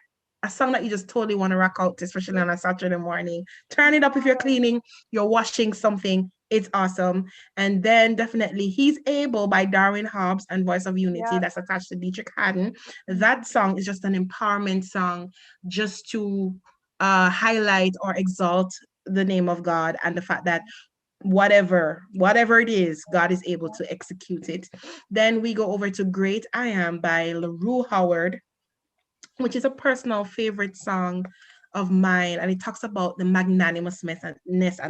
a song that you just totally want to rock out to, especially on a Saturday morning. Turn it up if you're cleaning, you're washing something. It's awesome. And then definitely He's Able by Darwin Hobbs and Voice of Unity, that's attached to Dietrich Haddon. That song is just an empowerment song, just to highlight or exalt the name of God and the fact that whatever it is, God is able to execute it. Then we go over to Great I Am by LaRue Howard, which is a personal favorite song of mine, and it talks about the magnanimousness and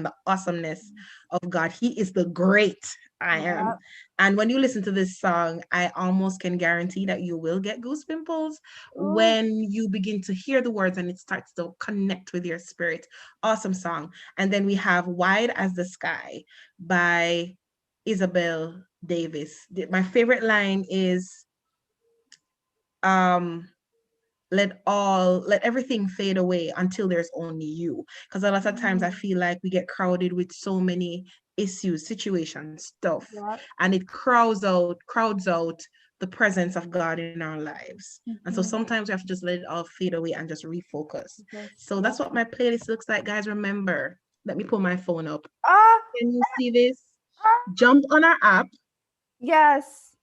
the awesomeness of God. He is the great I am. And when you listen to this song, I almost can guarantee that you will get goose pimples when you begin to hear the words and it starts to connect with your spirit. Awesome song. And then we have Wide as the Sky by Isabel Davis. My favorite line is, let everything fade away until there's only you. Because a lot of times I feel like we get crowded with so many issues, situations, stuff, and it crowds out the presence of God in our lives. And so sometimes we have to just let it all fade away and just refocus. So that's what my playlist looks like, guys. Remember, let me pull my phone up. Can you see this? Jump on our app. Yes.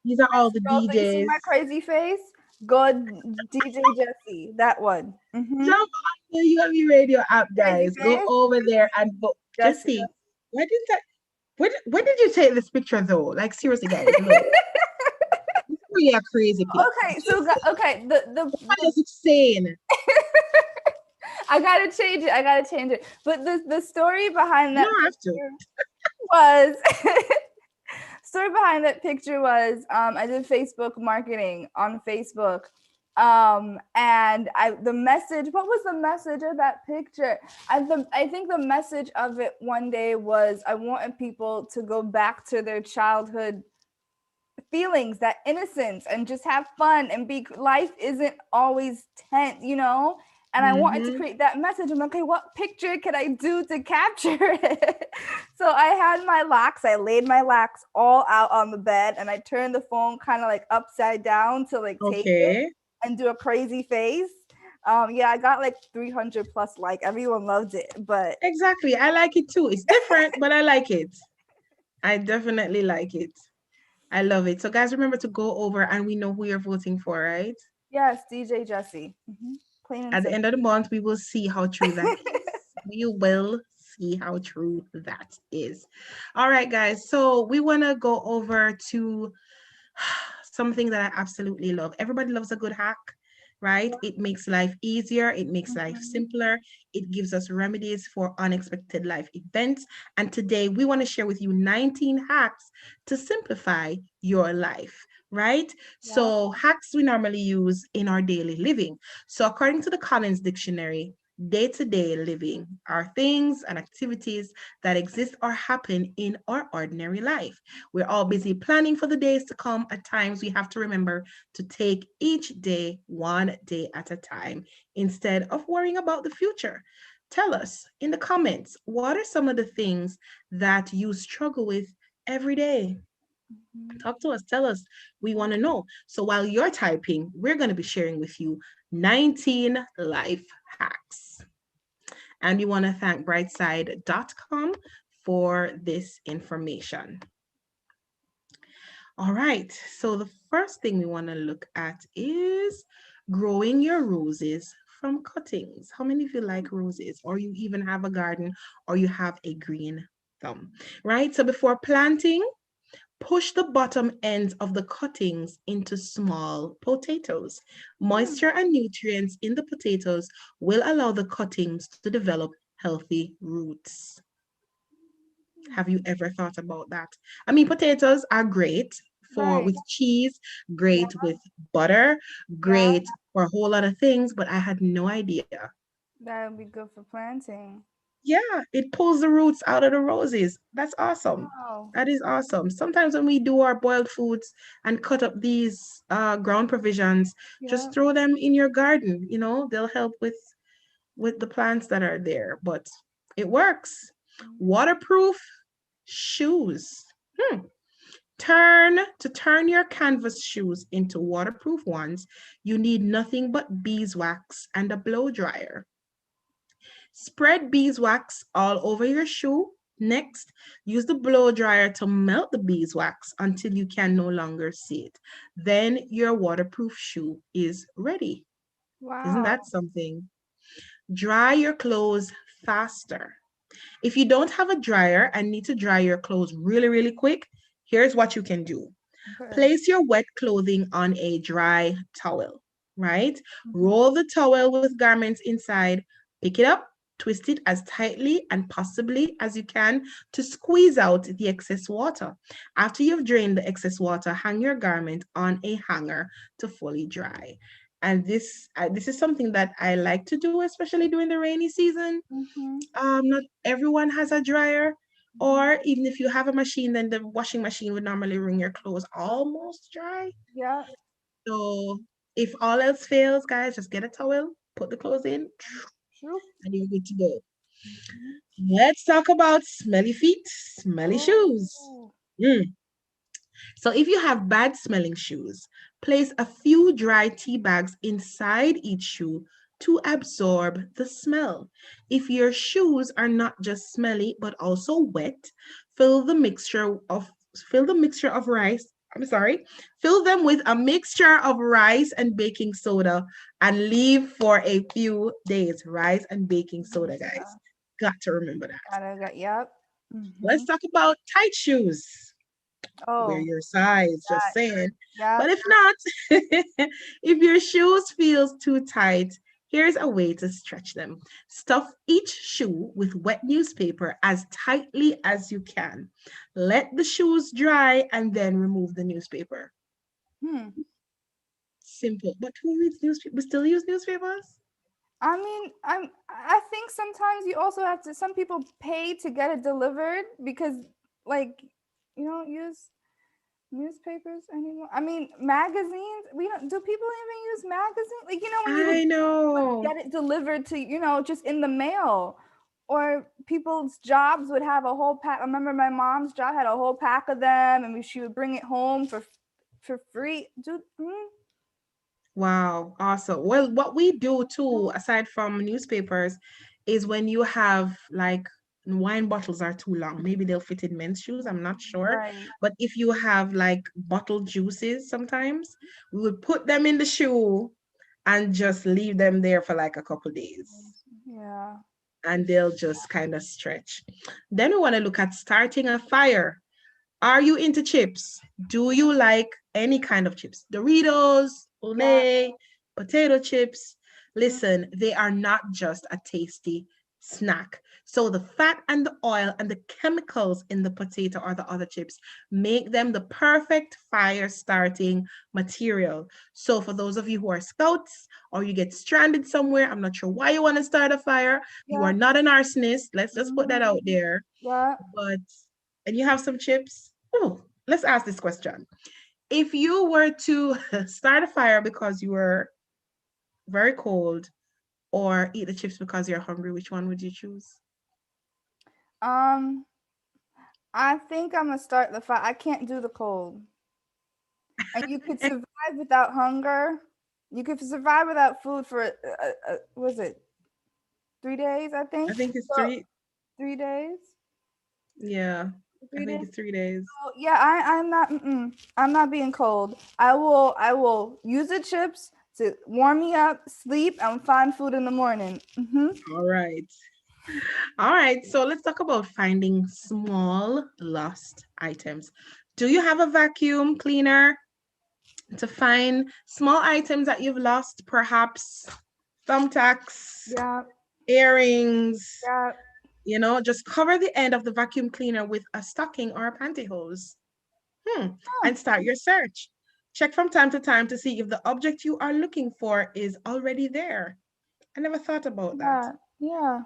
These are all the DJs. See my crazy face? Good DJ Jesse, that one. Jump on the UMERADIO app, guys. Go over there and vote. Jesse, when did you take this picture though? Like seriously, guys, look. We are crazy people. Okay, so the is insane. I gotta change it. But the story behind that was story behind that picture was I did Facebook marketing on Facebook. And the message, what was the message of that picture? I think the message of it one day was I wanted people to go back to their childhood feelings, that innocence, and just have fun and life isn't always tense, and I wanted to create that message. I'm like, okay, what picture can I do to capture it? So I had my locks, I laid my locks all out on the bed, and I turned the phone kind of like upside down to like take it and do a crazy face. I got like 300 plus everyone loved it, but exactly, I like it too. It's different, but I like it. I definitely like it. I love it. So guys, remember to go over and we know who you're voting for, right? Yes, DJ Jesse. At the end of the month, we will see how true that is. We will see how true that is. All right, guys. So we want to go over to something that I absolutely love. Everybody loves a good hack, right? It makes life easier. It makes life simpler. It gives us remedies for unexpected life events. And today we want to share with you 19 hacks to simplify your life, right? So hacks we normally use in our daily living. So according to the Collins Dictionary, day-to-day living are things and activities that exist or happen in our ordinary life. We're all busy planning for the days to come. At times, we have to remember to take each day one day at a time instead of worrying about the future. Tell us in the comments, what are some of the things that you struggle with every day? Talk to us, tell us, we want to know. So while you're typing, we're going to be sharing with you 19 life hacks. And we want to thank brightside.com for this information. All right, so the first thing we want to look at is growing your roses from cuttings. How many of you like roses, or you even have a garden, or you have a green thumb, right? So before planting, push the bottom ends of the cuttings into small potatoes. Moisture and nutrients in the potatoes will allow the cuttings to develop healthy roots. Have you ever thought about that? I mean, potatoes are great with cheese, great with butter, great for a whole lot of things, but I had no idea. That would be good for planting. Yeah, it pulls the roots out of the roses. That's awesome. Wow. That is awesome. Sometimes when we do our boiled foods and cut up these ground provisions, just throw them in your garden. They'll help with the plants that are there, but it works. Waterproof shoes. To turn your canvas shoes into waterproof ones, you need nothing but beeswax and a blow dryer. Spread beeswax all over your shoe, Next, use the blow dryer to melt the beeswax until you can no longer see it. Then your waterproof shoe is ready. Isn't Wow. that something? Dry your clothes faster. If you don't have a dryer and need to dry your clothes really, really quick, here's what you can do. Okay. Place your wet clothing on a dry towel, right? Mhm. Roll the towel with garments inside, pick it up, twist it as tightly and possibly as you can to squeeze out the excess water. After you've drained the excess water, hang your garment on a hanger to fully dry. And this is something that I like to do, especially during the rainy season. Mhm. Not everyone has a dryer, or even if you have a machine, then the washing machine would normally wring your clothes almost dry. Yeah. So if all else fails, guys, just get a towel, put the clothes in, True. and you're good to go. Mhm. Let's talk about smelly feet, smelly shoes. Oh. Mm. So if you have bad smelling shoes, place a few dry tea bags inside each shoe to absorb the smell. If your shoes are not just smelly but also wet, fill the mixture of fill the mixture of rice. I'm sorry. Fill them with a mixture of rice and baking soda and leave for a few days. Rice and baking soda, guys. Got to remember that. Yep. Let's Mhm. talk about tight shoes. Wear Oh, your size, just saying. yeah. But if not, if your shoes feels too tight, here's a way to stretch them. Stuff each shoe with wet newspaper as tightly as you can. Let the shoes dry and then remove the newspaper. Hmm. Simple. But who reads newspaper? We still use newspapers? I mean, I think sometimes you also have to, some people pay to get it delivered because like you don't use newspapers anymore. I mean, magazines, we don't, do people even use magazines? Like, when you I know. get it delivered to, just in the mail. Or people's jobs would have a whole pack. I remember my mom's job had a whole pack of them, and she would bring it home for free. Wow, awesome. Well, what we do too, aside from newspapers, is when you have like wine bottles are too long, maybe they'll fit in men's shoes, I'm not sure. Right. But if you have like bottled juices, sometimes we would put them in the shoe and just leave them there for like a couple days Yeah. and they'll just kind of stretch. Then we want to look at starting a fire. Are you into chips? Do you like any kind of chips? Doritos, Yeah. Olay, potato chips. Listen, they are not just a tasty snack. So the fat and the oil and the chemicals in the potato or the other chips make them the perfect fire starting material. So for those of you who are scouts or you get stranded somewhere, I'm not sure why you want to start a fire. You are Yeah. not an arsonist. Let's just put that out there. Yeah. But and you have some chips. Oh, let's ask this question. If you were to start a fire because you were very cold or eat the chips because you're hungry, which one would you choose? Um, I think I'm gonna start the fire. I can't do the cold. And you could survive without hunger. You could survive without food for was it 3 days? I I think. think it's So 3. 3 days. Yeah, I 3 days. think it's 3 days. Oh, yeah, I'm not. I'm not being cold. I will use the chips to warm me up, sleep, and find food in the morning. All right. All right. So let's talk about finding small lost items. Do you have a vacuum cleaner to find small items that you've lost? Perhaps thumbtacks, Yeah. earrings, Yeah. just cover the end of the vacuum cleaner with a stocking or a pantyhose. And start your search. Check from time to time to see if the object you are looking for is already there. I never thought about that. Yeah. Yeah.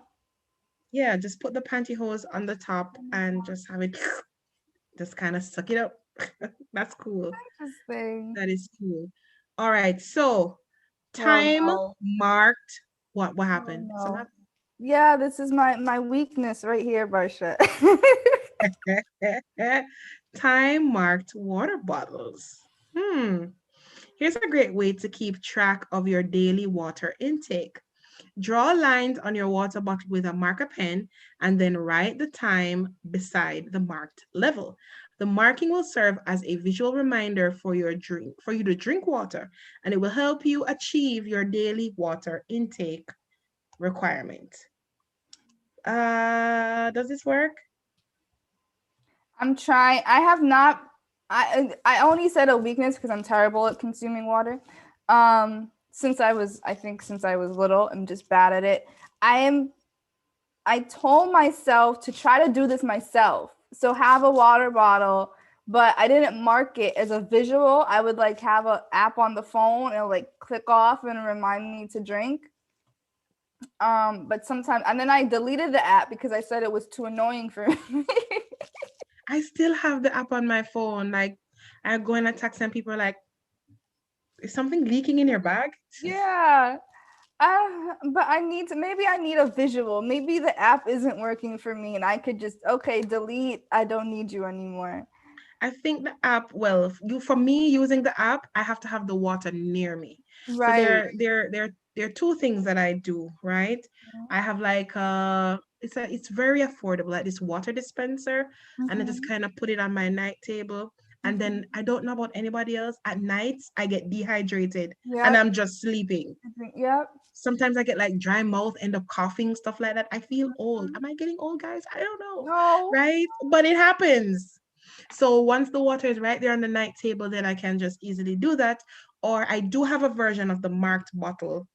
Yeah, just put the pantyhose on the top and just have it just kind of suck it up. That's cool. Interesting. That is cool. All right. So Oh time no. marked. What Oh happened? no. Yeah, this is my weakness right here, Marsha. Time marked water bottles. Here's a great way to keep track of your daily water intake. Draw lines on your water bottle with a marker pen and then write the time beside the marked level. The marking will serve as a visual reminder for you to drink water, and it will help you achieve your daily water intake requirement. Does this work? I'm trying. I have not. I only said a weakness because I'm terrible at consuming water. Since I was little, I'm just bad at it. I told myself to try to do this myself. So have a water bottle, but I didn't mark it as a visual. I would like have an app on the phone and like click off and remind me to drink. But sometimes, and then I deleted the app because I said it was too annoying for me. I still have the app on my phone. Like, I go in a taxi and people are like, is something leaking in your bag? Yeah. But maybe I need a visual. Maybe the app isn't working for me and I could just, okay, delete. I don't need you anymore. I think the app, well, for me using the app, I have to have the water near me. So Right. there are two things that I do, right? I have like it's very affordable, like this water dispenser, and I just kind of put it on my night table. And then I don't know about anybody else. At nights, I get dehydrated and I'm just sleeping. Yep. Sometimes I get like dry mouth, end up coughing, stuff like that. I feel old. Am I getting old, guys? I don't know. No. Right? But it happens. So once the water is right there on the night table, then I can just easily do that. Or I do have a version of the marked bottle.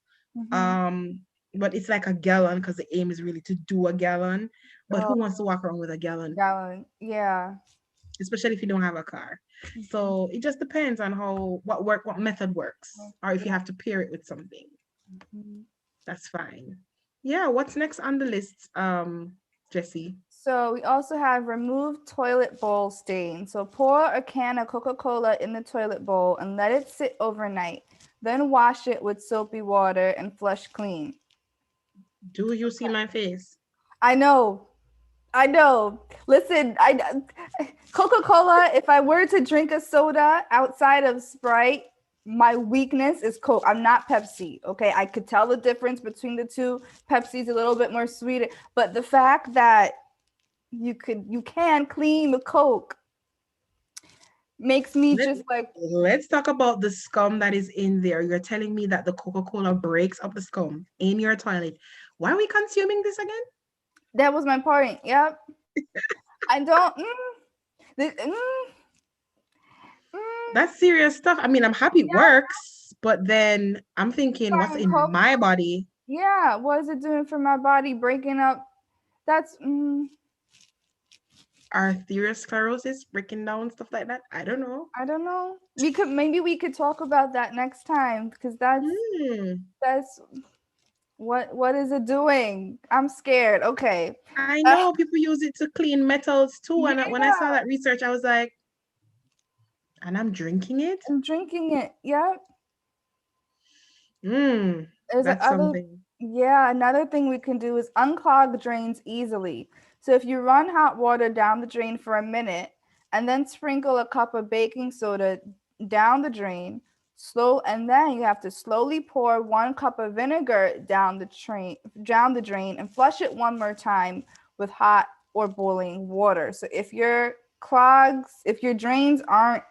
But it's like a gallon because the aim is really to do a gallon. But who wants to walk around with a gallon? Yeah. Especially if you don't have a car. So it just depends on what method works, or if you have to pair it with something. That's fine. Yeah, what's next on the list, Jessie? So we also have remove toilet bowl stain. So pour a can of Coca-Cola in the toilet bowl and let it sit overnight. Then wash it with soapy water and flush clean. Do you see my face? I know. Listen, Coca-Cola, if I were to drink a soda outside of Sprite, my weakness is Coke. I'm not Pepsi. Okay. I could tell the difference between the two. Pepsi's a little bit more sweet, but the fact that you can clean the Coke makes me just like. Let's talk about the scum that is in there. You're telling me that the Coca-Cola breaks up the scum in your toilet. Why are we consuming this again? That was my point. Yep. I don't. That's serious stuff. I mean, I'm happy it works, but then I'm thinking, what's in my body? Yeah, what is it doing for my body? Breaking up. That's. Arteriosclerosis, breaking down, stuff like that. I don't know. Maybe we could talk about that next time because that's what is it doing? I'm scared. Okay. I know people use it to clean metals too. And when I saw that research, I was like, and I'm drinking it? I'm drinking it. Yep. That's something. Yeah, another thing we can do is unclog drains easily. So if you run hot water down the drain for a minute and then sprinkle a cup of baking soda down the drain, and then you have to slowly pour 1 cup of vinegar down the drain and flush it one more time with hot or boiling water. So if your drains are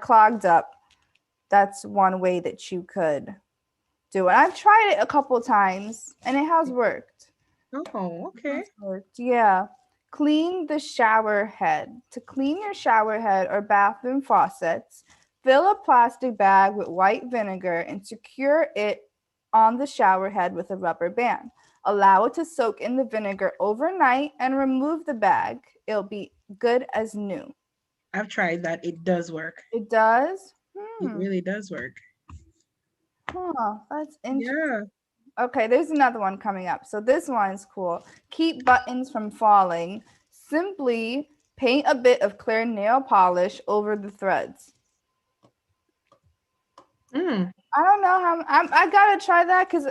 clogged up, that's one way that you could do it. I've tried it a couple times and it has worked. Oh, okay. Yeah. Clean the shower head. To clean your shower head or bathroom faucets, fill a plastic bag with white vinegar and secure it on the shower head with a rubber band. Allow it to soak in the vinegar overnight and remove the bag. It'll be good as new. I've tried that. It does work. It does? It really does work. Oh, that's interesting. Yeah. Okay, there's another one coming up. So this one's cool. Keep buttons from falling. Simply paint a bit of clear nail polish over the threads. I don't know how I gotta try that because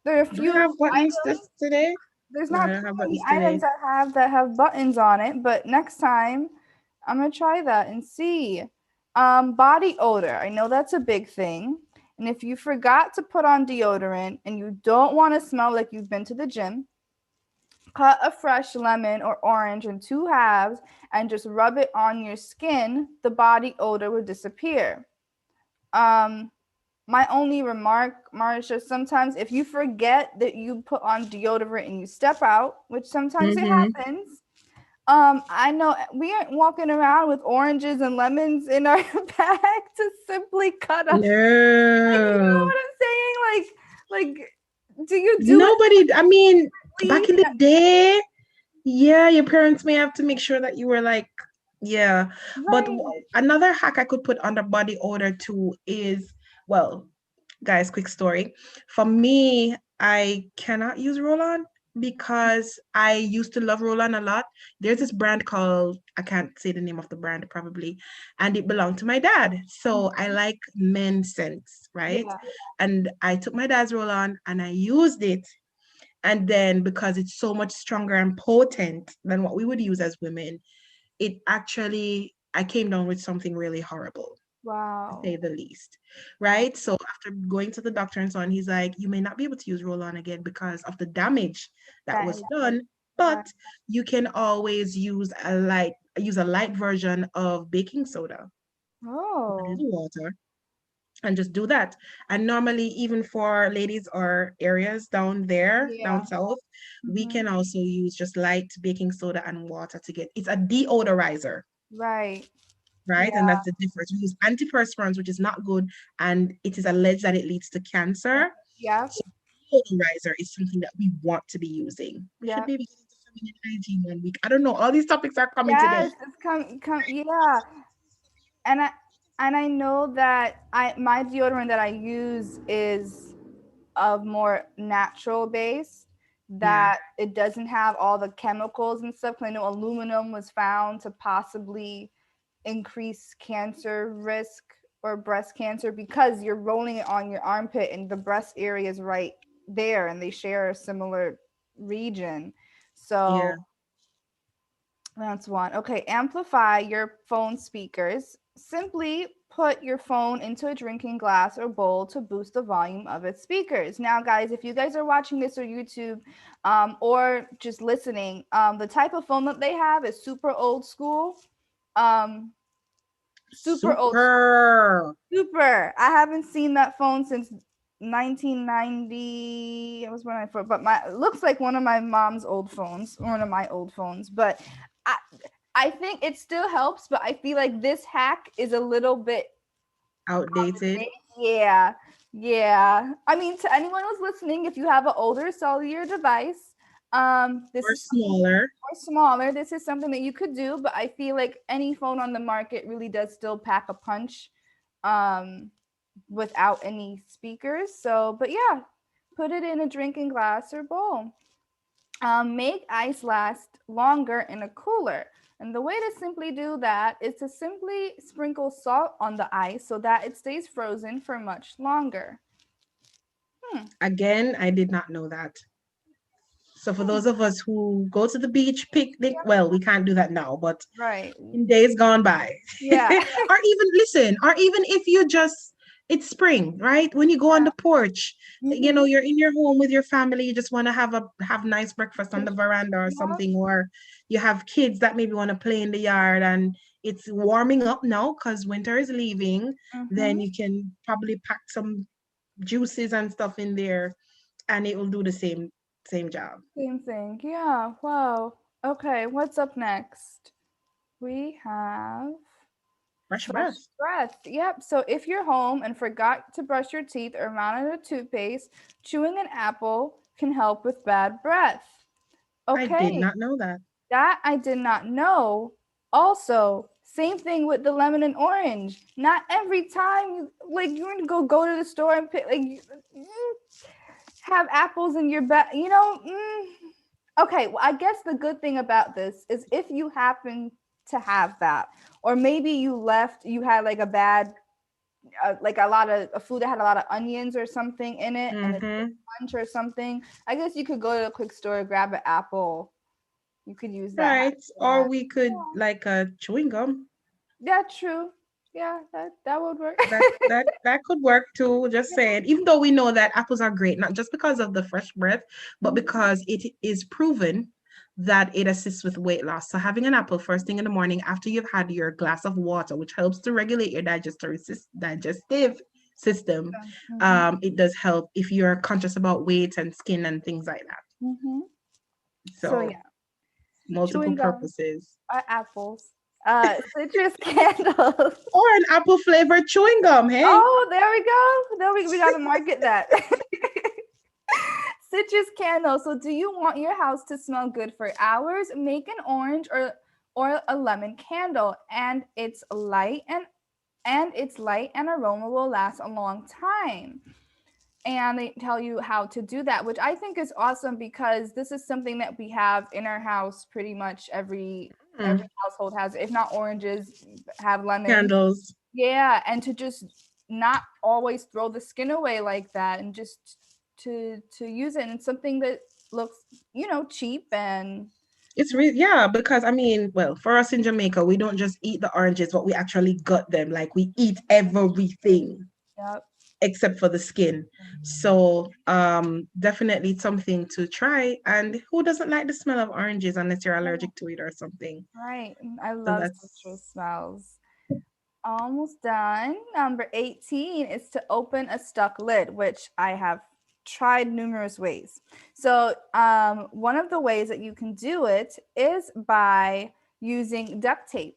there are a few. Do you have buttons today? There's not too many items that have buttons on it, but next time I'm gonna try that and see. Body odor. I know that's a big thing. And if you forgot to put on deodorant and you don't want to smell like you've been to the gym, cut a fresh lemon or orange in 2 halves and just rub it on your skin. The body odor will disappear. My only remark, Marsha, sometimes if you forget that you put on deodorant and you step out, which sometimes it happens, I know we aren't walking around with oranges and lemons in our bag to simply cut up. No. You know what I'm saying? Like, do you do Nobody, I mean, it back in the day, yeah, your parents may have to make sure that you were like, yeah. But another hack I could put under body odor too is, well, guys, quick story. For me, I cannot use roll-on because I used to love roll-on a lot. There's this brand called, I can't say the name of the brand probably, and it belonged to my dad. So I like men's scents, right? Yeah. And I took my dad's roll-on and I used it. And then because it's so much stronger and potent than what we would use as women, it actually, I came down with something really horrible, to Wow. say the least, right? So after going to the doctor and so on, he's like, you may not be able to use roll-on again because of the damage that was done, but you can always use a light version of baking soda, Oh. water, and just do that. And normally, even for ladies or areas down there, down south, we can also use just light baking soda and water to get, it's a deodorizer. Right. Right. And that's the difference. We use antiperspirants, which is not good. And it is alleged that it leads to cancer. Yeah. So deodorizer is something that we want to be using. We should maybe get into feminine hygiene 1 week. I don't know. All these topics are coming today. It's yeah. And I know that my deodorant that I use is of more natural base, that it doesn't have all the chemicals and stuff. I know aluminum was found to possibly increase cancer risk or breast cancer because you're rolling it on your armpit and the breast area is right there and they share a similar region. So that's one. Okay, amplify your phone speakers. Simply put your phone into a drinking glass or bowl to boost the volume of its speakers. Now, guys, if you guys are watching this on YouTube or just listening, the type of phone that they have is super old school. Super old school. Super. I haven't seen that phone since 1990. It was when I first, but it looks like one of my mom's old phones, one of my old phones, but I think it still helps, but I feel like this hack is a little bit outdated. Yeah. I mean, to anyone who's listening, if you have an older cellular device, this is smaller. This is something that you could do, but I feel like any phone on the market really does still pack a punch, without any speakers. So, but yeah, put it in a drinking glass or bowl. Make ice last longer in a cooler. And the way to simply do that is to simply sprinkle salt on the ice so that it stays frozen for much longer. Again, I did not know that. So for those of us who go to the beach, picnic, well, we can't do that now, but in days gone by. Yeah. or even if you just, it's spring, right? When you go on the porch, you know, you're in your home with your family, you just want to have nice breakfast on the veranda or something, or you have kids that maybe want to play in the yard and it's warming up now because winter is leaving, then you can probably pack some juices and stuff in there and it will do the same job. Same thing. Yeah. Wow. Okay. What's up next? We have Fresh breath. Yep. So if you're home and forgot to brush your teeth or ran out of toothpaste, chewing an apple can help with bad breath. Okay. I did not know that. That I did not know. Also, same thing with the lemon and orange. Not every time you're gonna go to the store and pick have apples in your bag, Okay, well, I guess the good thing about this is if you happen to have that, or maybe you had like a bad, like a food that had a lot of onions or something in it, and it's lunch or something. I guess you could go to a quick store, grab an apple. You could use that. Right, or we could like a chewing gum. Yeah, true. Yeah, that would work. That could work too. Just saying. Even though we know that apples are great, not just because of the fresh breath, but because it is proven that it assists with weight loss. So having an apple first thing in the morning after you've had your glass of water, which helps to regulate your digestive system, it does help if you're conscious about weight and skin and things like that. So So yeah, multiple chewing gum, purposes. apples, citrus candles. Or an apple flavored chewing gum. Hey. Oh, there we go. We gotta market that. Citrus candle. So do you want your house to smell good for hours? Make an orange or a lemon candle, and it's light and aroma will last a long time. And they tell you how to do that, which I think is awesome because this is something that we have in our house. Pretty much every household has, if not oranges, have lemons. Candles. Yeah, and to just not always throw the skin away like that, and just to use it in something that looks, cheap and It's really, yeah, because I mean, well, for us in Jamaica, we don't just eat the oranges, but we actually gut them. Like we eat everything except for the skin. So definitely something to try. And who doesn't like the smell of oranges unless you're allergic to it or something? Right. I love citrus smells. Almost done. Number 18 is to open a stuck lid, which I have tried numerous ways. So one of the ways that you can do it is by using duct tape.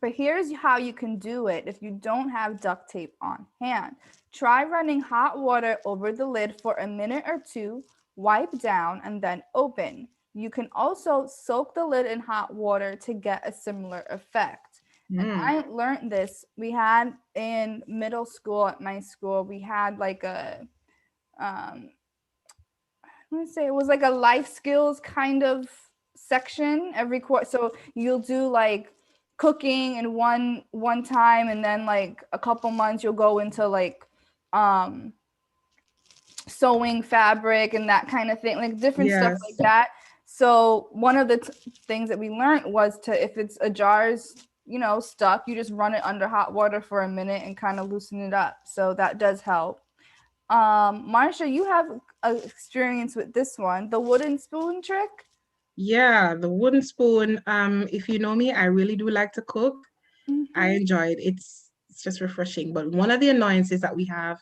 But here's how you can do it if you don't have duct tape on hand. Try running hot water over the lid for a minute or two, wipe down, and then open. You can also soak the lid in hot water to get a similar effect. And I learned this. We had in middle school at my school, we had like a, I'm gonna say it was like a life skills kind of section every quarter. So you'll do like cooking in one time, and then like a couple months you'll go into like sewing fabric and that kind of thing, like different stuff like that. So one of the things that we learned was to, if it's a jar's stuck, you just run it under hot water for a minute and kind of loosen it up. So that does help. Marsha, you have experience with this one, the wooden spoon trick. Yeah, the wooden spoon. If you know me, I really do like to cook. I enjoy it. It's just refreshing. But one of the annoyances that we have,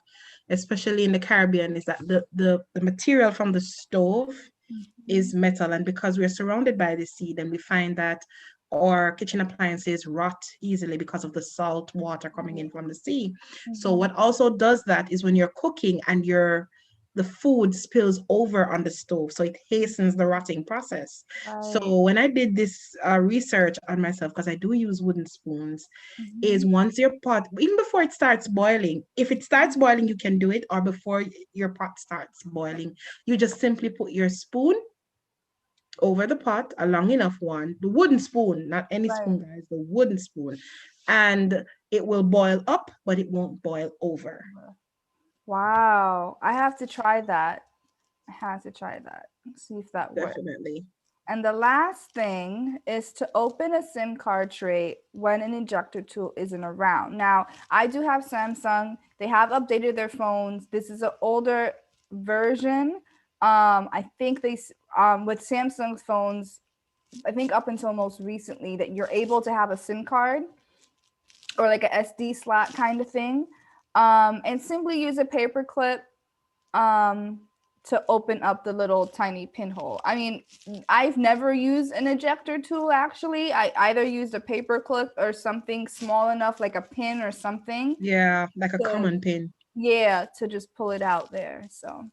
especially in the Caribbean, is that the material from the stove is metal. And because we're surrounded by the sea, then we find that our kitchen appliances rot easily because of the salt water coming in from the sea. So what also does that is when you're cooking and the food spills over on the stove, so it hastens the rotting process. So when I did this research on myself, because I do use wooden spoons, is once your pot, even before it starts boiling, if it starts boiling, you can do it, or before your pot starts boiling, you just simply put your spoon over the pot, a long enough one, the wooden spoon, not any spoon, guys, the wooden spoon, and it will boil up, but it won't boil over. Wow, I have to try that. See if that works. Definitely. And the last thing is to open a SIM card tray when an ejector tool isn't around. Now, I do have Samsung. They have updated their phones. This is an older version. I think with Samsung's phones, I think up until most recently, that you're able to have a SIM card or like a SD slot kind of thing. And simply use a paper clip to open up the little tiny pinhole. I mean, I've never used an ejector tool, actually. I either used a paper clip or something small enough, like a pin or something. Yeah, like a common pin. Yeah, to just pull it out there. So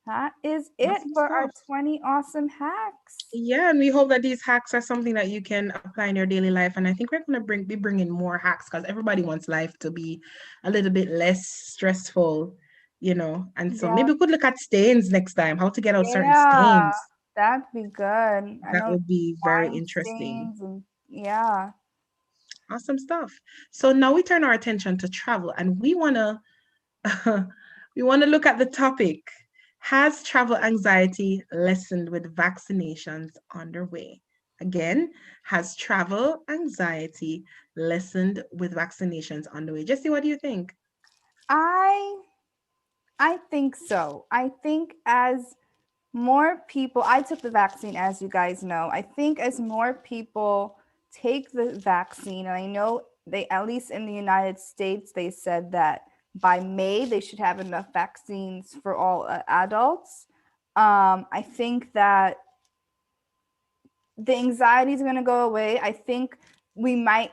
that is it for our 20 awesome hacks. Yeah, and we hope that these hacks are something that you can apply in your daily life. And I think we're going to be bringing more hacks because everybody wants life to be a little bit less stressful, And so maybe we could look at stains next time, how to get out certain stains. That'd be good. That would be very interesting. Yeah. Awesome stuff. So now we turn our attention to travel, and we want to look at the topic. Has travel anxiety lessened with vaccinations underway? Again, has travel anxiety lessened with vaccinations on the way? Jesse, what do you think? I think so. I think as more people, I took the vaccine, as you guys know. I think as more people take the vaccine, and I know they, at least in the United States, they said that by May they should have enough vaccines for all adults. I think that the anxiety is going to go away. I think we might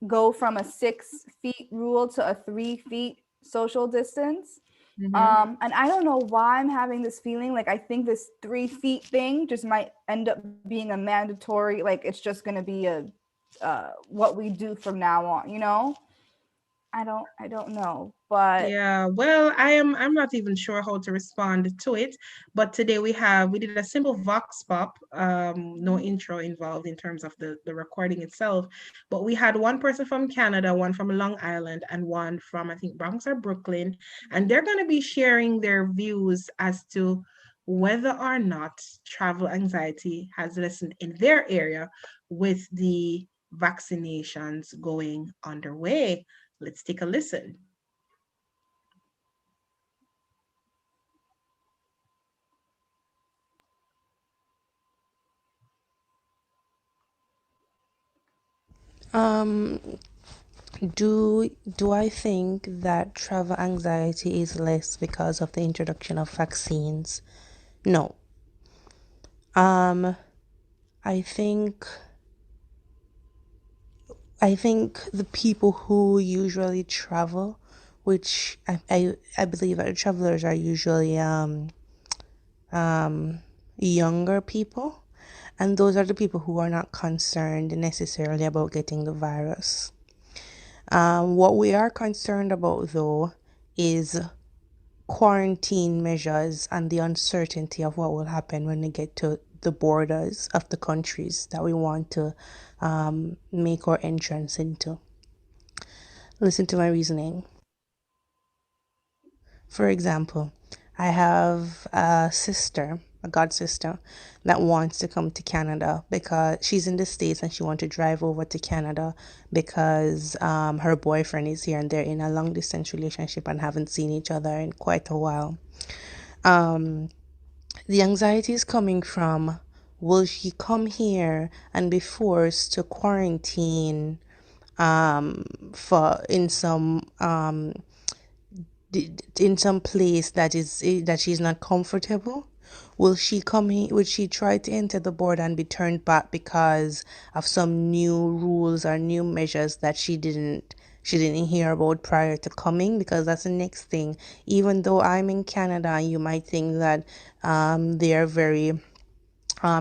go from a 6 feet rule to a 3 feet social distance. And I don't know why I'm having this feeling. Like, I think this 3 feet thing just might end up being a mandatory, like it's just going to be a what we do from now on, you know? I don't know, but Yeah, well, I'm not even sure how to respond to it, but today we did a simple vox pop, no intro involved in terms of the recording itself, but we had one person from Canada, one from Long Island, and one from, I think, Bronx or Brooklyn, and they're going to be sharing their views as to whether or not travel anxiety has lessened in their area with the vaccinations going underway. Let's take a listen. Um, do I think that travel anxiety is less because of the introduction of vaccines? No. Um, I think the people who usually travel, which I believe that travelers are usually younger people, and those are the people who are not concerned necessarily about getting the virus. What we are concerned about, though, is quarantine measures and the uncertainty of what will happen when we get to the borders of the countries that we want to make our entrance into. Listen to my reasoning. For example, I have a sister, a god sister, that wants to come to Canada because she's in the States and she wants to drive over to Canada because her boyfriend is here and they're in a long distance relationship and haven't seen each other in quite a while. The anxiety is coming from, will she come here and be forced to quarantine for in some place that she's not comfortable? Will she come here? Would she try to enter the border and be turned back because of some new rules or new measures that she didn't hear about prior to coming? Because that's the next thing. Even though I'm in Canada, you might think that they are very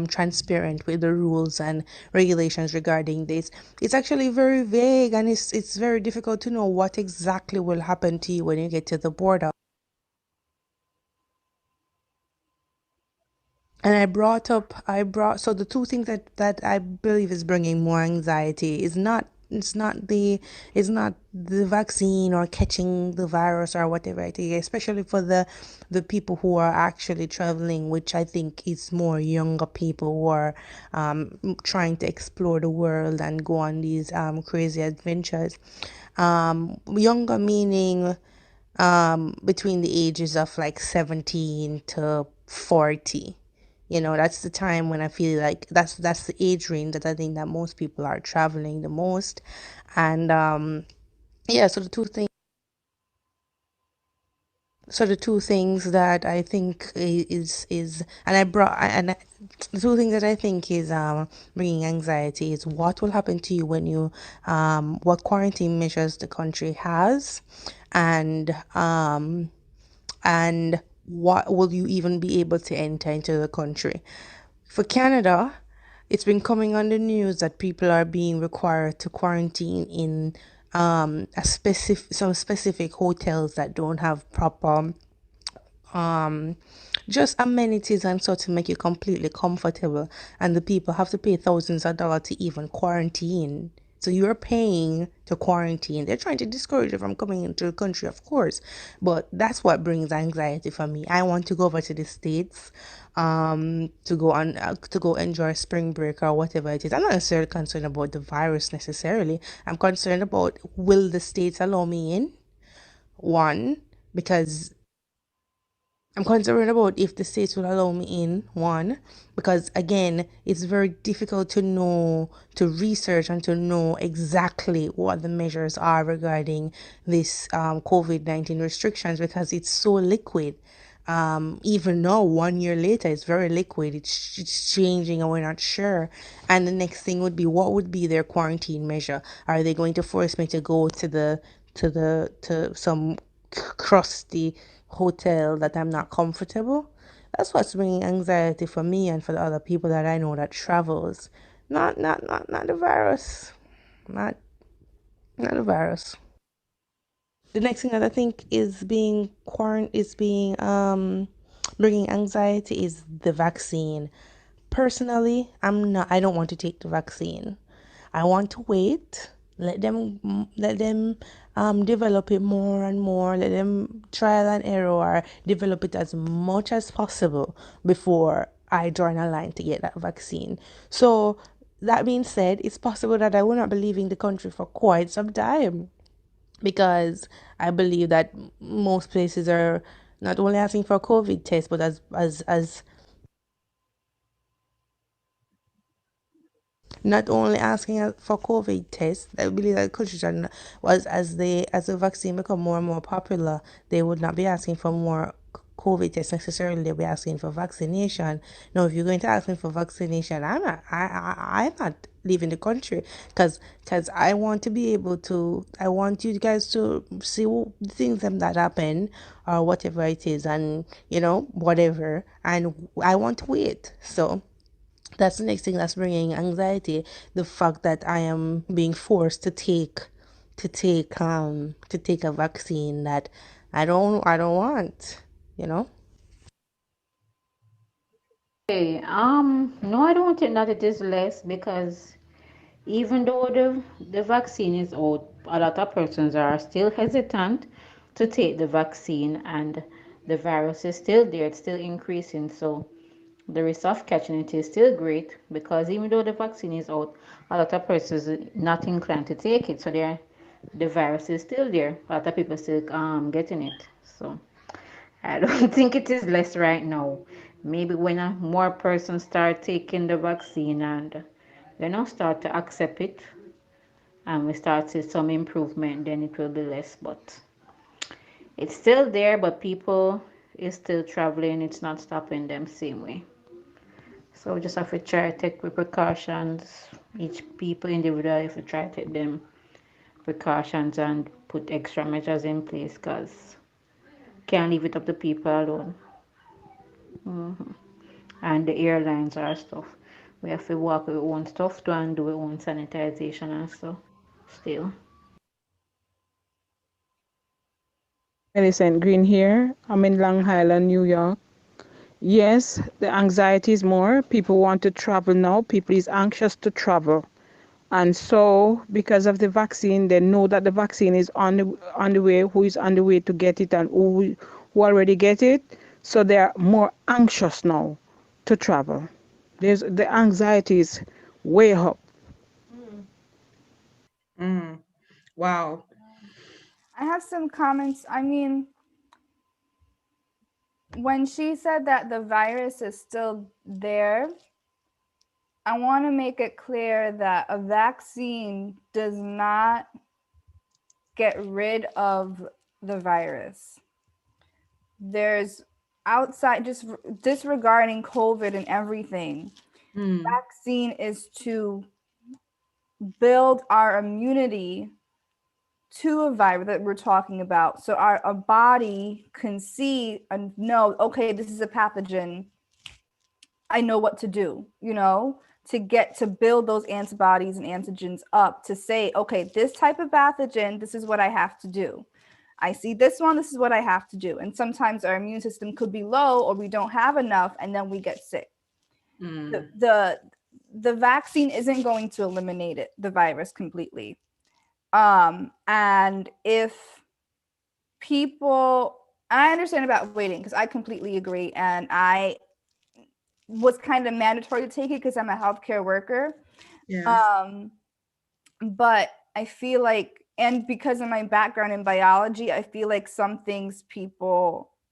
transparent with the rules and regulations regarding this. It's actually very vague, and it's very difficult to know what exactly will happen to you when you get to the border. And so the two things that I believe is bringing more anxiety is not the vaccine or catching the virus or whatever it is, especially for the people who are actually traveling, which I think is more younger people who are trying to explore the world and go on these crazy adventures. Younger meaning between the ages of like 17 to 40. That's the time when I feel like that's the age range that I think that most people are traveling the most. And yeah, so the two things that I think is and I brought and I, the two things that I think is bringing anxiety is what will happen to you when you what quarantine measures the country has, and what will you even be able to enter into the country. For Canada, it's been coming on the news that people are being required to quarantine in some specific hotels that don't have proper just amenities and so to make you completely comfortable, and the people have to pay thousands of dollars to even quarantine So you're paying to quarantine. They're trying to discourage you from coming into the country, of course. But that's what brings anxiety for me. I want to go over to the States, to go enjoy spring break or whatever it is. I'm not necessarily concerned about the virus necessarily. I'm concerned about, will the States allow me in? One, because I'm concerned about if the states will allow me in, one, because again, it's very difficult to know, to research and to know exactly what the measures are regarding this COVID-19 restrictions, because it's so liquid. Even now, 1 year later, it's very liquid. It's changing and we're not sure. And the next thing would be, what would be their quarantine measure? Are they going to force me to go to some crusty hotel that I'm not comfortable? That's what's bringing anxiety for me and for the other people that I know that travels. Not the virus. Not the virus. The next thing that I think is being bringing anxiety is the vaccine. Personally, I don't want to take the vaccine. I want to wait. Let them develop it more and more. Let them trial and error or develop it as much as possible before I join a line to get that vaccine. So that being said, it's possible that I will not be leaving the country for quite some time, because I believe that most places are not only asking for a COVID test, but as not only asking for COVID tests. I believe that countries are was as the vaccine become more and more popular, they would not be asking for more COVID tests necessarily. They'll be asking for vaccination. Now, if you're going to ask me for vaccination, I'm not leaving the country, because I want to be able to. I want you guys to see the things that happen or whatever it is, and whatever, and I want to wait. So that's the next thing that's bringing anxiety, the fact that I am being forced to take a vaccine that I don't want. Okay, no, I don't think that it is less, because even though the vaccine is out, a lot of persons are still hesitant to take the vaccine, and the virus is still there, it's still increasing. So the risk of catching it is still great, because even though the vaccine is out, a lot of persons are not inclined to take it. So the virus is still there. A lot of people still getting it. So I don't think it is less right now. Maybe when more persons start taking the vaccine and start to accept it, and we start to see some improvement, then it will be less. But it's still there, but people is still traveling. It's not stopping them same way. So we just have to try to take precautions. Each people individually have to try to take them precautions and put extra measures in place, because can't leave it up to people alone. And the airlines are stuff. We have to walk with our own stuff to and do our own sanitization and stuff. Still. Millicent Green here. I'm in Long Island, New York. Yes, the anxiety is more. People want to travel now. People is anxious to travel. And so because of the vaccine, they know that the vaccine is on the way, who is on the way to get it, and who already get it. So they are more anxious now to travel. The anxiety is way up. Wow. I have some comments. I mean, when she said that the virus is still there, I want to make it clear that a vaccine does not get rid of the virus. There's outside, just disregarding COVID and everything, vaccine is to build our immunity to a virus that we're talking about. So our body can see and know, okay, this is a pathogen. I know what to do, to build those antibodies and antigens up to say, okay, this type of pathogen, this is what I have to do. I see this one, this is what I have to do. And sometimes our immune system could be low, or we don't have enough, and then we get sick. the vaccine isn't going to eliminate the virus completely. And if people, I understand about waiting, because I completely agree, and I was kind of mandatory to take it because I'm a healthcare worker. Yes. But I feel like, and because of my background in biology, I feel like some things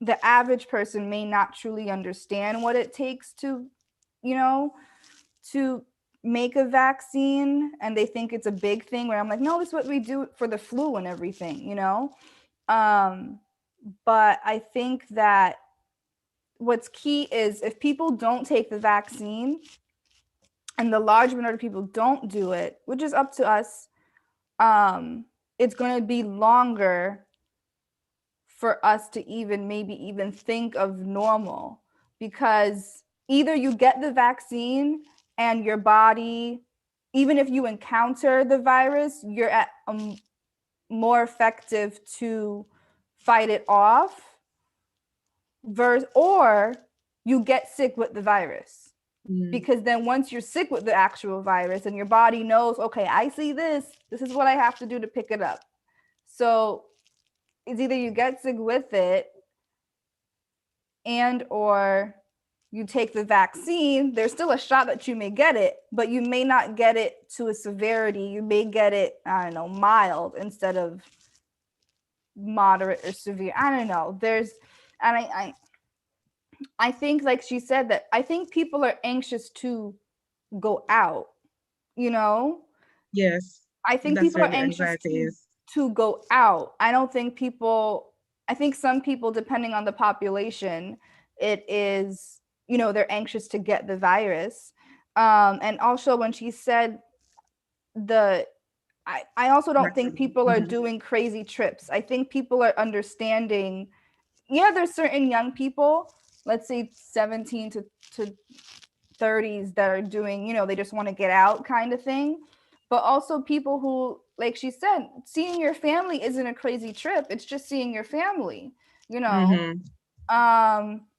the average person may not truly understand what it takes to, to make a vaccine, and they think it's a big thing, where I'm like, no, this is what we do for the flu and everything, but I think that what's key is, if people don't take the vaccine, and the large minority of people don't do it, which is up to us, it's going to be longer for us to maybe even think of normal, because either you get the vaccine and your body, even if you encounter the virus, you're at more effective to fight it off, or you get sick with the virus. Because then once you're sick with the actual virus and your body knows, okay, I see this is what I have to do to pick it up. So it's either you get sick with it and or you take the vaccine. There's still a shot that you may get it, but you may not get it to a severity. You may get it, I don't know, mild instead of moderate or severe. I don't know. I think, like she said, that I think people are anxious to go out, Yes. I think That's people where are the anxious anxiety is. to go out. I think some people, depending on the population, it is, they're anxious to get the virus. And also when she said I also don't think people are doing crazy trips. I think people are understanding, there's certain young people, let's say 17 to 30s, that are doing, they just want to get out kind of thing. But also people who, like she said, seeing your family isn't a crazy trip. It's just seeing your family,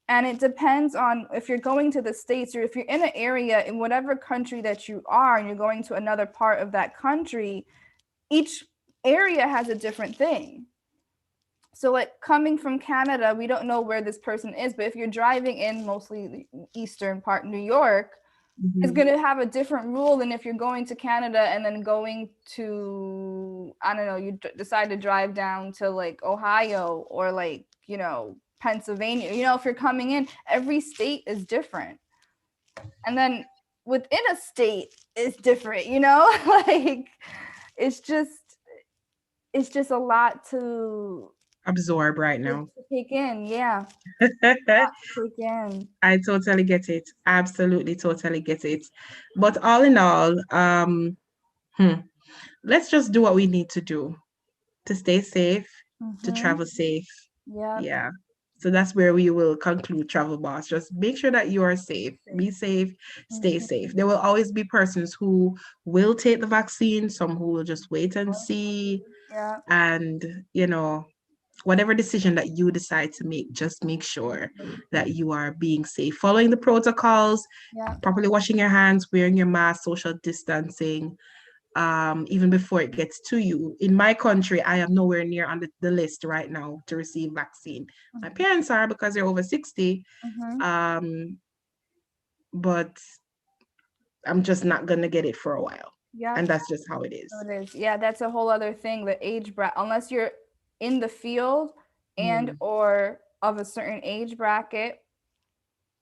and it depends on if you're going to the States, or if you're in an area in whatever country that you are, and you're going to another part of that country, each area has a different thing. So like coming from Canada, we don't know where this person is, but if you're driving in mostly the eastern part, New York, is going to have a different rule than if you're going to Canada and then going to, I don't know, you decide to drive down to like Ohio or like, Pennsylvania. If you're coming in, every state is different. And then within a state is different, like it's just a lot to absorb right now. To take in, yeah. Take in. I totally get it. Absolutely, totally get it. But all in all, let's just do what we need to do to stay safe, to travel safe. Yeah. So that's where we will conclude Travel Boss. Just make sure that you are safe. Be safe, stay safe. There will always be persons who will take the vaccine, some who will just wait and see. Yeah. And, whatever decision that you decide to make, just make sure that you are being safe, following the protocols, properly washing your hands, wearing your mask, social distancing, even before it gets to you. In my country, I am nowhere near on the list right now to receive vaccine. My parents are, because they're over 60, but I'm just not going to get it for a while. Yeah. And that's just how it is. So it is. Yeah, that's a whole other thing, the age bracket, unless you're in the field and or of a certain age bracket,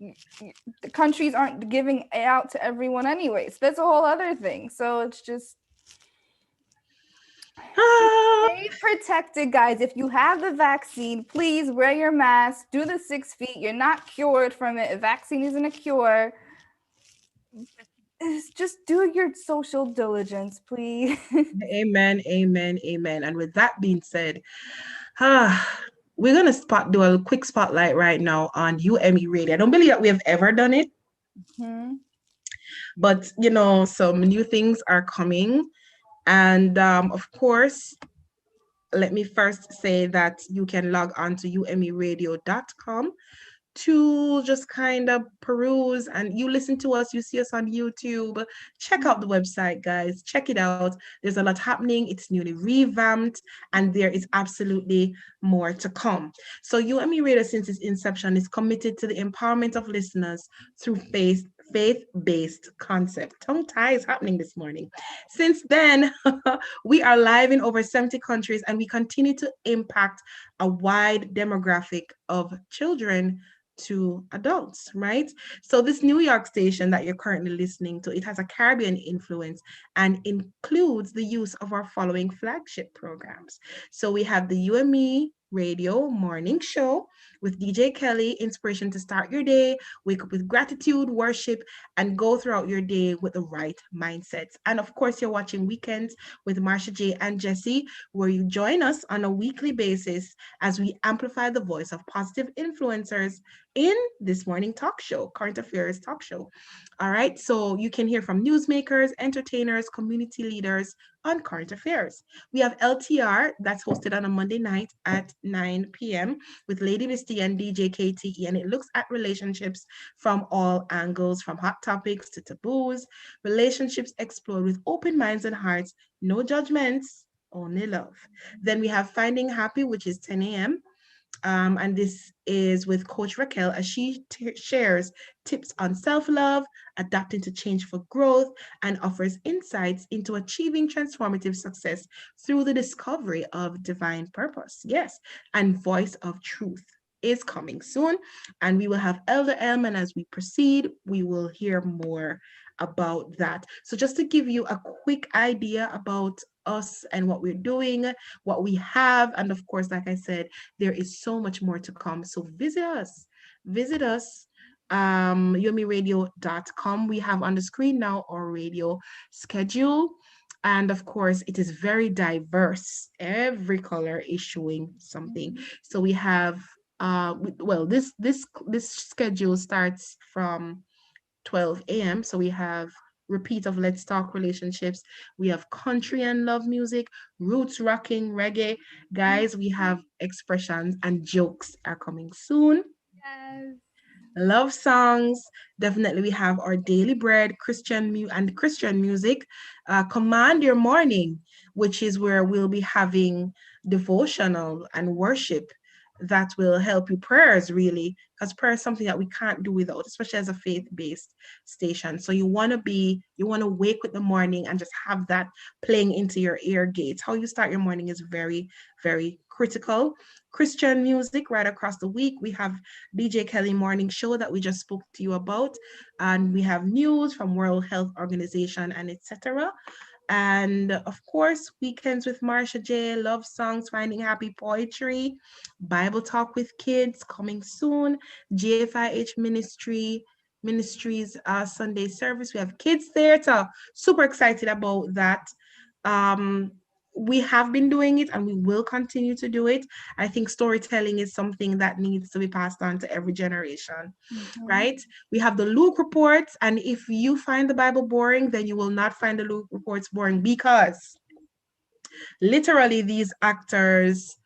the countries aren't giving it out to everyone anyways. That's a whole other thing. So it's just stay protected, guys. If you have the vaccine, please wear your mask, do the 6 feet. You're not cured from it. A vaccine isn't a cure. Just do your social diligence, please. Amen, amen, amen. And with that being said, we're going to do a quick spotlight right now on UMERADIO. I don't believe that we have ever done it. But, some new things are coming. And of course, let me first say that you can log on to umeradio.com to just kind of peruse and you listen to us, you see us on YouTube, check out the website, guys. Check it out. There's a lot happening. It's newly revamped, and there is absolutely more to come. So UME Radio, since its inception, is committed to the empowerment of listeners through faith-based concept. Tongue tie is happening this morning. Since then, we are live in over 70 countries, and we continue to impact a wide demographic of children to adults, right? So this New York station that you're currently listening to, it has a Caribbean influence and includes the use of our following flagship programs. So we have the UME Radio Morning Show with DJ Kelly, inspiration to start your day, wake up with gratitude, worship, and go throughout your day with the right mindsets. And of course, you're watching Weekends with Marsha J and Jesse, where you join us on a weekly basis as we amplify the voice of positive influencers in this morning talk show, current affairs talk show. All right, so you can hear from newsmakers, entertainers, community leaders on current affairs. We have LTR that's hosted on a Monday night at 9 p.m. with Lady Misty and DJ KTE, and it looks at relationships from all angles, from hot topics to taboos. Relationships explored with open minds and hearts, no judgments, only love. Then we have Finding Happy, which is 10 a.m. And this is with Coach Raquel as she shares tips on self-love, adapting to change for growth, and offers insights into achieving transformative success through the discovery of divine purpose. Yes, and Voice of Truth is coming soon. And we will have Elder M, and as we proceed, we will hear more about that. So just to give you a quick idea about us and what we're doing, what we have, and of course, like I said, there is so much more to come. So visit us, umeradio.com. We have on the screen now our radio schedule, and of course, it is very diverse. Every color is showing something. So we have well, this schedule starts from 12 a.m. So we have repeat of Let's Talk Relationships. We have country and love music, roots rocking, reggae. Guys, we have expressions and jokes are coming soon. Yes. Love songs. Definitely we have our daily bread, Christian music. Command Your Morning, which is where we'll be having devotional and worship that will help you, prayers really, because prayer is something that we can't do without, especially as a faith-based station. So you want to wake with the morning and just have that playing into your ear gates. How you start your morning is very, very critical. Christian music right across the week. We have DJ Kelly Morning Show that we just spoke to you about, and we have news from World Health Organization and etc. And of course, Weekends with Marsha J, love songs, Finding Happy, poetry, Bible Talk with Kids coming soon, GFIH Ministries Sunday service. We have kids theater. Super excited about that. We have been doing it and we will continue to do it. I think storytelling is something that needs to be passed on to every generation, right? We have the Luke reports, and if you find the Bible boring, then you will not find the Luke reports boring, because literally these actors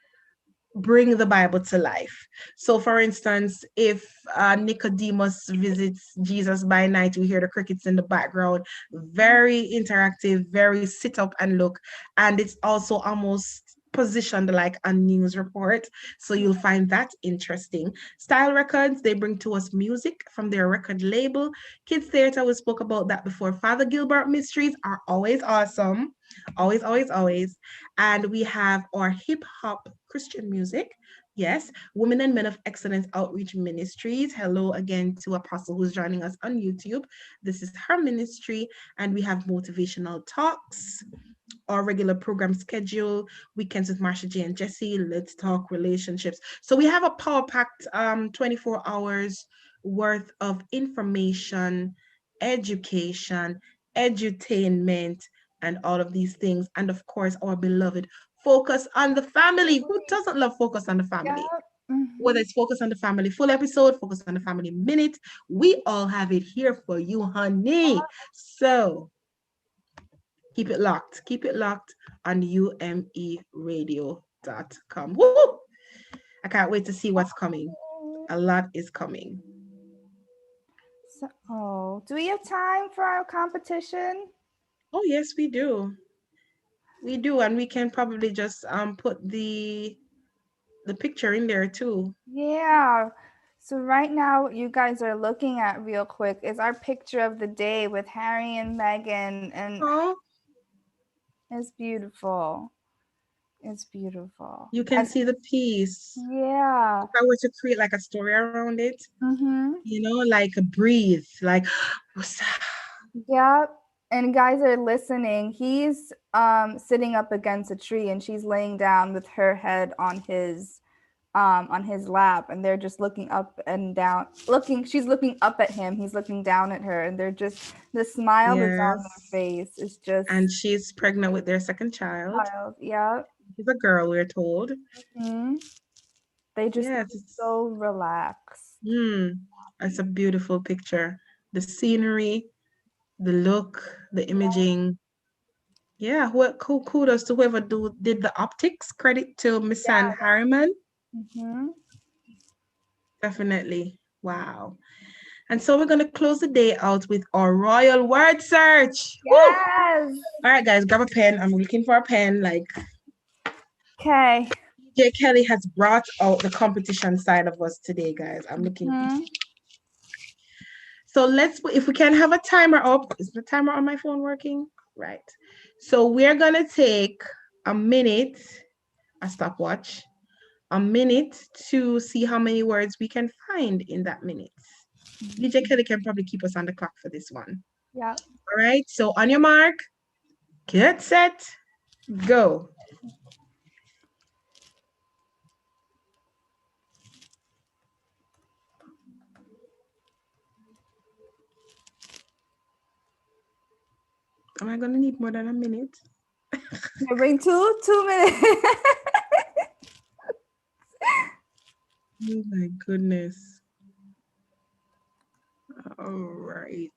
bring the Bible to life. So for instance, if Nicodemus visits Jesus by night, you hear the crickets in the background. Very interactive, very sit up and look. And it's also almost positioned like a news report. So you'll find that interesting. Style Records, they bring to us music from their record label. Kids Theater, we spoke about that before. Father Gilbert Mysteries are always awesome. Always, always, always. And we have our hip hop Christian music. Yes, Women and Men of Excellence Outreach Ministries. Hello again to Apostle who's joining us on YouTube. This is her ministry. And we have motivational talks, our regular program schedule, Weekends with Marsha J and Jesse, Let's Talk Relationships. So we have a power-packed 24 hours worth of information, education, edutainment, and all of these things. And of course, our beloved Focus on the Family. Who doesn't love Focus on the Family? Whether it's Focus on the Family full episode, Focus on the Family minute, we all have it here for you, honey. So keep it locked on umeradio.com. Woo! I can't wait to see what's coming. A lot is coming. So, do we have time for our competition? Oh, yes, we do. We do, and we can probably just put the picture in there too. Yeah. So right now, what you guys are looking at real quick is our picture of the day with Harry and Meghan, and Oh, it's beautiful. It's beautiful. you can see the piece. Yeah. If I were to create like a story around it, Mm-hmm. you know, like breathe, like Yep. And guys are listening. He's sitting up against a tree and she's laying down with her head on his lap, and they're just looking up and down. She's looking up at him, he's looking down at her, and they're just, the smile that's on their yes. face is just And she's pregnant with their second child. Yeah. She's a girl, we're told. Mm-hmm. They just Yes, look so relaxed. It's a beautiful picture. The scenery, the look, the imaging. Yeah, kudos to whoever did the optics. Credit to Miss Ann Harriman. Mm-hmm. Definitely. Wow. And so we're going to close the day out with our royal word search. Yes. Woo! All right, guys, grab a pen. I'm looking for a pen. Like, Okay. J. Kelly has brought out the competition side of us today, guys. I'm looking. So if we can have a timer up. Is the timer on my phone working? Right. So we're going to take a minute, a stopwatch, a minute to see how many words we can find in that minute. DJ Kelly can probably keep us on the clock for this one. Yeah. All right. So on your mark, get set, go. Am I going to need more than a minute? Bring 2 minutes. Oh my goodness. All right.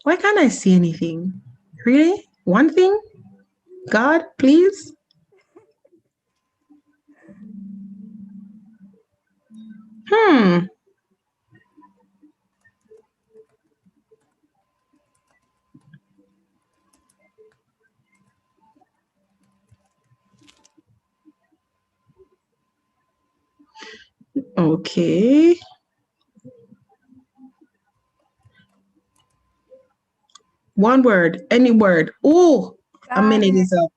Why can't I see anything? Really? One thing? God, please? Okay. One word, any word. Oh, a minute is up.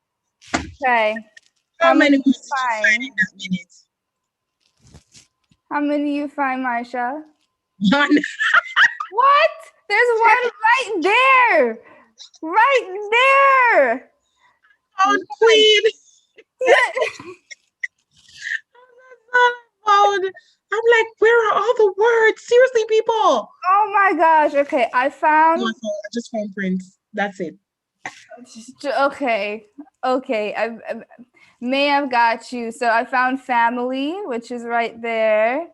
Okay. How many words did you find in that minute? How many you find, Marsha? One. What? There's one right there. Right there. Oh, queen. I'm like, where are all the words? Seriously, people. Oh my gosh. Okay, I just found Prince. That's it. Okay. I may have got you. So I found family, which is right there.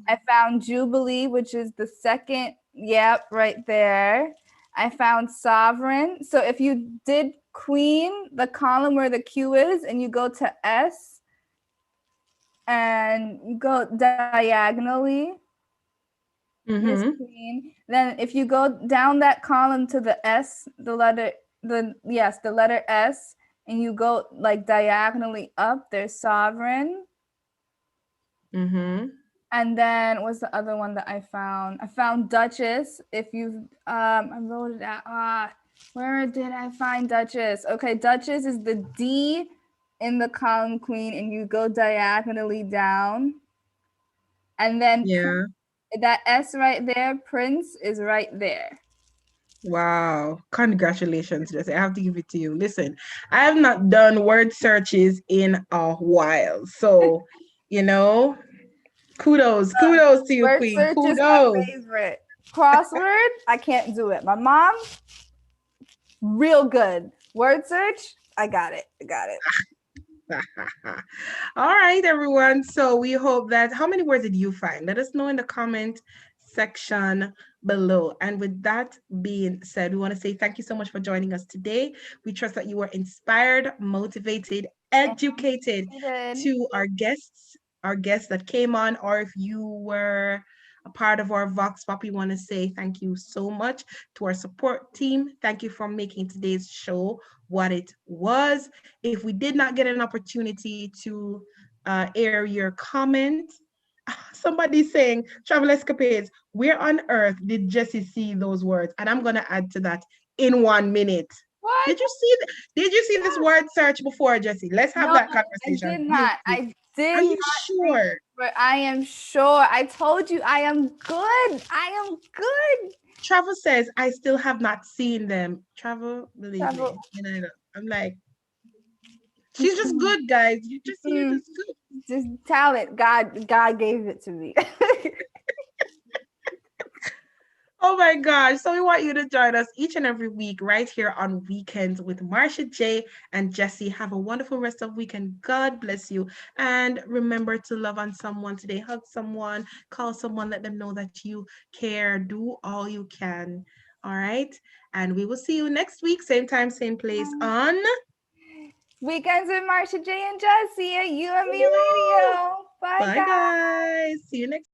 I found Jubilee, which is the second. Yep, right there. I found sovereign. So if you did queen, the column where the Q is, and you go to S and you go diagonally, Miss Queen. Then if you go down that column to the S, the letter S, and you go like diagonally up, there's sovereign. And then what's the other one that I found? I found Duchess. If you I wrote it out. Where did I find Duchess? Okay, Duchess is the D in the column queen, and you go diagonally down. And then that S right there, Prince, is right there. Wow. Congratulations, Jesse. I have to give it to you. Listen, I have not done word searches in a while. So, kudos to you, word Queen. Search Kudos. is my favorite. Crossword, I can't do it. My mom, real good. Word search, I got it. All right, everyone. So we hope that, how many words did you find? Let us know in the comment section below. And with that being said, we want to say thank you so much for joining us today. We trust that you were inspired, motivated, educated. Good. To our guests that came on, or if you were a part of our Vox Pop, we want to say thank you so much to our support team. Thank you for making today's show what it was. If we did not get an opportunity to air your comment, somebody saying travel escapades, where on earth did Jesse see those words? And I'm going to add to that in 1 minute. What? Did you see this word search before, Jesse? Let's have No, that conversation. I did not. I did Are you not sure? but I am sure. I told you I am good. I am good. Travel says, I still have not seen them. Travel, believe Travel. me. You know, I'm like, she's just good, guys. You're just good. Just talent. God gave it to me. Oh my gosh. So we want you to join us each and every week right here on Weekends with Marsha J and Jesse. Have a wonderful rest of weekend. God bless you. And remember to love on someone today. Hug someone, call someone, let them know that you care. Do all you can. All right. And we will see you next week, same time, same place on Weekends with Marsha J and Jesse at UME Radio. Bye, Bye, guys. See you next